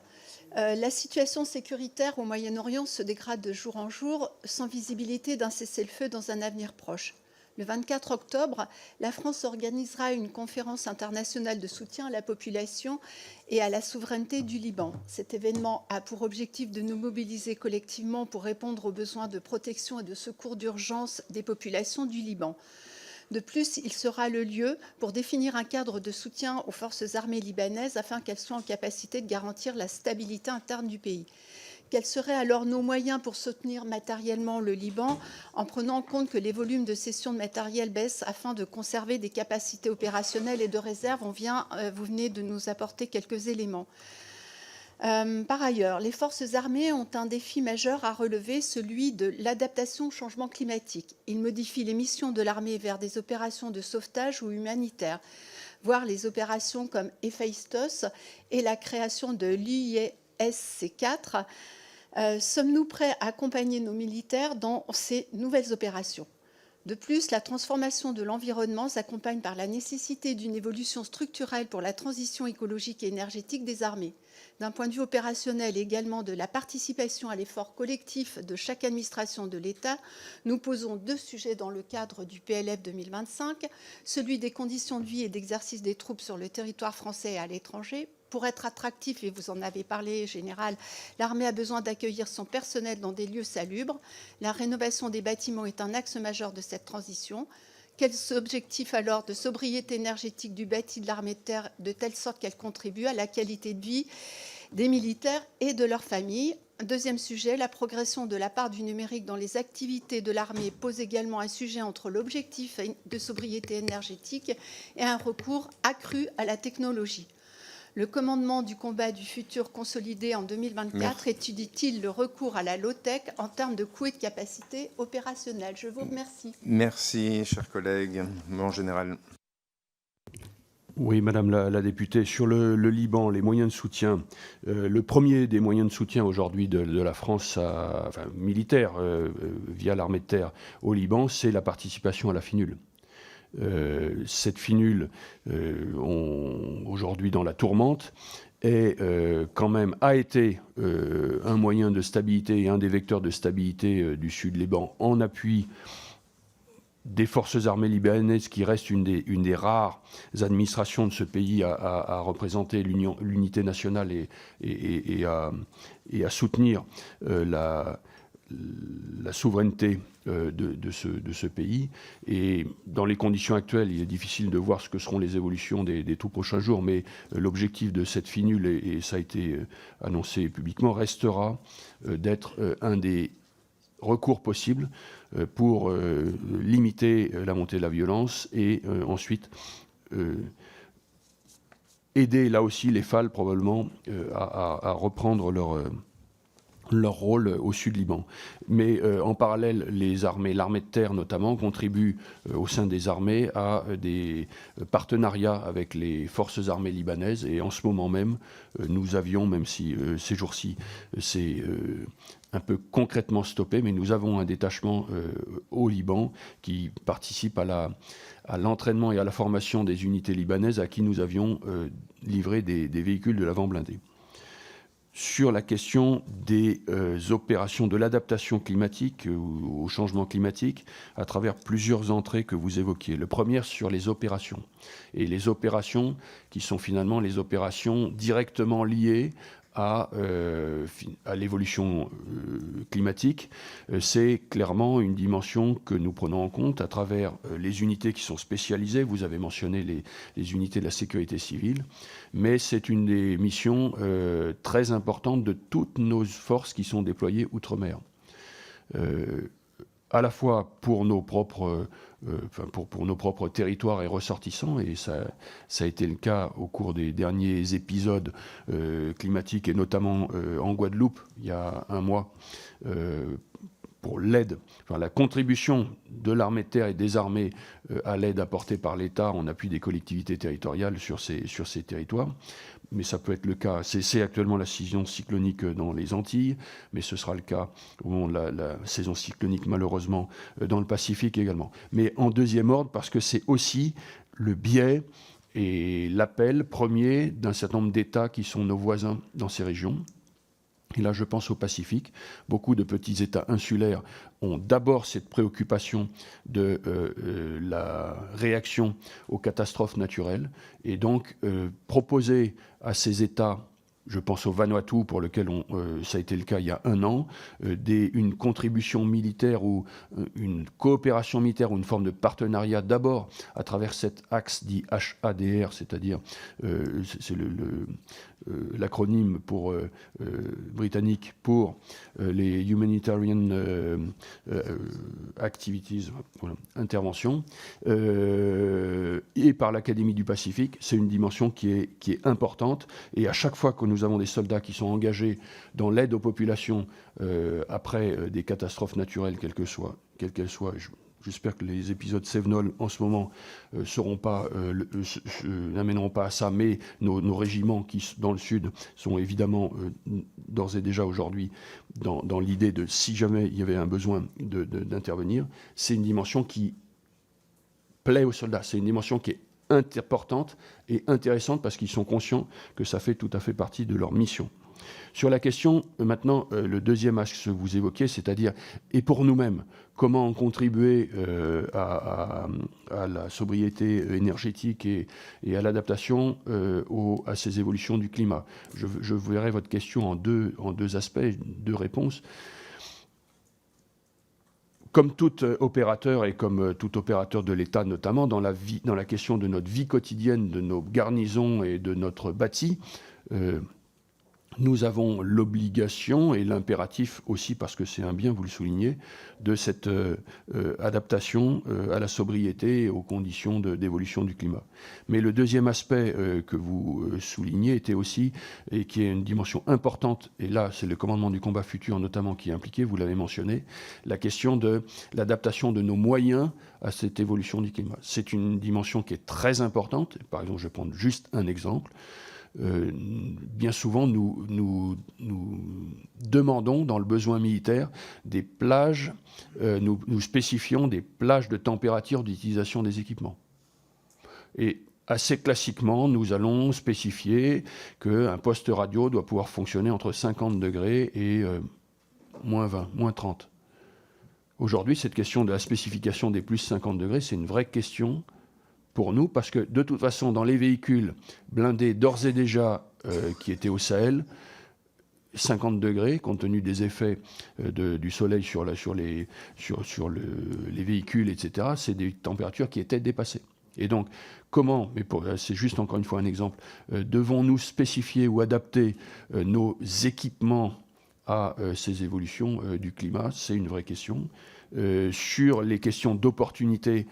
Speaker 9: la situation sécuritaire au Moyen-Orient se dégrade de jour en jour sans visibilité d'un cessez-le-feu dans un avenir proche. Le 24 octobre, la France organisera une conférence internationale de soutien à la population et à la souveraineté du Liban. Cet événement a pour objectif de nous mobiliser collectivement pour répondre aux besoins de protection et de secours d'urgence des populations du Liban. De plus, il sera le lieu pour définir un cadre de soutien aux forces armées libanaises afin qu'elles soient en capacité de garantir la stabilité interne du pays. Quels seraient alors nos moyens pour soutenir matériellement le Liban, en prenant en compte que les volumes de cession de matériel baissent afin de conserver des capacités opérationnelles et de réserve? Vous venez de nous apporter quelques éléments. Par ailleurs, les forces armées ont un défi majeur à relever, celui de l'adaptation au changement climatique. Ils modifient les missions de l'armée vers des opérations de sauvetage ou humanitaires, voire les opérations comme Héphaïstos et la création de l'UISC-4. Sommes-nous prêts à accompagner nos militaires dans ces nouvelles opérations? De plus, la transformation de l'environnement s'accompagne par la nécessité d'une évolution structurelle pour la transition écologique et énergétique des armées. D'un point de vue opérationnel et également de la participation à l'effort collectif de chaque administration de l'État, nous posons 2 sujets dans le cadre du PLF 2025, celui des conditions de vie et d'exercice des troupes sur le territoire français et à l'étranger. Pour être attractif, et vous en avez parlé, Général, l'armée a besoin d'accueillir son personnel dans des lieux salubres. La rénovation des bâtiments est un axe majeur de cette transition. Quels objectifs alors de sobriété énergétique du bâti de l'armée de terre, de telle sorte qu'elle contribue à la qualité de vie des militaires et de leurs familles. Deuxième sujet, la progression de la part du numérique dans les activités de l'armée pose également un sujet entre l'objectif de sobriété énergétique et un recours accru à la technologie. Le commandement du combat du futur consolidé en 2024 étudie-t-il le recours à la low-tech en termes de coûts et de capacité opérationnelle? Je vous remercie.
Speaker 1: Merci, chers collègues. Mon général.
Speaker 3: Oui, Madame la députée, sur le Liban, les moyens de soutien, le premier des moyens de soutien aujourd'hui de la France militaire via l'armée de terre au Liban, c'est la participation à la FINUL. Cette FINUL, aujourd'hui dans la tourmente, a été un moyen de stabilité et un des vecteurs de stabilité du Sud Liban en appui des forces armées libanaises, qui reste une des rares administrations de ce pays à représenter l'unité nationale et à soutenir la souveraineté de ce pays. Et dans les conditions actuelles, il est difficile de voir ce que seront les évolutions des tout prochains jours, mais l'objectif de cette FINUL, et ça a été annoncé publiquement, restera d'être un des recours possibles pour limiter la montée de la violence et ensuite aider là aussi les FAL probablement à reprendre leur rôle au sud Liban. Mais en parallèle, l'armée de terre notamment, contribue au sein des armées à des partenariats avec les forces armées libanaises. Et en ce moment même, nous avions, même si ces jours-ci, c'est un peu concrètement stoppé, mais nous avons un détachement au Liban qui participe à l'entraînement et à la formation des unités libanaises à qui nous avions livré des véhicules de l'avant blindé. Sur la question des opérations de l'adaptation climatique au changement climatique, à travers plusieurs entrées que vous évoquiez. Le premier sur les opérations. Et les opérations qui sont finalement les opérations directement liées à l'évolution climatique. C'est clairement une dimension que nous prenons en compte à travers les unités qui sont spécialisées. Vous avez mentionné les unités de la sécurité civile, mais c'est une des missions très importantes de toutes nos forces qui sont déployées outre-mer. À la fois pour nos propres pour nos propres territoires et ressortissants, et ça a été le cas au cours des derniers épisodes climatiques, et notamment en Guadeloupe, il y a un mois, pour l'aide, la contribution de l'armée de terre et des armées à l'aide apportée par l'État en appui des collectivités territoriales sur ces territoires. Mais ça peut être le cas, c'est actuellement la saison cyclonique dans les Antilles, mais ce sera le cas au moment de la saison cyclonique, malheureusement, dans le Pacifique également. Mais en deuxième ordre, parce que c'est aussi le biais et l'appel premier d'un certain nombre d'États qui sont nos voisins dans ces régions. Et là, je pense au Pacifique. Beaucoup de petits États insulaires ont d'abord cette préoccupation de la réaction aux catastrophes naturelles. Et donc, proposer à ces États, je pense au Vanuatu, pour lequel ça a été le cas il y a un an, une contribution militaire ou une coopération militaire ou une forme de partenariat d'abord à travers cet axe dit HADR, c'est-à-dire c'est l'acronyme britannique pour les Humanitarian Activities, interventions, et par l'Académie du Pacifique. C'est une dimension qui est importante, et à chaque fois que nous avons des soldats qui sont engagés dans l'aide aux populations après des catastrophes naturelles, quelles qu'elles soient, j'espère que les épisodes Cévenol en ce moment n'amèneront pas à ça, mais nos régiments qui, dans le Sud, sont évidemment d'ores et déjà aujourd'hui dans l'idée de, si jamais il y avait un besoin d'intervenir, c'est une dimension qui plaît aux soldats, c'est une dimension qui est importante et intéressante parce qu'ils sont conscients que ça fait tout à fait partie de leur mission. Sur la question, maintenant, le deuxième axe que vous évoquiez, c'est-à-dire, et pour nous-mêmes, comment contribuer à la sobriété énergétique et à l'adaptation à ces évolutions du climat. Je verrai votre question en deux aspects, deux réponses. Comme tout opérateur, et comme tout opérateur de l'État notamment, dans la question de notre vie quotidienne, de nos garnisons et de notre bâti, nous avons l'obligation et l'impératif aussi, parce que c'est un bien, vous le soulignez, de cette adaptation à la sobriété et aux conditions d'évolution du climat. Mais le deuxième aspect que vous soulignez était aussi, et qui est une dimension importante, et là c'est le commandement du combat futur notamment qui est impliqué, vous l'avez mentionné, la question de l'adaptation de nos moyens à cette évolution du climat. C'est une dimension qui est très importante. Par exemple, je vais prendre juste un exemple. Bien souvent, nous demandons dans le besoin militaire des plages, nous spécifions des plages de température d'utilisation des équipements. Et assez classiquement, nous allons spécifier qu'un poste radio doit pouvoir fonctionner entre 50 degrés et moins 20, moins 30. Aujourd'hui, cette question de la spécification des plus 50 degrés, c'est une vraie question pour nous, parce que de toute façon, dans les véhicules blindés d'ores et déjà qui étaient au Sahel, 50 degrés, compte tenu des effets du soleil sur les véhicules, etc., c'est des températures qui étaient dépassées. Et donc, comment, mais c'est juste encore une fois un exemple, devons-nous spécifier ou adapter nos équipements à ces évolutions du climat? C'est une vraie question. Sur les questions d'opportunité,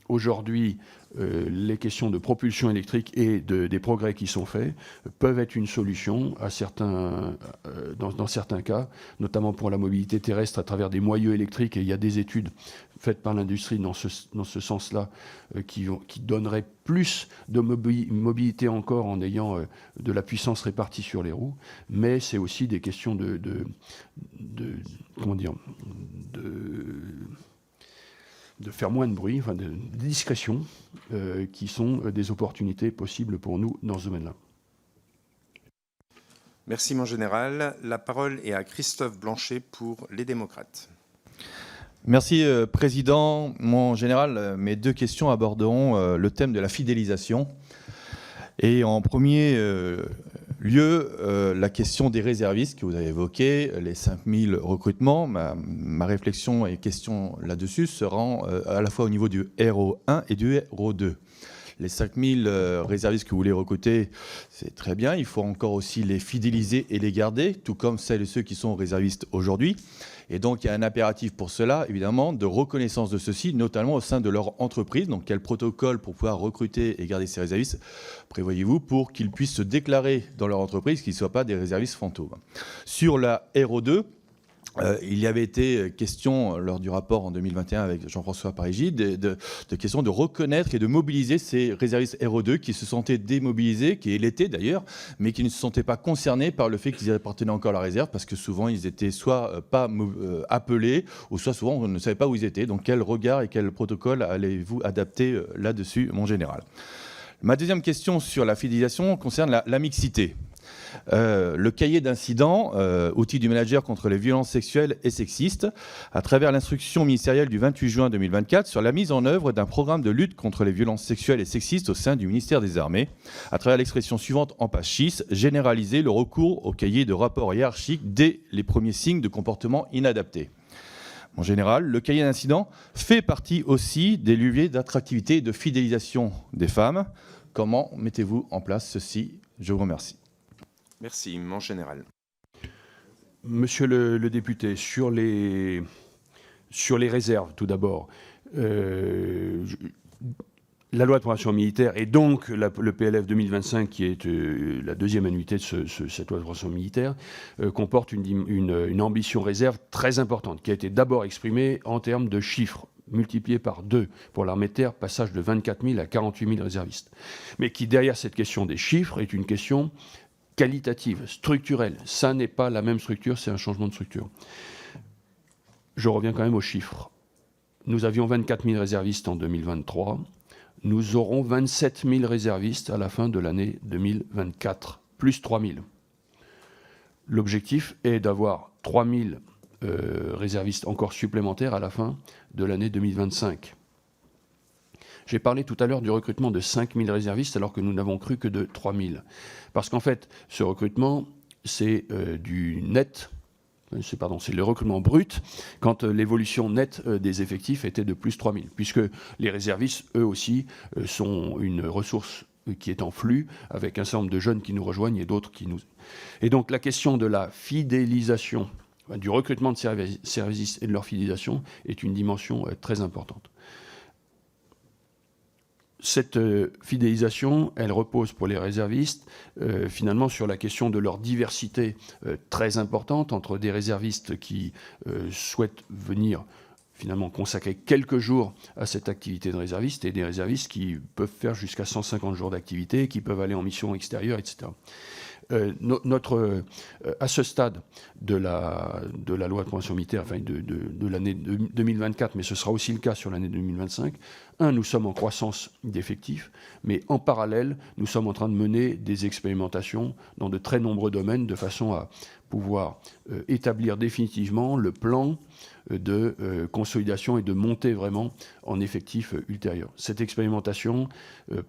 Speaker 3: aujourd'hui, les questions de propulsion électrique et des progrès qui sont faits peuvent être une solution dans certains cas, notamment pour la mobilité terrestre à travers des moyeux électriques. Et il y a des études faites par l'industrie dans ce sens-là qui donneraient plus de mobilité encore en ayant de la puissance répartie sur les roues. Mais c'est aussi des questions de faire moins de bruit, enfin de discrétion, qui sont des opportunités possibles pour nous dans ce domaine-là.
Speaker 1: Merci, mon général. La parole est à Christophe Blanchet pour les démocrates.
Speaker 10: Merci, Président. Mon général, mes deux questions aborderont le thème de la fidélisation. Et en premier lieu, la question des réservistes que vous avez évoquée, les 5000 recrutements. Ma réflexion et question là-dessus seront à la fois au niveau du RO1 et du RO2. Les 5000 réservistes que vous voulez recruter, c'est très bien. Il faut encore aussi les fidéliser et les garder, tout comme celles et ceux qui sont réservistes aujourd'hui. Et donc, il y a un impératif pour cela, évidemment, de reconnaissance de ceux-ci, notamment au sein de leur entreprise. Donc, quel protocole pour pouvoir recruter et garder ces réservistes prévoyez-vous pour qu'ils puissent se déclarer dans leur entreprise, qu'ils ne soient pas des réservistes fantômes? Sur la RO2, il y avait été question, lors du rapport en 2021 avec Jean-François Parigi, de question de reconnaître et de mobiliser ces réservistes RO2 qui se sentaient démobilisés, qui l'étaient d'ailleurs, mais qui ne se sentaient pas concernés par le fait qu'ils appartenaient encore à la réserve, parce que souvent ils étaient soit pas appelés, ou soit souvent on ne savait pas où ils étaient. Donc quel regard et quel protocole allez-vous adapter là-dessus, mon général? Ma deuxième question sur la fidélisation concerne la mixité. Le cahier d'incidents, outil du manager contre les violences sexuelles et sexistes, à travers l'instruction ministérielle du 28 juin 2024 sur la mise en œuvre d'un programme de lutte contre les violences sexuelles et sexistes au sein du ministère des Armées, à travers l'expression suivante en page 6, généraliser le recours au cahier de rapport hiérarchique dès les premiers signes de comportement inadapté. En général, le cahier d'incidents fait partie aussi des leviers d'attractivité et de fidélisation des femmes. Comment mettez-vous en place ceci? Je vous remercie.
Speaker 1: Merci, mon général.
Speaker 3: Monsieur le député, sur les réserves, tout d'abord, la loi de programmation militaire et donc le PLF 2025, qui est la deuxième annuité de cette loi de programmation militaire, comporte une ambition réserve très importante, qui a été d'abord exprimée en termes de chiffres, multiplié par 2 pour l'armée de terre, passage de 24 000 à 48 000 réservistes. Mais qui, derrière cette question des chiffres, est une question qualitative, structurelle. Ça n'est pas la même structure, c'est un changement de structure. Je reviens quand même aux chiffres. Nous avions 24 000 réservistes en 2023. Nous aurons 27 000 réservistes à la fin de l'année 2024, plus 3 000. L'objectif est d'avoir 3 000 réservistes encore supplémentaires à la fin de l'année 2025. J'ai parlé tout à l'heure du recrutement de 5 000 réservistes alors que nous n'avons cru que de 3 000. Parce qu'en fait, ce recrutement, c'est du net, c'est le recrutement brut, quand l'évolution nette des effectifs était de plus 3 000, puisque les réservistes, eux aussi, sont une ressource qui est en flux, avec un certain nombre de jeunes qui nous rejoignent et d'autres qui nous... Et donc la question de la fidélisation, du recrutement de services et de leur fidélisation est une dimension très importante. Cette fidélisation, elle repose pour les réservistes finalement sur la question de leur diversité très importante entre des réservistes qui souhaitent venir finalement consacrer quelques jours à cette activité de réserviste et des réservistes qui peuvent faire jusqu'à 150 jours d'activité, qui peuvent aller en mission extérieure, etc. À ce stade de la loi de programmation militaire, enfin de l'année 2024, mais ce sera aussi le cas sur l'année 2025, nous sommes en croissance d'effectifs, mais en parallèle, nous sommes en train de mener des expérimentations dans de très nombreux domaines de façon à pouvoir établir définitivement le plan de consolidation et de montée vraiment en effectifs ultérieurs. Cette expérimentation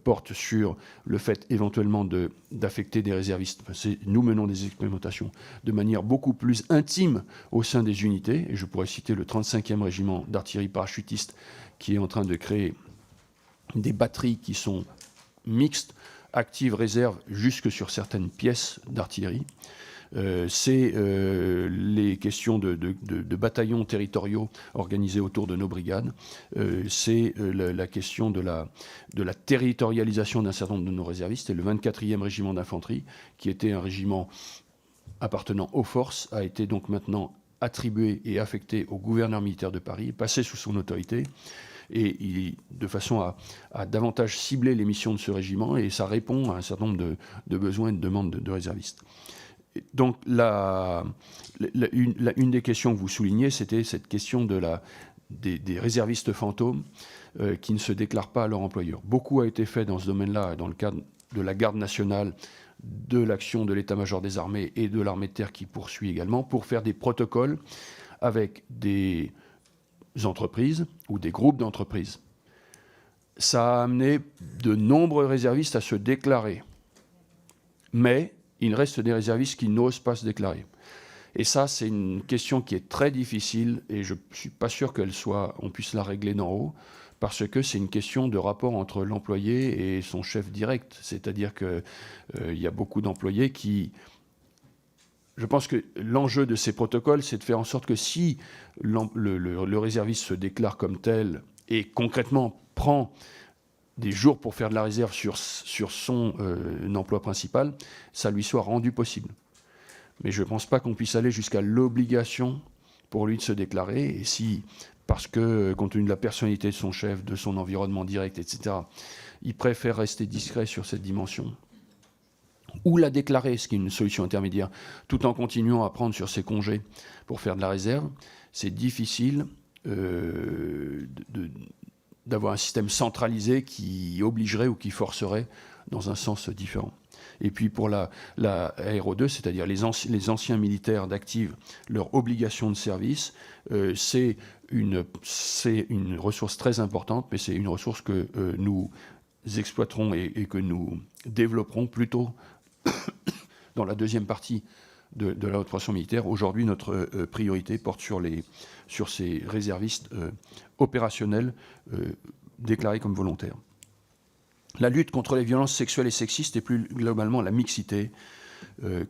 Speaker 3: porte sur le fait éventuellement d'affecter des réservistes. Enfin, nous menons des expérimentations de manière beaucoup plus intime au sein des unités, et je pourrais citer le 35e régiment d'artillerie parachutiste qui est en train de créer des batteries qui sont mixtes, actives, réserves, jusque sur certaines pièces d'artillerie. C'est les questions de bataillons territoriaux organisés autour de nos brigades. C'est la question de la territorialisation d'un certain nombre de nos réservistes. Et le 24e régiment d'infanterie, qui était un régiment appartenant aux forces, a été donc maintenant attribué et affecté au gouverneur militaire de Paris, passé sous son autorité, et de façon à davantage cibler les missions de ce régiment, et ça répond à un certain nombre de besoins et de demandes de réservistes. Donc, une des questions que vous soulignez, c'était cette question des réservistes fantômes qui ne se déclarent pas à leur employeur. Beaucoup a été fait dans ce domaine-là, dans le cadre de la garde nationale, de l'action de l'état-major des armées et de l'armée de terre qui poursuit également, pour faire des protocoles avec des entreprises ou des groupes d'entreprises. Ça a amené de nombreux réservistes à se déclarer. Mais il reste des réservistes qui n'osent pas se déclarer. Et ça, c'est une question qui est très difficile et je ne suis pas sûr qu'on puisse la régler d'en haut, parce que c'est une question de rapport entre l'employé et son chef direct. C'est-à-dire qu'il y a beaucoup d'employés qui... Je pense que l'enjeu de ces protocoles, c'est de faire en sorte que si le réserviste se déclare comme tel et concrètement prend des jours pour faire de la réserve sur son emploi principal, ça lui soit rendu possible. Mais je ne pense pas qu'on puisse aller jusqu'à l'obligation pour lui de se déclarer. Et si, parce que, compte tenu de la personnalité de son chef, de son environnement direct, etc., il préfère rester discret sur cette dimension, ou la déclarer, ce qui est une solution intermédiaire, tout en continuant à prendre sur ses congés pour faire de la réserve, c'est difficile d'avoir un système centralisé qui obligerait ou qui forcerait dans un sens différent. Et puis pour la ARO2, c'est-à-dire les anciens militaires d'active, leur obligation de service, c'est une ressource très importante, mais c'est une ressource que nous exploiterons et que nous développerons plutôt dans la deuxième partie de la haute pression militaire. Aujourd'hui, notre priorité porte sur ces réservistes opérationnels déclarés comme volontaires. La lutte contre les violences sexuelles et sexistes et plus globalement la mixité,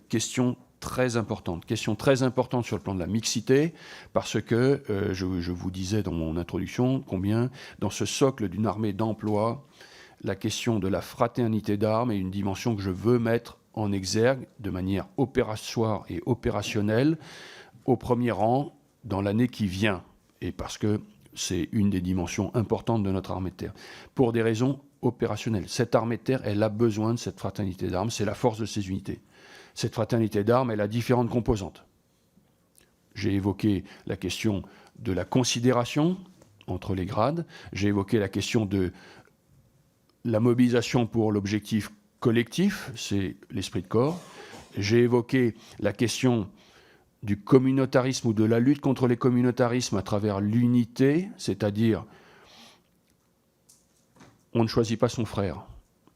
Speaker 3: question très importante sur le plan de la mixité, parce que je vous disais dans mon introduction combien dans ce socle d'une armée d'emploi, la question de la fraternité d'armes est une dimension que je veux mettre en exergue de manière opératoire et opérationnelle au premier rang dans l'année qui vient, et parce que c'est une des dimensions importantes de notre armée de terre, pour des raisons opérationnelles. Cette armée de terre, elle a besoin de cette fraternité d'armes, c'est la force de ces unités. Cette fraternité d'armes, elle a différentes composantes. J'ai évoqué la question de la considération entre les grades, j'ai évoqué la question de la mobilisation pour l'objectif collectif, c'est l'esprit de corps. J'ai évoqué la question du communautarisme ou de la lutte contre les communautarismes à travers l'unité, c'est-à-dire on ne choisit pas son frère.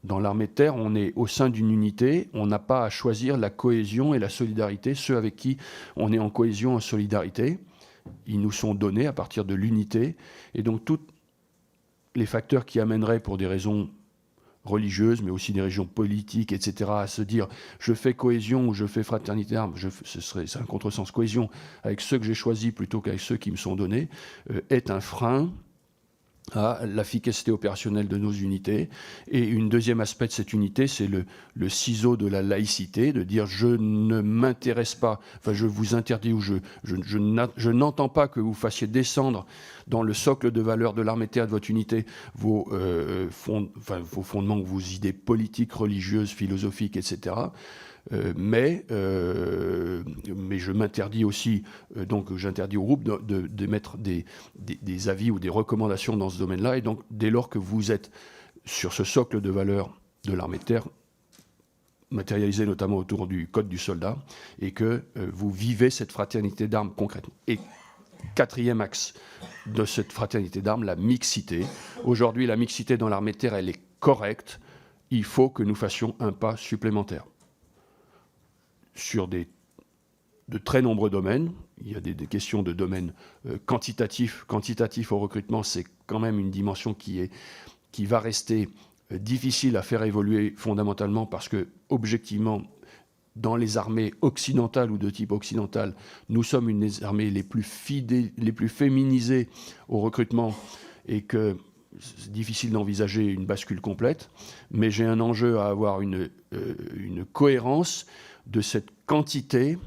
Speaker 3: Dans l'armée de terre, on est au sein d'une unité, on n'a pas à choisir la cohésion et la solidarité, ceux avec qui on est en cohésion, en solidarité. Ils nous sont donnés à partir de l'unité, et donc tous les facteurs qui amèneraient pour des raisons religieuses, mais aussi des régions politiques, etc., à se dire je fais cohésion ou je fais fraternité d'armes, c'est un contresens, cohésion avec ceux que j'ai choisis plutôt qu'avec ceux qui me sont donnés, est un frein à l'efficacité opérationnelle de nos unités. Et une deuxième aspect de cette unité, c'est le ciseau de la laïcité, de dire je ne m'intéresse pas, enfin je vous interdis ou je n'entends pas que vous fassiez descendre dans le socle de valeurs de l'armée de terre de votre unité vos fondements, vos idées politiques, religieuses, philosophiques, etc. Mais je m'interdis aussi, donc j'interdis au groupe de mettre des avis ou des recommandations dans ce domaine-là. Et donc, dès lors que vous êtes sur ce socle de valeurs de l'armée de terre, matérialisé notamment autour du code du soldat, et que vous vivez cette fraternité d'armes concrètement. Et quatrième axe de cette fraternité d'armes, la mixité. Aujourd'hui, la mixité dans l'armée de terre, elle est correcte. Il faut que nous fassions un pas supplémentaire. Sur de très nombreux domaines. Il y a des questions de domaine quantitatif. Quantitatif au recrutement, c'est quand même une dimension qui va rester difficile à faire évoluer fondamentalement parce que, objectivement, dans les armées occidentales ou de type occidental, nous sommes une des armées les plus féminisées au recrutement et que c'est difficile d'envisager une bascule complète. Mais j'ai un enjeu à avoir une cohérence de cette quantité,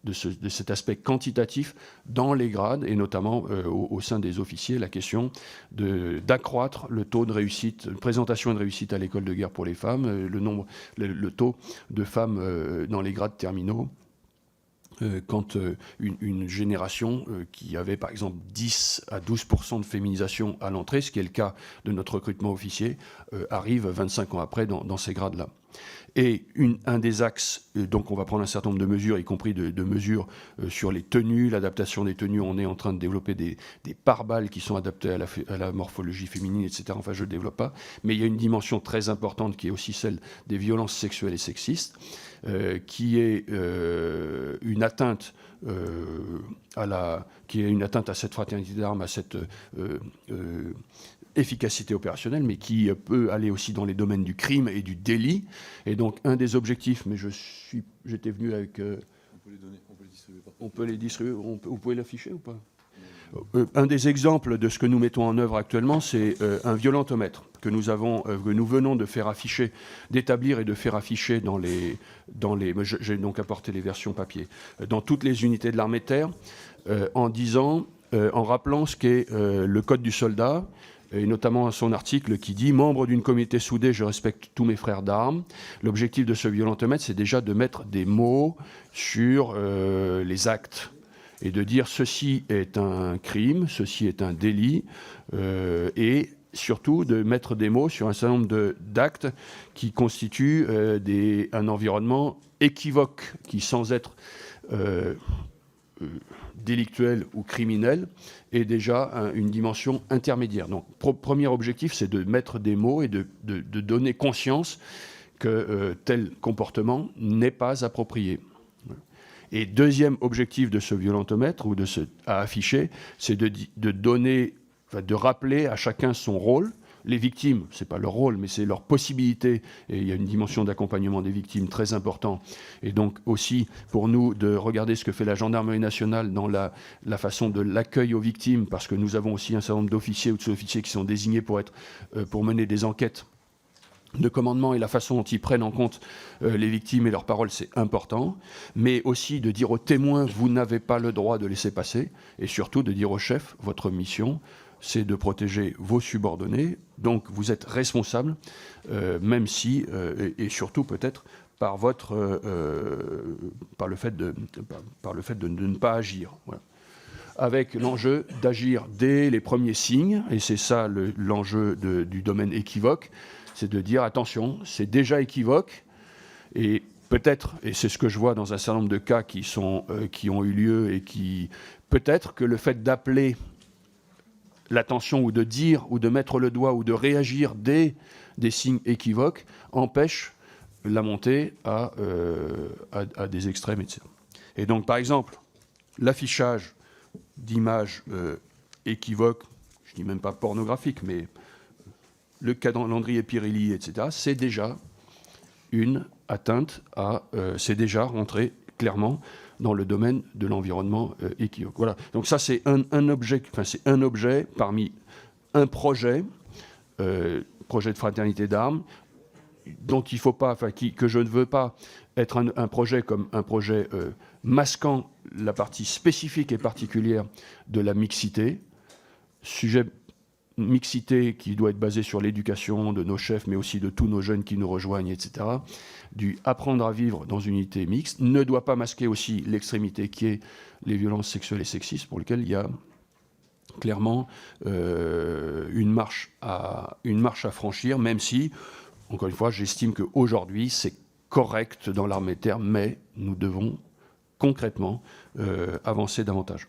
Speaker 3: de cet aspect quantitatif dans les grades, et notamment au sein des officiers, la question d'accroître le taux de réussite, présentation et de réussite à l'école de guerre pour les femmes, le taux de femmes dans les grades terminaux, quand une génération qui avait par exemple 10 à 12% de féminisation à l'entrée, ce qui est le cas de notre recrutement officier, arrive 25 ans après dans ces grades-là. Et un des axes, donc on va prendre un certain nombre de mesures, y compris de mesures sur les tenues, l'adaptation des tenues. On est en train de développer des pare-balles qui sont adaptés à la morphologie féminine, etc. Enfin, je ne le développe pas. Mais il y a une dimension très importante qui est aussi celle des violences sexuelles et sexistes, qui est une atteinte à cette fraternité d'armes, à cette efficacité opérationnelle, mais qui peut aller aussi dans les domaines du crime et du délit. Et donc, un des objectifs, mais j'étais venu avec... On peut les distribuer. Vous pouvez l'afficher ou pas ? Un des exemples de ce que nous mettons en œuvre actuellement, c'est un violentomètre que nous venons de faire afficher, d'établir et de faire afficher j'ai donc apporté les versions papier, dans toutes les unités de l'armée de terre, en rappelant ce qu'est le code du soldat, et notamment son article qui dit « Membre d'une communauté soudée, je respecte tous mes frères d'armes ». L'objectif de ce violentomètre, c'est déjà de mettre des mots sur les actes et de dire « ceci est un crime, ceci est un délit et surtout de mettre des mots sur un certain nombre d'actes qui constituent un environnement équivoque, qui sans être délictuel ou criminel, est déjà une dimension intermédiaire. Donc, premier objectif, c'est de mettre des mots et de donner conscience que tel comportement n'est pas approprié. Et deuxième objectif de ce violentomètre, ou à afficher, c'est de rappeler à chacun son rôle. Les victimes, ce n'est pas leur rôle, mais c'est leur possibilité, et il y a une dimension d'accompagnement des victimes très importante. Et donc aussi, pour nous, de regarder ce que fait la gendarmerie nationale dans la façon de l'accueil aux victimes, parce que nous avons aussi un certain nombre d'officiers ou de sous-officiers qui sont désignés pour mener des enquêtes de commandement, et la façon dont ils prennent en compte les victimes et leurs paroles, c'est important. Mais aussi de dire aux témoins, vous n'avez pas le droit de laisser passer, et surtout de dire au chef, votre mission, c'est de protéger vos subordonnés, donc vous êtes responsable, même si, et surtout peut-être par le fait de ne pas agir. Voilà. Avec l'enjeu d'agir dès les premiers signes, et c'est ça l'enjeu du domaine équivoque, c'est de dire attention, c'est déjà équivoque, et peut-être, et c'est ce que je vois dans un certain nombre de cas qui ont eu lieu, et qui peut-être que le fait d'appeler l'attention, ou de dire, ou de mettre le doigt, ou de réagir dès des signes équivoques, empêche la montée à des extrêmes, etc. Et donc, par exemple, l'affichage d'images équivoques, je ne dis même pas pornographiques, mais le calendrier Pirelli, etc., c'est déjà une atteinte c'est déjà rentré clairement dans le domaine de l'environnement équivoque. Voilà. Donc ça, c'est un objet parmi un projet de fraternité d'armes, dont il faut pas, que je ne veux pas être un projet comme un projet masquant la partie spécifique et particulière de la mixité, sujet mixité qui doit être basée sur l'éducation de nos chefs, mais aussi de tous nos jeunes qui nous rejoignent, etc., du apprendre à vivre dans une unité mixte, ne doit pas masquer aussi l'extrémité qui est les violences sexuelles et sexistes, pour lesquelles il y a clairement une marche à franchir, même si, encore une fois, j'estime qu'aujourd'hui, c'est correct dans l'armée de terre, mais nous devons concrètement avancer davantage.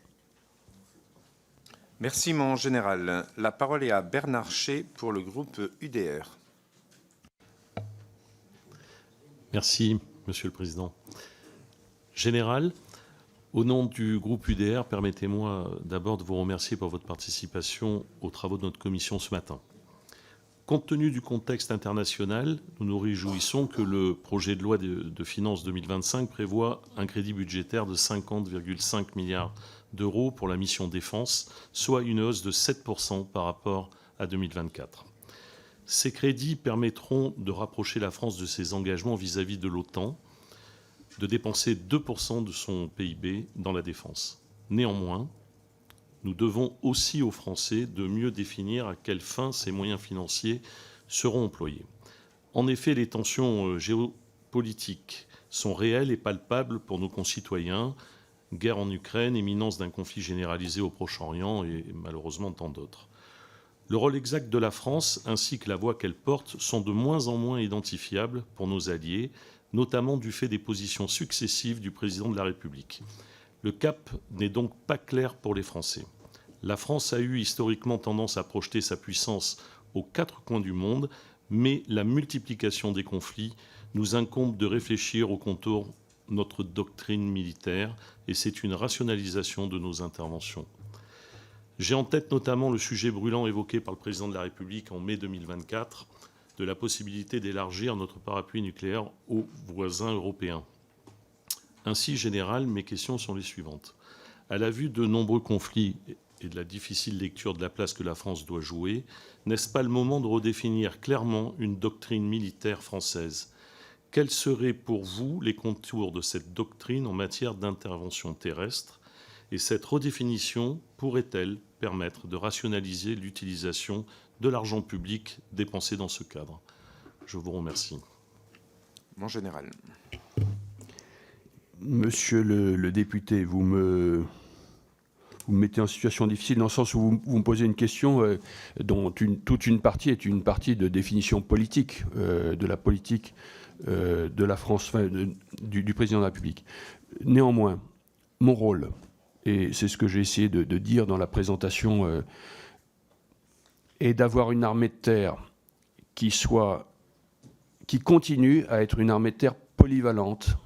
Speaker 1: Merci, mon général. La parole est à Bernard Chez pour le groupe UDR.
Speaker 11: Merci, Monsieur le Président. Général, au nom du groupe UDR, permettez-moi d'abord de vous remercier pour votre participation aux travaux de notre commission ce matin. Compte tenu du contexte international, nous nous réjouissons que le projet de loi de finances 2025 prévoit un crédit budgétaire de 50,5 milliards d'euros pour la mission défense, soit une hausse de 7% par rapport à 2024. Ces crédits permettront de rapprocher la France de ses engagements vis-à-vis de l'OTAN, de dépenser 2% de son PIB dans la défense. Néanmoins, nous devons aussi aux Français de mieux définir à quelle fin ces moyens financiers seront employés. En effet, les tensions géopolitiques sont réelles et palpables pour nos concitoyens. Guerre en Ukraine, imminence d'un conflit généralisé au Proche-Orient et malheureusement tant d'autres. Le rôle exact de la France ainsi que la voix qu'elle porte sont de moins en moins identifiables pour nos alliés, notamment du fait des positions successives du président de la République. Le cap n'est donc pas clair pour les Français. La France a eu historiquement tendance à projeter sa puissance aux quatre coins du monde, mais la multiplication des conflits nous incombe de réfléchir au contour de notre doctrine militaire, et c'est une rationalisation de nos interventions. J'ai en tête notamment le sujet brûlant évoqué par le président de la République en mai 2024, de la possibilité d'élargir notre parapluie nucléaire aux voisins européens. Ainsi, général, mes questions sont les suivantes. À la vue de nombreux conflits et de la difficile lecture de la place que la France doit jouer, n'est-ce pas le moment de redéfinir clairement une doctrine militaire française ? Quels seraient pour vous les contours de cette doctrine en matière d'intervention terrestre ? Et cette redéfinition pourrait-elle permettre de rationaliser l'utilisation de l'argent public dépensé dans ce cadre ? Je vous remercie.
Speaker 1: Mon général.
Speaker 3: Monsieur le député, vous me mettez en situation difficile dans le sens où vous me posez une question dont toute une partie est une partie de définition politique, de la politique de la France, du président de la République. Néanmoins, mon rôle, et c'est ce que j'ai essayé de dire dans la présentation, est d'avoir une armée de terre qui continue à être une armée de terre polyvalente,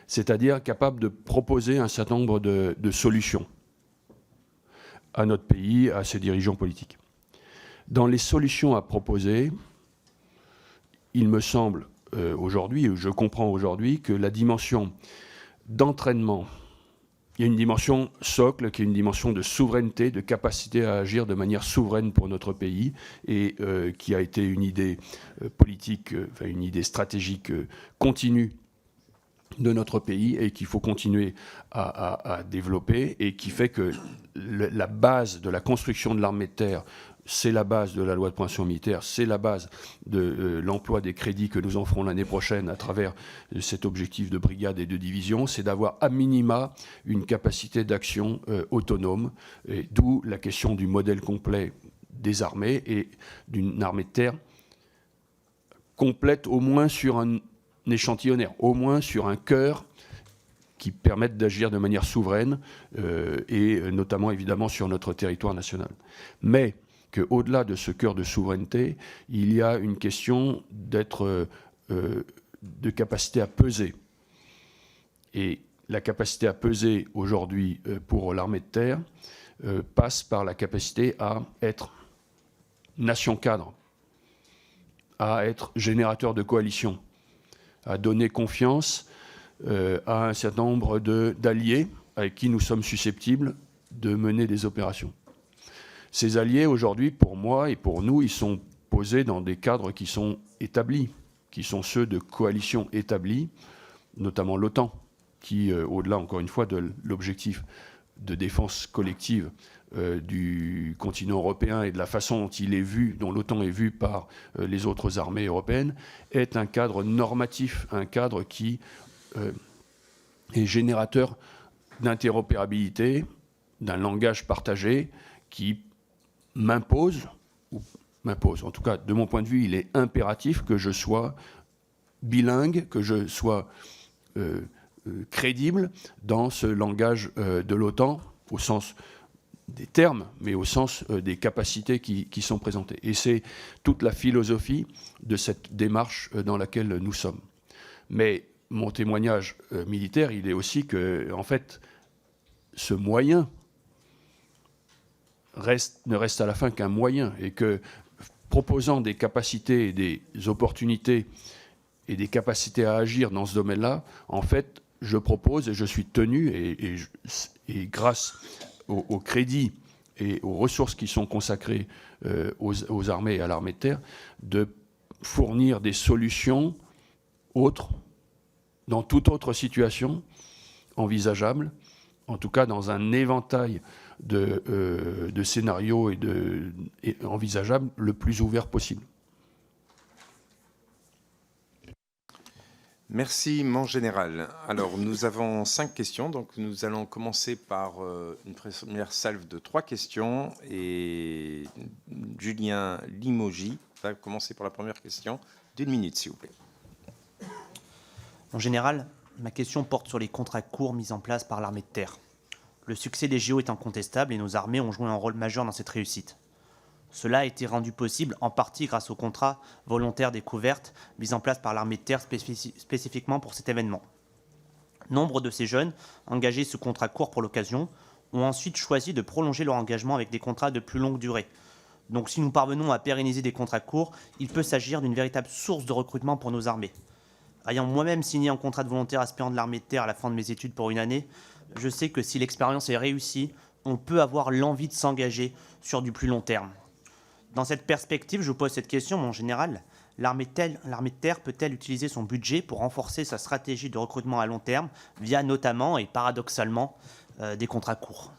Speaker 3: c'est-à-dire capable de proposer un certain nombre de solutions à notre pays, à ses dirigeants politiques. Dans les solutions à proposer, il me semble aujourd'hui, je comprends aujourd'hui, que la dimension d'entraînement, il y a une dimension socle qui est une dimension de souveraineté, de capacité à agir de manière souveraine pour notre pays et qui a été une idée politique, une idée stratégique continue de notre pays et qu'il faut continuer à développer et qui fait que la base de la construction de l'armée de terre, c'est la base de la loi de programmation militaire, c'est la base de l'emploi des crédits que nous en ferons l'année prochaine à travers cet objectif de brigade et de division, c'est d'avoir à minima une capacité d'action autonome, d'où la question du modèle complet des armées et d'une armée de terre complète au moins sur un échantillonnaire, au moins sur un cœur qui permette d'agir de manière souveraine et notamment évidemment sur notre territoire national. Mais qu'au-delà de ce cœur de souveraineté, il y a une question de capacité à peser. Et la capacité à peser aujourd'hui pour l'armée de terre passe par la capacité à être nation cadre à être générateur de coalition, à donner confiance à un certain nombre d'alliés avec qui nous sommes susceptibles de mener des opérations. Ces alliés, aujourd'hui, pour moi et pour nous, ils sont posés dans des cadres qui sont établis, qui sont ceux de coalitions établies, notamment l'OTAN, qui, au-delà, encore une fois, de l'objectif de défense collective du continent européen et de la façon dont il est vu, dont l'OTAN est vu par les autres armées européennes, est un cadre normatif, un cadre qui est générateur d'interopérabilité, d'un langage partagé qui m'impose, en tout cas de mon point de vue, il est impératif que je sois bilingue, que je sois crédible dans ce langage de l'OTAN, au sens des termes, mais au sens des capacités qui sont présentées. Et c'est toute la philosophie de cette démarche dans laquelle nous sommes. Mais mon témoignage militaire, il est aussi que, en fait, ce moyen ne reste à la fin qu'un moyen, et que, proposant des capacités et des opportunités et des capacités à agir dans ce domaine-là, en fait, je propose et je suis tenu, et grâce au crédit et aux ressources qui sont consacrées aux armées et à l'armée de terre, de fournir des solutions autres, dans toute autre situation envisageable, en tout cas dans un éventail de scénarios et envisageables le plus ouvert possible.
Speaker 1: Merci, mon général. Alors, nous avons 5 questions, donc nous allons commencer par une première salve de 3 questions, et Julien Limogi va commencer par la première question d'1 minute, s'il vous plaît.
Speaker 12: En général, ma question porte sur les contrats courts mis en place par l'armée de terre. Le succès des JO est incontestable et nos armées ont joué un rôle majeur dans cette réussite. Cela a été rendu possible en partie grâce aux contrats volontaires découvertes mis en place par l'armée de terre spécifiquement pour cet événement. Nombre de ces jeunes, engagés sous contrat court pour l'occasion, ont ensuite choisi de prolonger leur engagement avec des contrats de plus longue durée. Donc si nous parvenons à pérenniser des contrats courts, il peut s'agir d'une véritable source de recrutement pour nos armées. Ayant moi-même signé un contrat de volontaire aspirant de l'armée de terre à la fin de mes études pour une année, je sais que si l'expérience est réussie, on peut avoir l'envie de s'engager sur du plus long terme. Dans cette perspective, je vous pose cette question, mon général. L'armée de terre peut-elle utiliser son budget pour renforcer sa stratégie de recrutement à long terme via notamment et paradoxalement des contrats courts?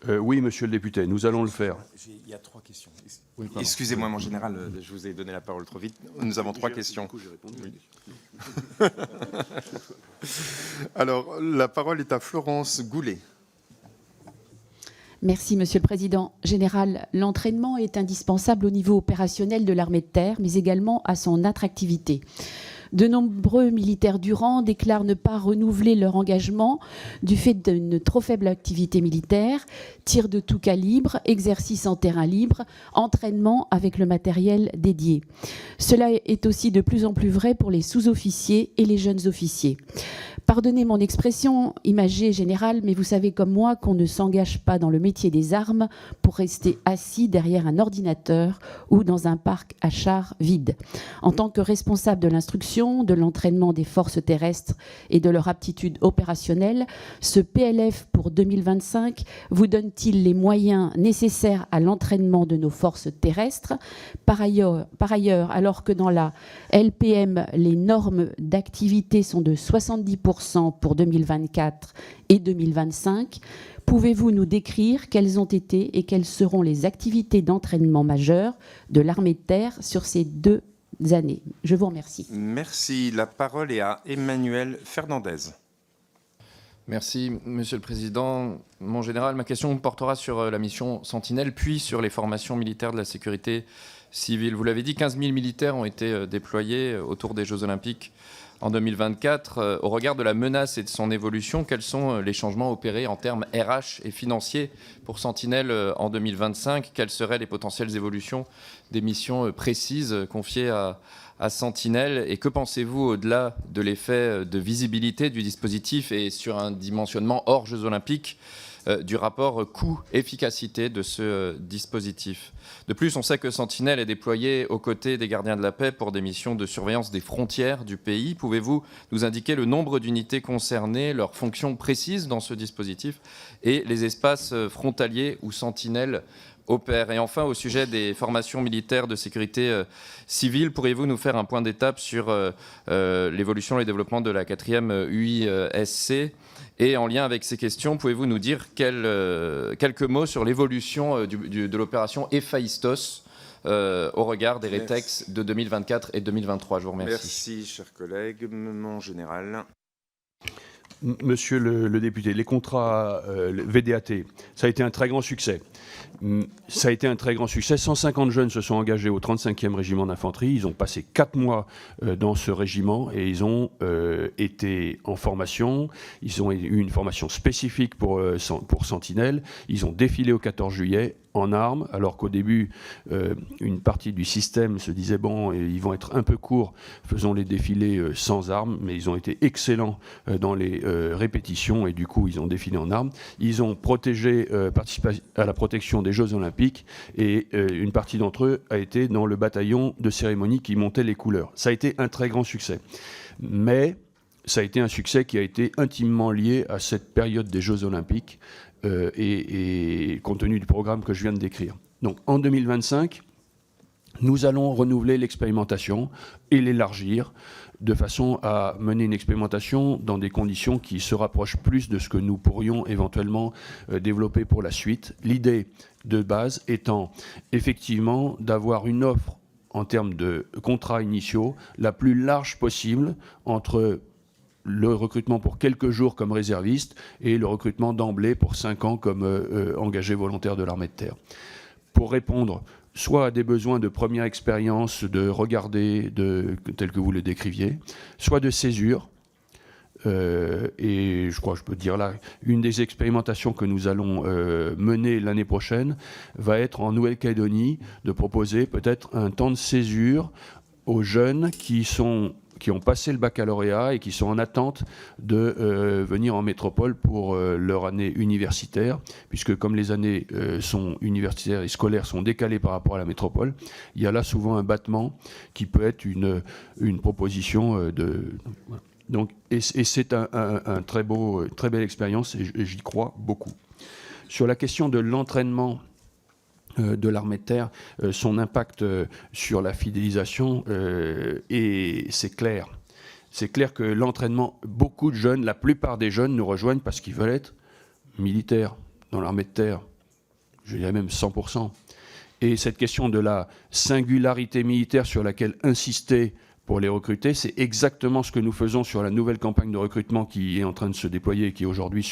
Speaker 3: Oui, monsieur le député, nous allons le faire.
Speaker 1: Il y a 3 questions. Oui, excusez-moi, mon général, je vous ai donné la parole trop vite. Nous avons 3 questions. Oui. Alors, la parole est à Florence Goulet.
Speaker 13: Merci, Monsieur le Président. Général, l'entraînement est indispensable au niveau opérationnel de l'armée de terre, mais également à son attractivité. De nombreux militaires du rang déclarent ne pas renouveler leur engagement du fait d'une trop faible activité militaire, tirs de tout calibre, exercices en terrain libre, entraînement avec le matériel dédié. Cela est aussi de plus en plus vrai pour les sous-officiers et les jeunes officiers. Pardonnez mon expression imagée générale, mais vous savez comme moi qu'on ne s'engage pas dans le métier des armes pour rester assis derrière un ordinateur ou dans un parc à chars vide. En tant que responsable de l'instruction, de l'entraînement des forces terrestres et de leur aptitude opérationnelle, ce PLF pour 2025 vous donne-t-il les moyens nécessaires à l'entraînement de nos forces terrestres? Par ailleurs, alors que dans la LPM, les normes d'activité sont de 70% pour 2024 et 2025, pouvez-vous nous décrire quelles ont été et quelles seront les activités d'entraînement majeures de l'armée de terre sur ces 2 années? Je vous remercie.
Speaker 1: Merci. La parole est à Emmanuel Fernandez.
Speaker 6: Merci, Monsieur le Président. Mon général, ma question portera sur la mission Sentinelle, puis sur les formations militaires de la sécurité civile. Vous l'avez dit, 15 000 militaires ont été déployés autour des Jeux Olympiques en 2024. Au regard de la menace et de son évolution, quels sont les changements opérés en termes RH et financiers pour Sentinelle en 2025? Quelles seraient les potentielles évolutions des missions précises confiées à Sentinelle? Et que pensez-vous, au-delà de l'effet de visibilité du dispositif et sur un dimensionnement hors Jeux Olympiques, du rapport coût-efficacité de ce dispositif. De plus, on sait que Sentinelle est déployé aux côtés des gardiens de la paix pour des missions de surveillance des frontières du pays. Pouvez-vous nous indiquer le nombre d'unités concernées, leurs fonctions précises dans ce dispositif et les espaces frontaliers où Sentinelle opère? Et enfin, au sujet des formations militaires de sécurité civile, pourriez-vous nous faire un point d'étape sur l'évolution et le développement de la 4e UISC? Et en lien avec ces questions, pouvez-vous nous dire quelques mots sur l'évolution de l'opération Héphaïstos au regard des rétex de 2024 et 2023? Je vous remercie.
Speaker 1: Merci, cher collègue. Mon général.
Speaker 3: Monsieur le député, les contrats VDAT, ça a été un très grand succès. Ça a été un très grand succès. 150 jeunes se sont engagés au 35e régiment d'infanterie. Ils ont passé 4 mois dans ce régiment et ils ont été en formation. Ils ont eu une formation spécifique pour Sentinelle. Ils ont défilé au 14 juillet en armes, alors qu'au début, une partie du système se disait, bon, ils vont être un peu courts, faisons les défilés sans armes, mais ils ont été excellents dans les répétitions et du coup, ils ont défilé en armes. Ils ont participé à la protection des Jeux Olympiques et une partie d'entre eux a été dans le bataillon de cérémonie qui montait les couleurs. Ça a été un très grand succès. Mais ça a été un succès qui a été intimement lié à cette période des Jeux Olympiques et compte tenu du programme que je viens de décrire. Donc en 2025, nous allons renouveler l'expérimentation et l'élargir de façon à mener une expérimentation dans des conditions qui se rapprochent plus de ce que nous pourrions éventuellement développer pour la suite. L'idée de base étant effectivement d'avoir une offre en termes de contrats initiaux la plus large possible entre le recrutement pour quelques jours comme réserviste et le recrutement d'emblée pour 5 ans comme engagé volontaire de l'armée de terre. Pour répondre soit à des besoins de première expérience, de regarder, tel que vous le décriviez, soit de césure. Et je crois que je peux dire là, une des expérimentations que nous allons mener l'année prochaine va être en Nouvelle-Calédonie de proposer peut-être un temps de césure aux jeunes qui ont passé le baccalauréat et qui sont en attente de venir en métropole pour leur année universitaire, puisque comme les années universitaires et scolaires sont décalées par rapport à la métropole, il y a là souvent un battement qui peut être une proposition de... Donc, et c'est un très belle expérience et j'y crois beaucoup. Sur la question de l'entraînement de l'armée de terre, son impact sur la fidélisation, et c'est clair. C'est clair que l'entraînement, beaucoup de jeunes, la plupart des jeunes nous rejoignent parce qu'ils veulent être militaires dans l'armée de terre. Je dirais même 100%. Et cette question de la singularité militaire sur laquelle insister pour les recruter, c'est exactement ce que nous faisons sur la nouvelle campagne de recrutement qui est en train de se déployer et qui est aujourd'hui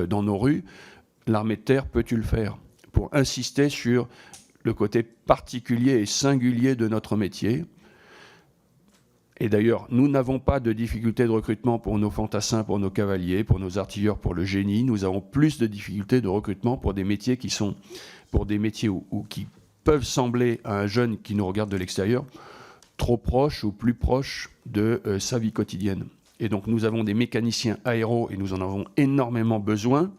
Speaker 3: dans nos rues. L'armée de terre, peux-tu le faire ? Pour insister sur le côté particulier et singulier de notre métier. Et d'ailleurs, nous n'avons pas de difficultés de recrutement pour nos fantassins, pour nos cavaliers, pour nos artilleurs, pour le génie. Nous avons plus de difficultés de recrutement pour des métiers qui sont, pour des métiers qui peuvent sembler à un jeune qui nous regarde de l'extérieur, trop proches ou plus proches de sa vie quotidienne. Et donc nous avons des mécaniciens aéros, et nous en avons énormément besoin,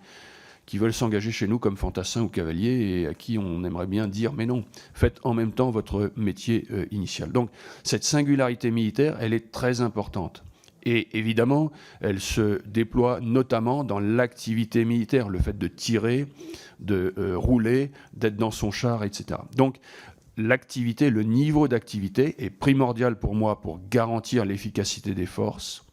Speaker 3: qui veulent s'engager chez nous comme fantassins ou cavaliers et à qui on aimerait bien dire « mais non, faites en même temps votre métier initial ». Donc cette singularité militaire, elle est très importante. Et évidemment, elle se déploie notamment dans l'activité militaire, le fait de tirer, de rouler, d'être dans son char, etc. Donc l'activité, le niveau d'activité est primordial pour moi pour garantir l'efficacité des forces,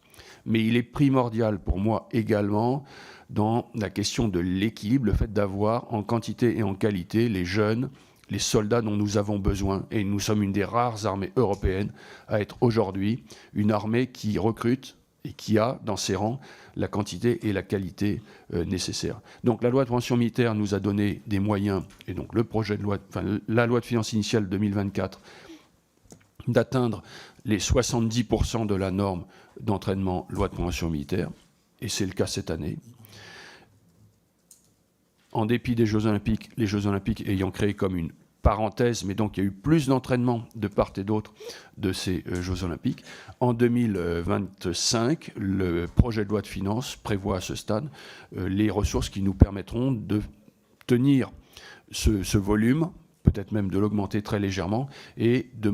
Speaker 3: mais il est primordial pour moi également dans la question de l'équilibre, le fait d'avoir en quantité et en qualité les jeunes, les soldats dont nous avons besoin. Et nous sommes une des rares armées européennes à être aujourd'hui une armée qui recrute et qui a dans ses rangs la quantité et la qualité nécessaires. Donc la loi de programmation militaire nous a donné des moyens, et donc le projet de loi, la loi de finances initiale 2024, d'atteindre les 70% de la norme d'entraînement loi de programmation militaire, et c'est le cas cette année. En dépit des Jeux Olympiques, les Jeux Olympiques ayant créé comme une parenthèse, mais donc il y a eu plus d'entraînement de part et d'autre de ces Jeux Olympiques. En 2025, le projet de loi de finances prévoit à ce stade les ressources qui nous permettront de tenir ce volume, peut-être même de l'augmenter très légèrement, et de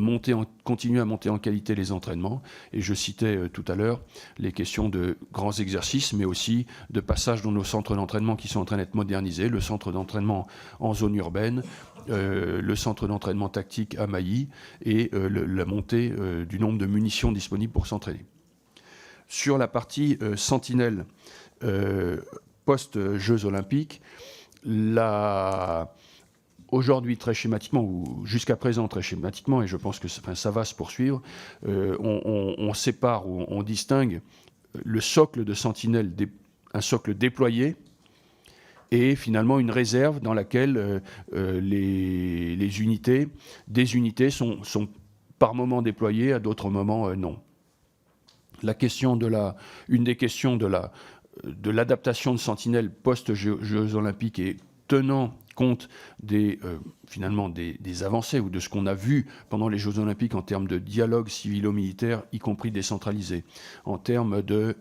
Speaker 3: continuer à monter en qualité les entraînements. Et je citais tout à l'heure les questions de grands exercices, mais aussi de passage dans nos centres d'entraînement qui sont en train d'être modernisés, le centre d'entraînement en zone urbaine, le centre d'entraînement tactique à Mailly, et la montée du nombre de munitions disponibles pour s'entraîner. Sur la partie sentinelle post-Jeux Olympiques, aujourd'hui, très schématiquement, ou jusqu'à présent très schématiquement, et je pense que ça va se poursuivre, on sépare ou on distingue le socle de sentinelle, un socle déployé, et finalement une réserve dans laquelle des unités sont par moments déployées, à d'autres moments non. Une des questions de l'adaptation de sentinelle post-Jeux Olympiques et tenant compte finalement des avancées ou de ce qu'on a vu pendant les Jeux Olympiques en termes de dialogue civilo-militaire, y compris décentralisé, en termes de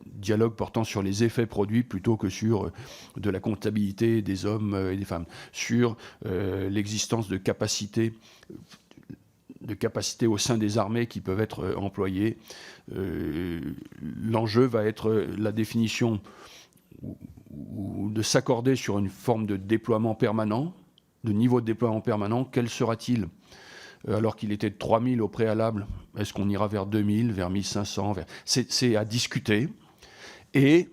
Speaker 3: dialogue portant sur les effets produits plutôt que sur de la comptabilité des hommes et des femmes, sur l'existence de capacités au sein des armées qui peuvent être employées. L'enjeu va être la définition ou de s'accorder sur une forme de déploiement permanent, de niveau de déploiement permanent. Quel sera-t-il alors qu'il était de 3000 au préalable? Est-ce qu'on ira vers 2000, vers 1500 C'est à discuter. Et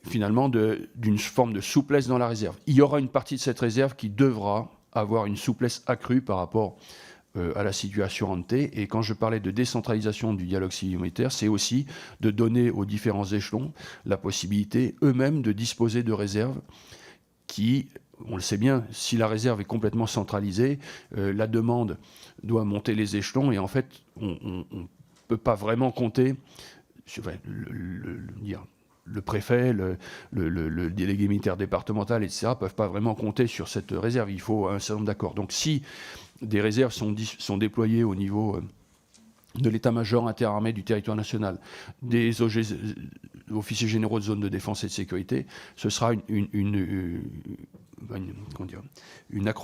Speaker 3: finalement d'une forme de souplesse dans la réserve. Il y aura une partie de cette réserve qui devra avoir une souplesse accrue par rapport à la situation ante. Et quand je parlais de décentralisation du dialogue civil-militaire, c'est aussi de donner aux différents échelons la possibilité eux-mêmes de disposer de réserves qui, on le sait bien, si la réserve est complètement centralisée, la demande doit monter les échelons et en fait, on ne peut pas vraiment compter sur le préfet, le délégué militaire départemental, etc., ne peuvent pas vraiment compter sur cette réserve. Il faut un certain nombre d'accords. Donc si des réserves sont déployées au niveau de l'état-major interarmé du territoire national, des officiers généraux de zone de défense et de sécurité, ce sera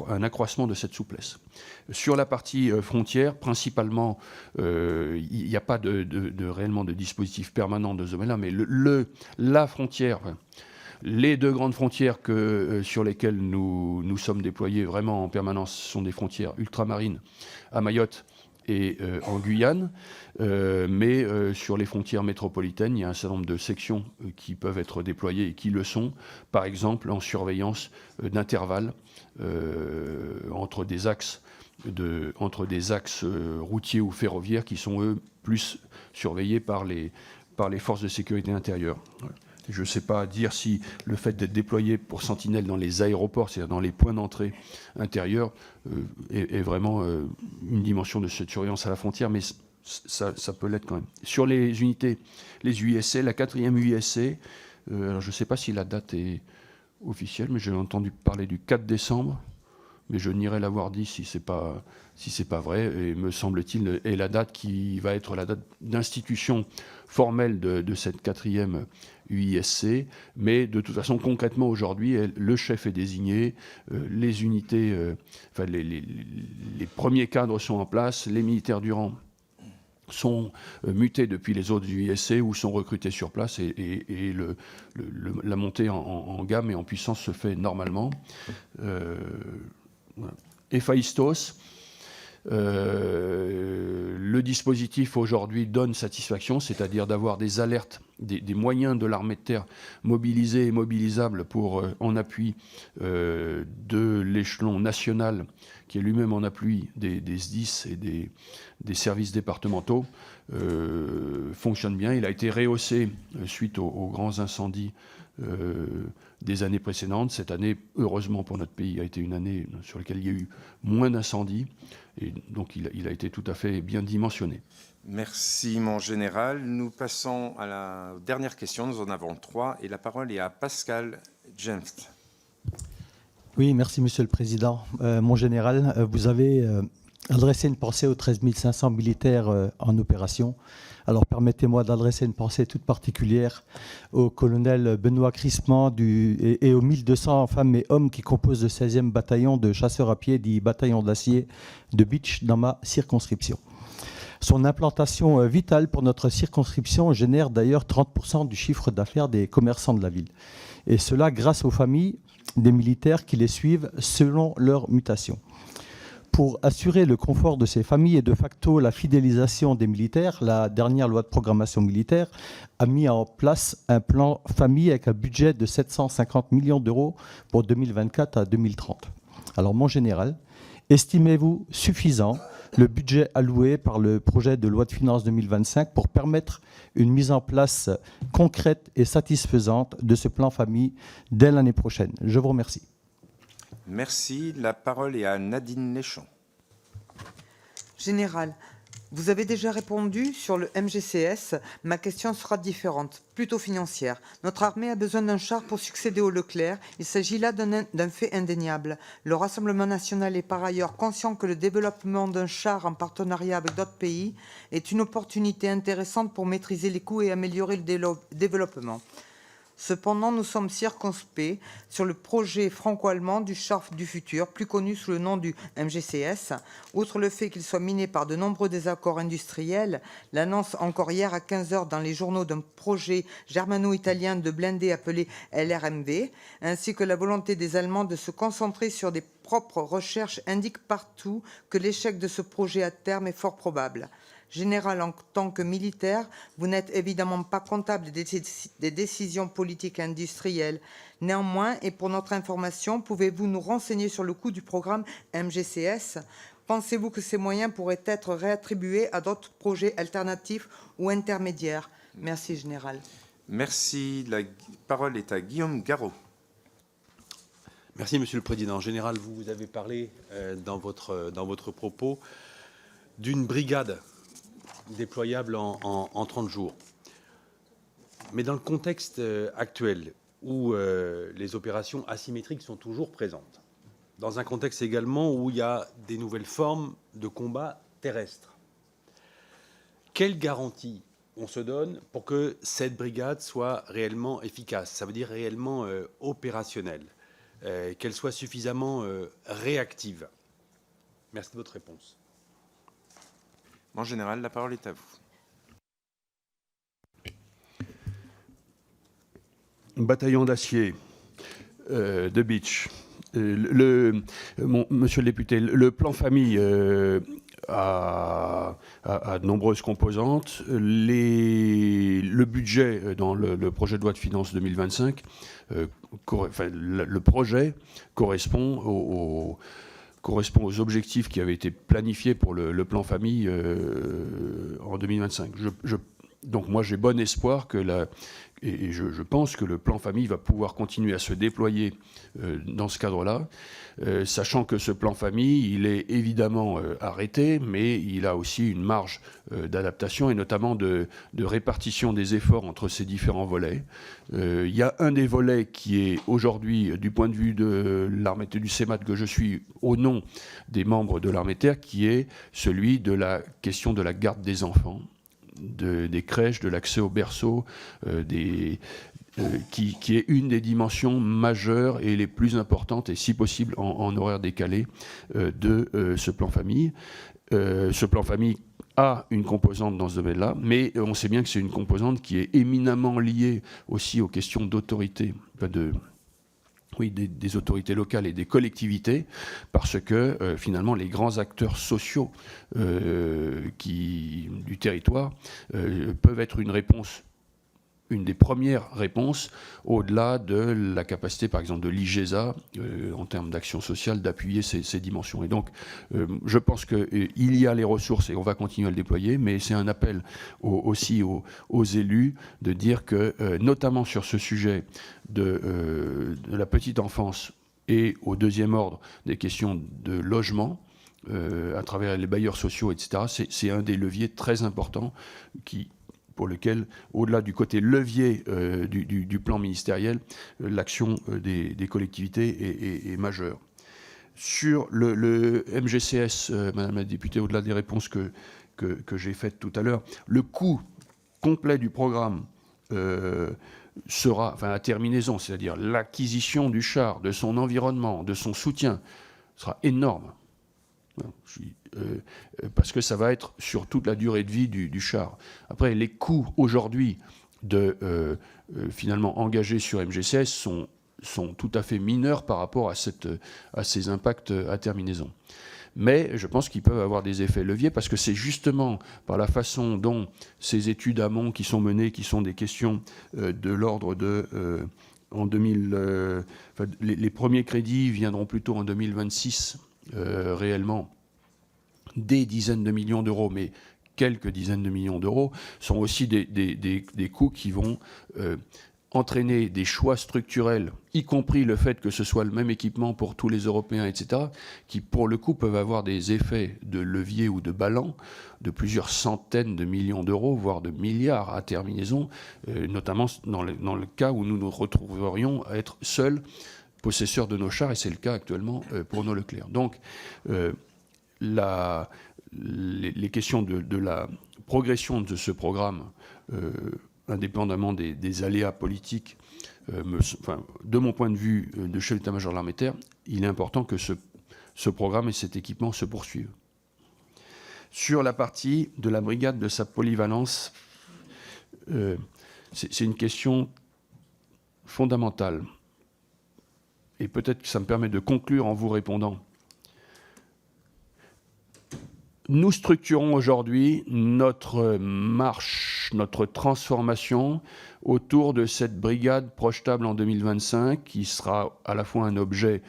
Speaker 3: un accroissement de cette souplesse. Sur la partie frontière, principalement, il n'y a pas réellement de dispositif permanent de ce domaine-là, mais la frontière, les deux grandes frontières sur lesquelles nous sommes déployés vraiment en permanence sont des frontières ultramarines à Mayotte et en Guyane, mais sur les frontières métropolitaines, il y a un certain nombre de sections qui peuvent être déployées et qui le sont, par exemple en surveillance d'intervalles entre des axes routiers ou ferroviaires qui sont, eux, plus surveillés par les forces de sécurité intérieure. Voilà. Je ne sais pas dire si le fait d'être déployé pour sentinelle dans les aéroports, c'est-à-dire dans les points d'entrée intérieurs, est vraiment une dimension de cette surveillance à la frontière, mais ça peut l'être quand même. Sur les unités, les UISC, la 4e UISC, alors je ne sais pas si la date est officielle, mais j'ai entendu parler du 4 décembre, mais je nierai l'avoir dit si ce n'est pas vrai, et me semble-t-il, est la date qui va être la date d'institution formelle de cette 4e UISC, mais de toute façon, concrètement, aujourd'hui, le chef est désigné, les unités, les premiers cadres sont en place, les militaires du rang sont mutés depuis les autres UISC ou sont recrutés sur place et la montée en gamme et en puissance se fait normalement. Voilà. Héphaïstos, le dispositif aujourd'hui donne satisfaction, c'est-à-dire d'avoir des alertes, des moyens de l'armée de terre mobilisés et mobilisables en appui de l'échelon national, qui est lui-même en appui des SDIS et des services départementaux, fonctionne bien. Il a été rehaussé suite aux grands incendies des années précédentes. Cette année, heureusement pour notre pays, a été une année sur laquelle il y a eu moins d'incendies. Et donc, il a été tout à fait bien dimensionné.
Speaker 1: Merci, mon général. Nous passons à la dernière question. Nous en avons 3. Et la parole est à Pascal Jenft.
Speaker 14: Oui, merci Monsieur le Président. Mon général, vous avez adressé une pensée aux 13 500 militaires en opération. Alors permettez-moi d'adresser une pensée toute particulière au colonel Benoît Crissement et aux 1200 femmes et hommes qui composent le 16e bataillon de chasseurs à pied, dit bataillon d'acier de Beach dans ma circonscription. Son implantation vitale pour notre circonscription génère d'ailleurs 30% du chiffre d'affaires des commerçants de la ville. Et cela grâce aux familles des militaires qui les suivent selon leur mutation. Pour assurer le confort de ces familles et de facto la fidélisation des militaires, la dernière loi de programmation militaire a mis en place un plan famille avec un budget de 750 millions d'euros pour 2024 à 2030. Alors mon général, estimez-vous suffisant le budget alloué par le projet de loi de finances 2025 pour permettre une mise en place concrète et satisfaisante de ce plan famille dès l'année prochaine? Je vous remercie.
Speaker 1: Merci. La parole est à Nadine Léchon.
Speaker 15: Général, vous avez déjà répondu sur le MGCS. Ma question sera différente, plutôt financière. Notre armée a besoin d'un char pour succéder au Leclerc. Il s'agit là d'un fait indéniable. Le Rassemblement national est par ailleurs conscient que le développement d'un char en partenariat avec d'autres pays est une opportunité intéressante pour maîtriser les coûts et améliorer le développement. Cependant, nous sommes circonspects sur le projet franco-allemand du char du futur, plus connu sous le nom du MGCS. Outre le fait qu'il soit miné par de nombreux désaccords industriels, l'annonce encore hier à 15h dans les journaux d'un projet germano-italien de blindés appelé LRMV, ainsi que la volonté des Allemands de se concentrer sur des propres recherches indiquent partout que l'échec de ce projet à terme est fort probable. Général, en tant que militaire, vous n'êtes évidemment pas comptable des décisions politiques et industrielles. Néanmoins, et pour notre information, pouvez-vous nous renseigner sur le coût du programme MGCS? Pensez-vous que ces moyens pourraient être réattribués à d'autres projets alternatifs ou intermédiaires? Merci, Général.
Speaker 1: Merci. La parole est à Guillaume Garot.
Speaker 5: Merci, Monsieur le Président. Général, vous avez parlé dans votre propos d'une brigade déployable en 30 jours. Mais dans le contexte actuel, où les opérations asymétriques sont toujours présentes, dans un contexte également où il y a des nouvelles formes de combat terrestre, quelle garantie on se donne pour que cette brigade soit réellement efficace? Ça veut dire réellement opérationnelle, qu'elle soit suffisamment réactive. Merci de votre réponse.
Speaker 1: En général, la parole est à vous.
Speaker 3: Bataillon d'acier de Beach. Monsieur le député, le plan famille a de nombreuses composantes. Le budget dans le projet de loi de finances 2025, le projet correspond aux objectifs qui avaient été planifiés pour le plan famille en 2025. Donc moi j'ai bon espoir et je pense que le plan famille va pouvoir continuer à se déployer dans ce cadre-là, sachant que ce plan famille, il est évidemment arrêté, mais il a aussi une marge d'adaptation et notamment de répartition des efforts entre ces différents volets. Il y a un des volets qui est aujourd'hui, du point de vue de l'armée du CEMAT que je suis, au nom des membres de l'armée de terre, qui est celui de la question de la garde des enfants, des crèches, de l'accès au berceau, qui est une des dimensions majeures et les plus importantes, et si possible en horaire décalé, de ce plan famille. Ce plan famille a une composante dans ce domaine-là, mais on sait bien que c'est une composante qui est éminemment liée aussi aux questions d'autorité, des autorités locales et des collectivités, parce que finalement les grands acteurs sociaux du territoire peuvent être une des premières réponses, au-delà de la capacité, par exemple, de l'IGESA, en termes d'action sociale, d'appuyer ces dimensions. Et donc, je pense qu'il y a les ressources et on va continuer à le déployer, mais c'est un appel aussi aux élus de dire que, notamment sur ce sujet de la petite enfance et au deuxième ordre des questions de logement, à travers les bailleurs sociaux, etc., c'est un des leviers très importants pour lequel, au-delà du côté levier du plan ministériel, l'action des collectivités est majeure. Sur le MGCS, Madame la députée, au-delà des réponses que j'ai faites tout à l'heure, le coût complet du programme sera, enfin la terminaison, c'est-à-dire l'acquisition du char, de son environnement, de son soutien, sera énorme. Parce que ça va être sur toute la durée de vie du char. Après, les coûts aujourd'hui finalement engagés sur MGCS sont tout à fait mineurs par rapport à ces impacts à terminaison. Mais je pense qu'ils peuvent avoir des effets leviers parce que c'est justement par la façon dont ces études amont qui sont menées, qui sont des questions de l'ordre de... les premiers crédits viendront plutôt en 2026, réellement, des dizaines de millions d'euros, mais quelques dizaines de millions d'euros, sont aussi des coûts qui vont entraîner des choix structurels, y compris le fait que ce soit le même équipement pour tous les Européens, etc., qui, pour le coup, peuvent avoir des effets de levier ou de ballon de plusieurs centaines de millions d'euros, voire de milliards à terminaison, notamment dans le cas où nous nous retrouverions à être seuls possesseurs de nos chars, et c'est le cas actuellement pour nos Leclerc. Donc, les questions de la progression de ce programme, indépendamment des aléas politiques, de mon point de vue de chef d'état-major de l'armée de terre, il est important que ce programme et cet équipement se poursuivent. Sur la partie de la brigade, de sa polyvalence, c'est une question fondamentale. Et peut-être que ça me permet de conclure en vous répondant. Nous structurons aujourd'hui notre marche, notre transformation autour de cette brigade projetable en 2025 qui sera à la fois un objet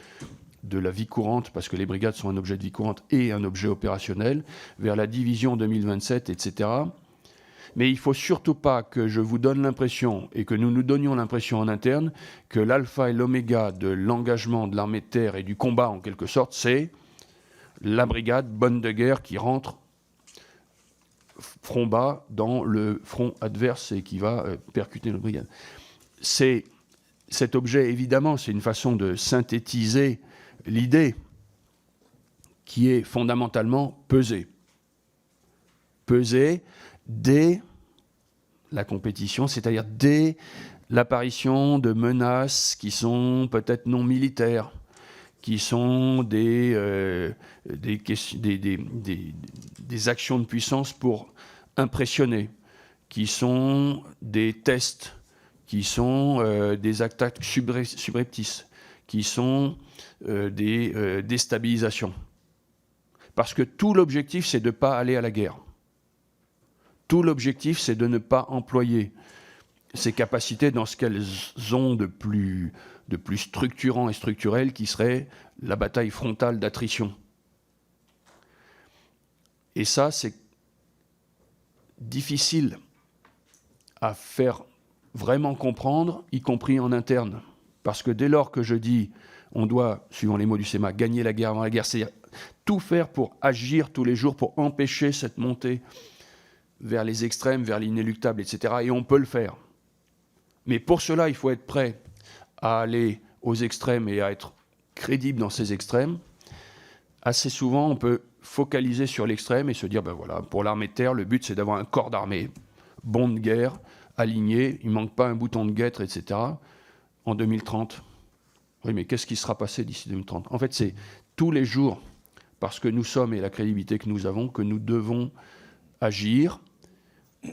Speaker 3: de la vie courante, parce que les brigades sont un objet de vie courante et un objet opérationnel, vers la division 2027, etc. Mais il ne faut surtout pas que je vous donne l'impression, et que nous nous donnions l'impression en interne, que l'alpha et l'oméga de l'engagement de l'armée de terre et du combat, en quelque sorte, c'est la brigade bonne de guerre qui rentre front bas dans le front adverse et qui va percuter notre brigade. Cet objet, évidemment, c'est une façon de synthétiser l'idée qui est fondamentalement peser. Peser dès la compétition, c'est-à-dire dès l'apparition de menaces qui sont peut-être non militaires, qui sont des actions de puissance pour impressionner, qui sont des tests, qui sont des attaques subreptices, qui sont des déstabilisations. Parce que tout l'objectif, c'est de ne pas aller à la guerre. Tout l'objectif, c'est de ne pas employer ces capacités dans ce qu'elles ont de plus structurant et structurel, qui serait la bataille frontale d'attrition. Et ça, c'est difficile à faire vraiment comprendre, y compris en interne. Parce que dès lors que je dis, on doit, suivant les mots du SEMA, gagner la guerre avant la guerre, c'est-à-dire tout faire pour agir tous les jours, pour empêcher cette montée vers les extrêmes, vers l'inéluctable, etc. Et on peut le faire. Mais pour cela, il faut être prêt à aller aux extrêmes et à être crédible dans ces extrêmes. Assez souvent, on peut focaliser sur l'extrême et se dire, ben voilà, pour l'armée de terre, le but, c'est d'avoir un corps d'armée, bon de guerre, aligné, il ne manque pas un bouton de guêtre, etc., en 2030. Oui, mais qu'est-ce qui sera passé d'ici 2030 ? En fait, c'est tous les jours, parce que nous sommes et la crédibilité que nous avons, que nous devons agir,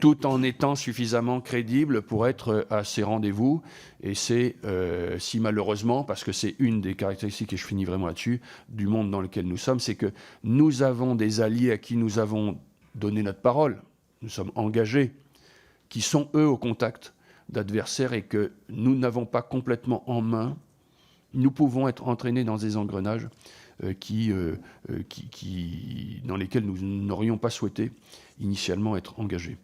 Speaker 3: tout en étant suffisamment crédible pour être à ces rendez-vous. Et c'est, si malheureusement, parce que c'est une des caractéristiques, et je finis vraiment là-dessus, du monde dans lequel nous sommes, c'est que nous avons des alliés à qui nous avons donné notre parole, nous sommes engagés, qui sont eux au contact d'adversaires et que nous n'avons pas complètement en main. Nous pouvons être entraînés dans des engrenages dans lesquels nous n'aurions pas souhaité initialement être engagés.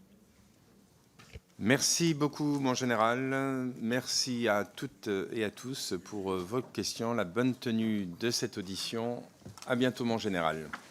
Speaker 1: Merci beaucoup, mon général. Merci à toutes et à tous pour vos questions, la bonne tenue de cette audition. À bientôt, mon général.